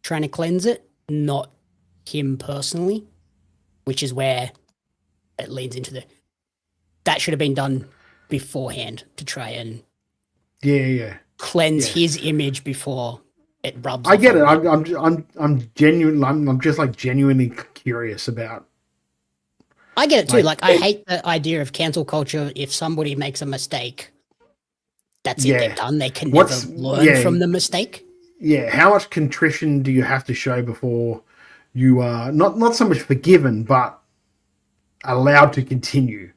trying to cleanse it, not him personally, which is where it leads into that should have been done beforehand to try and cleanse his image before it rubs. I get it. I'm genuine. I'm just like genuinely curious about. I get it too. Like I hate the idea of cancel culture. If somebody makes a mistake, that's it. They're done. They can never learn from the mistake. Yeah. How much contrition do you have to show before you are not so much forgiven, but allowed to continue?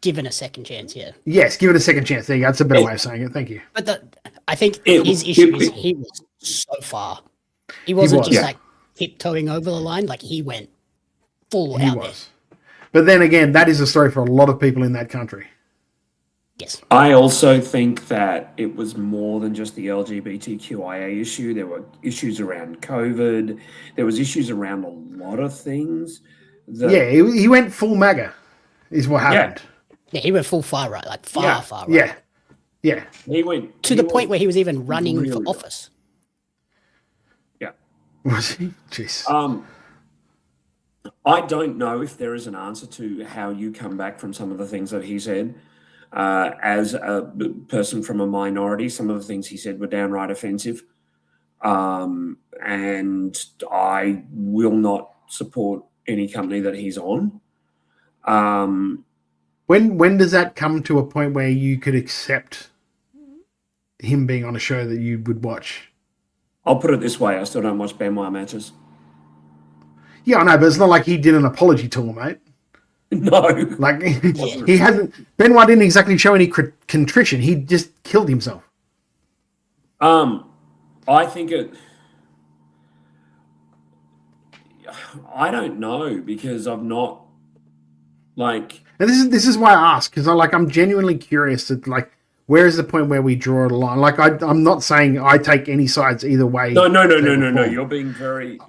Given a second chance, yeah. Yes, give it a second chance. There you go. That's a better way of saying it. Thank you. But I think his issue is he was so far. He wasn't just like tiptoeing over the line. Like he went full out there. But then again, that is a story for a lot of people in that country. Yes. I also think that it was more than just the LGBTQIA issue. There were issues around COVID. There was issues around a lot of things. He went full MAGA is what happened. Yeah, he went full far right, like far right. Yeah. He went to the point where he was even running for office. Yeah. Was he? Jeez. I don't know if there is an answer to how you come back from some of the things that he said. As a person from a minority, some of the things he said were downright offensive. And I will not support any company that he's on. When does that come to a point where you could accept him being on a show that you would watch? I'll put it this way: I still don't watch Benoit matches. Yeah, I know, but it's not like he did an apology tour, mate. No, like he hasn't. Benoit didn't exactly show any contrition. He just killed himself. I think it. I don't know because I've not Like, and this is why I ask, because I'm genuinely curious to like, where is the point where we draw a line? Like, I'm not saying I take any sides either way. No. You're being very.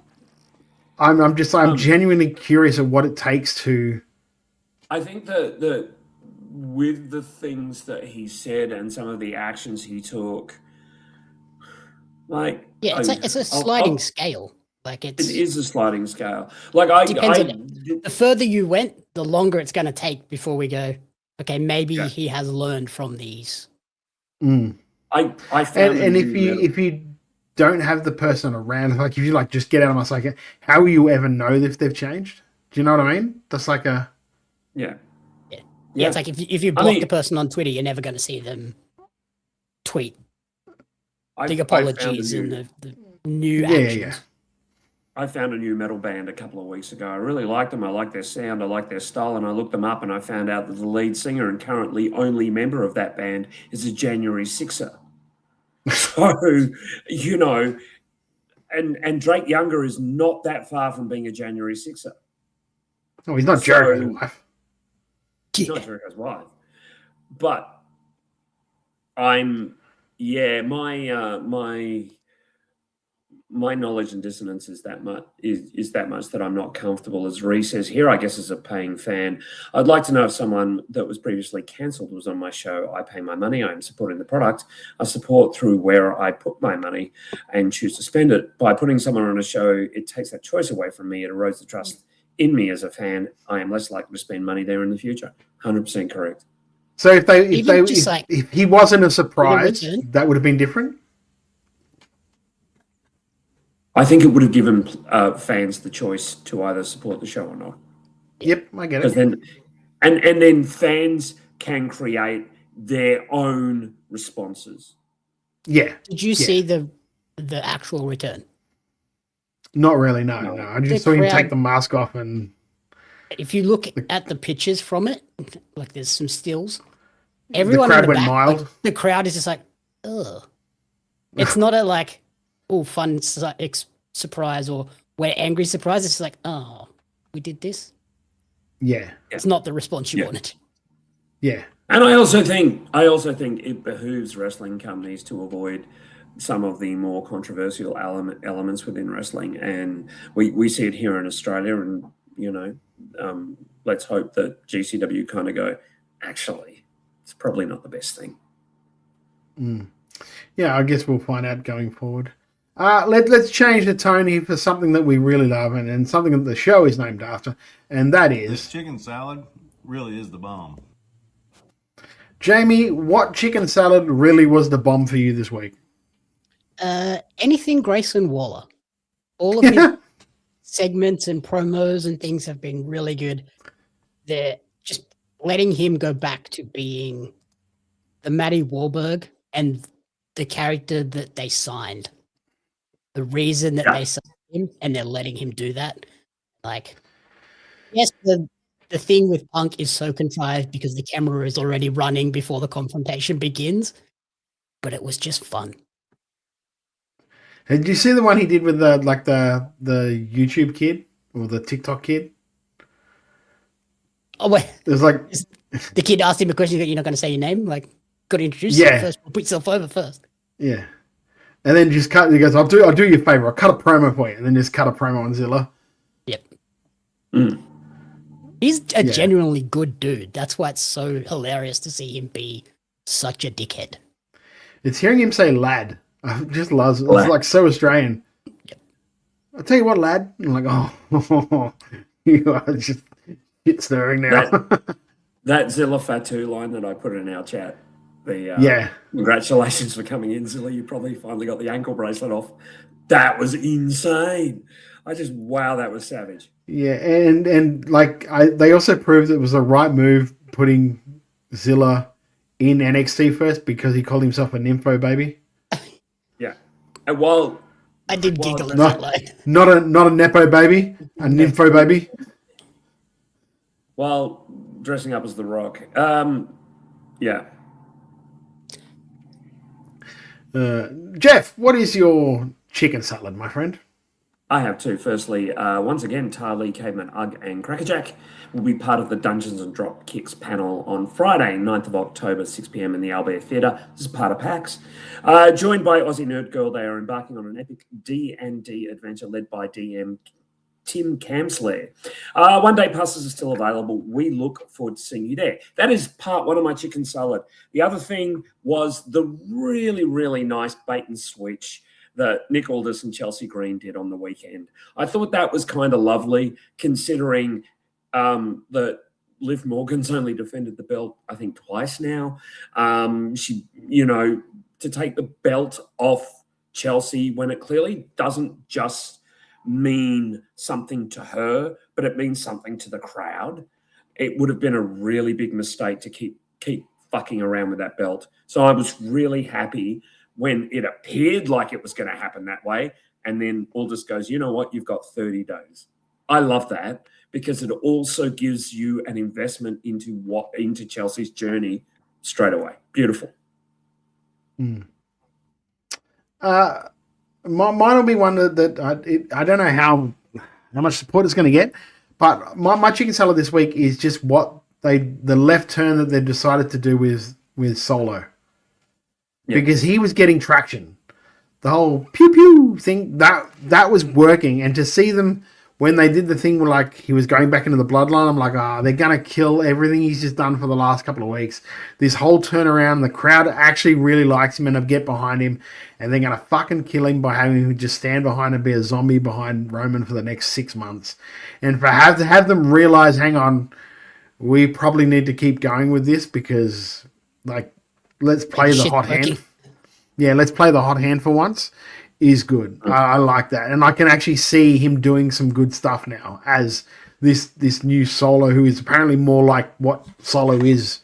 I'm genuinely curious of what it takes to. I think that with the things that he said and some of the actions he took, like, yeah, it's a sliding scale. Like it is a sliding scale. Like the further you went, the longer it's going to take before we go. Okay, maybe he has learned from these. Mm. I found and if you don't have the person around, like if you like just get out of my psyche, how will you ever know if they've changed? Do you know what I mean? That's like a yeah. It's like if you block the person on Twitter, you're never going to see them tweet the apologies and the new actions. Yeah. I found a new metal band a couple of weeks ago. I really liked them. I liked their sound. I liked their style. And I looked them up and I found out that the lead singer and currently only member of that band is a January 6er. So, you know, and Drake Younger is not that far from being a January 6er. Oh, he's not Jericho's wife. He's not Jericho's wife. But my knowledge and dissonance is that much that I'm not comfortable. As Ree says here, I guess as a paying fan, I'd like to know if someone that was previously cancelled was on my show. I pay my money. I am supporting the product. I support through where I put my money and choose to spend it. By putting someone on a show, it takes that choice away from me. It erodes the trust in me as a fan. I am less likely to spend money there in the future. 100% correct. So if he wasn't a surprise, that would have been different. I think it would have given fans the choice to either support the show or not. Yep, I get it. Then, and then fans can create their own responses. Yeah. Did you see the actual return? Not really. No. I just saw him take the mask off, and if you look at the pictures from it, like there's some stills. Everyone the crowd in the went back, mild. like, the crowd is just like, ugh. It's not a like, oh, fun surprise or we're angry surprise. It's like, oh, we did this. Yeah. It's not the response you wanted. Yeah. And I also think it behooves wrestling companies to avoid some of the more controversial elements within wrestling. And we see it here in Australia, and, you know, let's hope that GCW kind of go, actually, it's probably not the best thing. Yeah, I guess we'll find out going forward. Let's change the tone here for something that we really love and something that the show is named after, and that is... This chicken salad really is the bomb. Jamie, what chicken salad really was the bomb for you this week? Anything Grayson Waller. All of his segments and promos and things have been really good. They're just letting him go back to being the Matty Wahlberg and the character that they signed. The reason that they signed him, and they're letting him do that. Like, yes, the thing with Punk is so contrived because the camera is already running before the confrontation begins, but it was just fun. Did you see the one he did with the YouTube kid or the TikTok kid? Oh wait, it was like the kid asked him a question. You're not going to say your name, like, got to introduce yourself first. Put yourself over first. Yeah, and then just cut. He goes, "I'll do you a favor. I'll cut a promo for you," and then just cut a promo on Zilla. Yep. He's a genuinely good dude. That's why it's so hilarious to see him be such a dickhead. It's hearing him say "lad." I just love it. It's like so Australian. Yep. I'll tell you what, lad. I'm like, oh, you are just shit stirring now. That Zilla Fatu line that I put in our chat. Congratulations for coming in, Zilla. You probably finally got the ankle bracelet off. That was insane. Wow, that was savage. Yeah, and like they also proved it was the right move putting Zilla in NXT first because he called himself a nympho baby. Yeah, and while I did giggle at not, that line. Not a nepo baby, a nympho baby. While dressing up as The Rock, yeah. Jeff, what is your chicken salad, my friend? I have two. Firstly, once again, Tarly, Caveman, Ugg, and Crackerjack will be part of the Dungeons and Drop Kicks panel on Friday, 9th of October, 6 p.m. in the Albert Theatre. This is part of PAX. Joined by Aussie Nerd Girl, they are embarking on an epic D&D adventure led by DM Tim Camslair. One-day passes are still available. We look forward to seeing you there. That is part one of my chicken salad. The other thing was the really, really nice bait and switch that Nick Aldis and Chelsea Green did on the weekend. I thought that was kind of lovely, considering that Liv Morgan's only defended the belt, I think, twice now. She, to take the belt off Chelsea when it clearly doesn't just mean something to her, but it means something to the crowd. It would have been a really big mistake to keep fucking around with that belt. So I was really happy when it appeared like it was going to happen that way. And then Aldis goes, you know what? You've got 30 days. I love that because it also gives you an investment into Chelsea's journey straight away. Beautiful. Mine will be one that I don't know how much support it's going to get, but my chicken salad this week is just what the left turn that they've decided to do with Solo. Because he was getting traction. The whole pew pew thing, that was working. And to see them when they did the thing where like he was going back into the bloodline, I'm like, they're gonna kill everything he's just done for the last couple of weeks. This whole turnaround, the crowd actually really likes him and get behind him, and they're gonna fucking kill him by having him just stand behind and be a zombie behind Roman for the next 6 months. And to have them realize, hang on, we probably need to keep going with this because like let's play the hot hand. Yeah, let's play the hot hand for once is good. I like that. And I can actually see him doing some good stuff now as this new Solo who is apparently more like what Solo is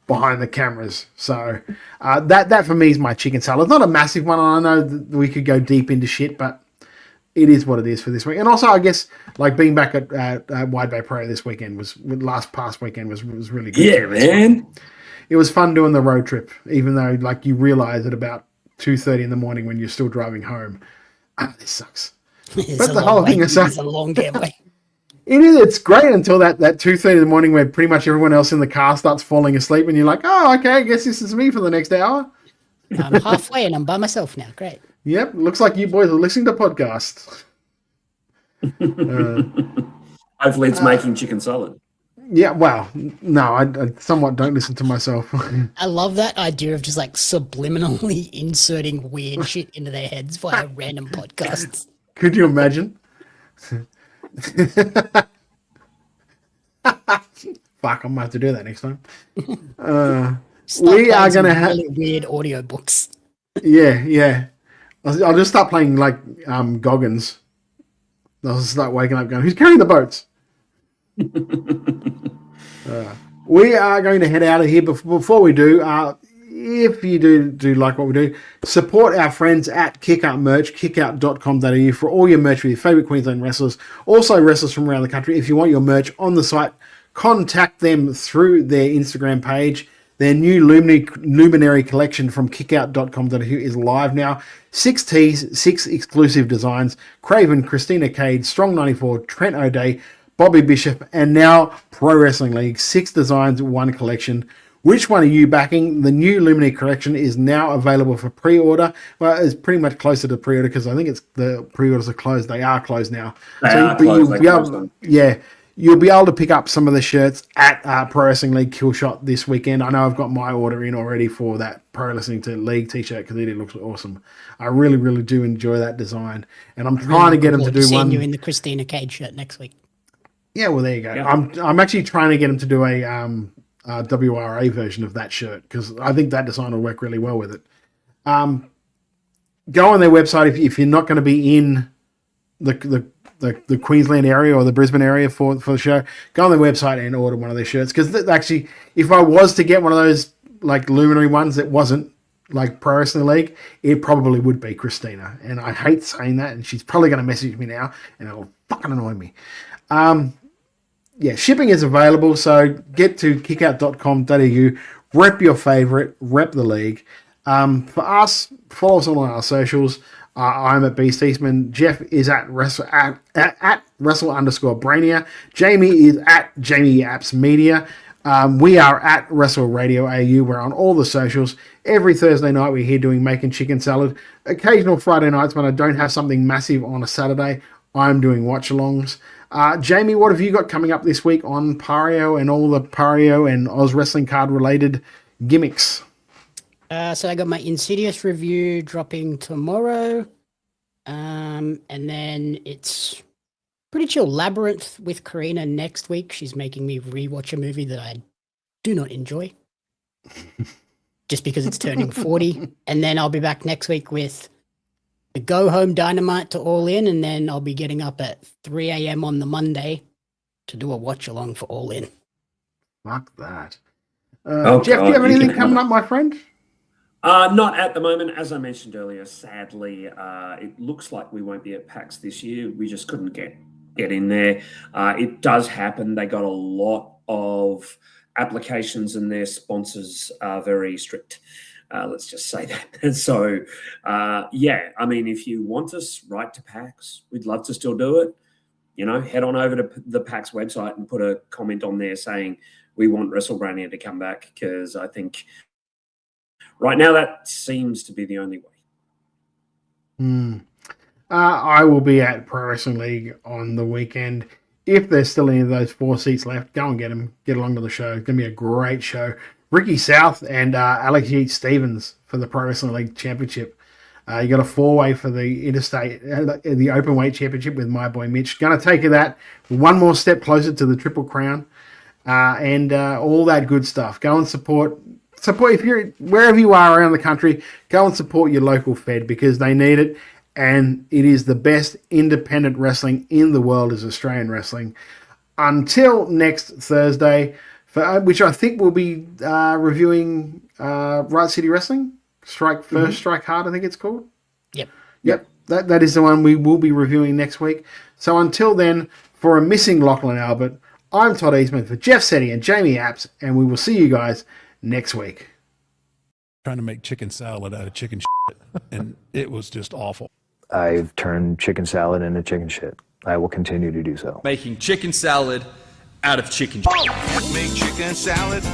behind the cameras. So that for me is my chicken salad. Not a massive one. I know that we could go deep into shit, but it is what it is for this week. And also, I guess, like being back at Wide Bay Pro this weekend past weekend was really good. Yeah, man. It was fun doing the road trip, even though like you realize at about 2:30 in the morning when you're still driving home, this sucks. But the whole thing is it's a long damn way. It is. It's great until that 2:30 in the morning where pretty much everyone else in the car starts falling asleep and you're like, oh, okay, I guess this is me for the next hour. I'm halfway and I'm by myself now. Great. Yep. Looks like you boys are listening to podcasts. Hopefully it's making chicken salad. Yeah, well, no, I somewhat don't listen to myself. I love that idea of just like subliminally inserting weird shit into their heads via random podcasts. Could you imagine? Fuck, I'm going to have to do that next time. We are going to have really weird audiobooks. Yeah. I'll just start playing like Goggins. I'll start waking up going, who's carrying the boats? We are going to head out of here. Before we do, if you do like what we do, support our friends at Kickout Merch, kickout.com.au for all your merch with your favourite Queensland wrestlers, also wrestlers from around the country. If you want your merch on the site, contact them through their Instagram page. Their new Luminary collection from kickout.com.au is live now. 6 tees, 6 exclusive designs. Craven, Christina Cade, Strong 94, Trent O'Day, Bobby Bishop, and now Pro Wrestling League. 6 designs, 1 collection. Which one are you backing? The new Luminary collection is now available for pre-order. Well, it's pretty much closer to pre-order because I think the pre-orders are closed. They are closed now. You'll be able to pick up some of the shirts at Pro Wrestling League Killshot this weekend. I know I've got my order in already for that Pro Wrestling League t-shirt because it looks awesome. I really, really do enjoy that design. And I'm trying to get them to do one. You in the Christina Cage shirt next week. Yeah, well, there you go. Yeah. I'm actually trying to get them to do a WRA version of that shirt because I think that design will work really well with it. Go on their website if you're not going to be in the Queensland area or the Brisbane area for the show. Go on their website and order one of their shirts because actually, if I was to get one of those like Luminary ones that wasn't like Pro Wrestling League, it probably would be Christina. And I hate saying that, and she's probably going to message me now, and it'll fucking annoy me. Shipping is available, so get to kickout.com.au, rep your favorite, rep the league. For us, follow us on all our socials. I'm at Beast Eastman. Jeff is at Wrestle _Brainia. Jamie is at Jamie Apps Media. We are at Wrestle Radio AU. We're on all the socials. Every Thursday night we're here doing Making Chicken Salad. Occasional Friday nights when I don't have something massive on a Saturday, I'm doing watch-alongs. Jamie, what have you got coming up this week on Pario and all the Pario and Oz Wrestling card related gimmicks? So I got my Insidious review dropping tomorrow. And then it's pretty chill Labyrinth with Karina next week. She's making me rewatch a movie that I do not enjoy. Just because it's turning 40. And then I'll be back next week with the Go Home Dynamite to All In. And then I'll be getting up at 3 a.m. on the Monday to do a watch along for All In. Fuck that. Jeff, do you have anything coming up, my friend? Not at the moment. As I mentioned earlier, sadly, it looks like we won't be at PAX this year. We just couldn't get in there. It does happen. They got a lot of applications and their sponsors are very strict. Let's just say that. So, yeah, I mean, if you want us, write to PAX. We'd love to still do it. You know, head on over to the PAX website and put a comment on there saying we want WrestleBrania to come back, because I think right now that seems to be the only way. I will be at Pro Wrestling League on the weekend. If there's still any of those 4 seats left, go and get them. Get along to the show. It's going to be a great show. Ricky South and Alex Yeats Stevens for the Pro Wrestling League Championship. You got a 4-way for the interstate, the open weight championship with my boy Mitch. Going to take you that one more step closer to the Triple Crown, and all that good stuff. Go and support. If you're wherever you are around the country, go and support your local Fed, because they need it, and it is the best independent wrestling in the world is Australian wrestling. Until next Thursday, which I think we'll be reviewing Right City Wrestling. Strike Hard, I think it's called. Yep. That is the one we will be reviewing next week. So until then, for a missing Lachlan Albert, I'm Todd Eastman for Jeff Setti and Jamie Apps, and we will see you guys next week. Trying to make chicken salad out of chicken shit, and it was just awful. I've turned chicken salad into chicken shit. I will continue to do so. Making chicken salad out of chicken. Make chicken salad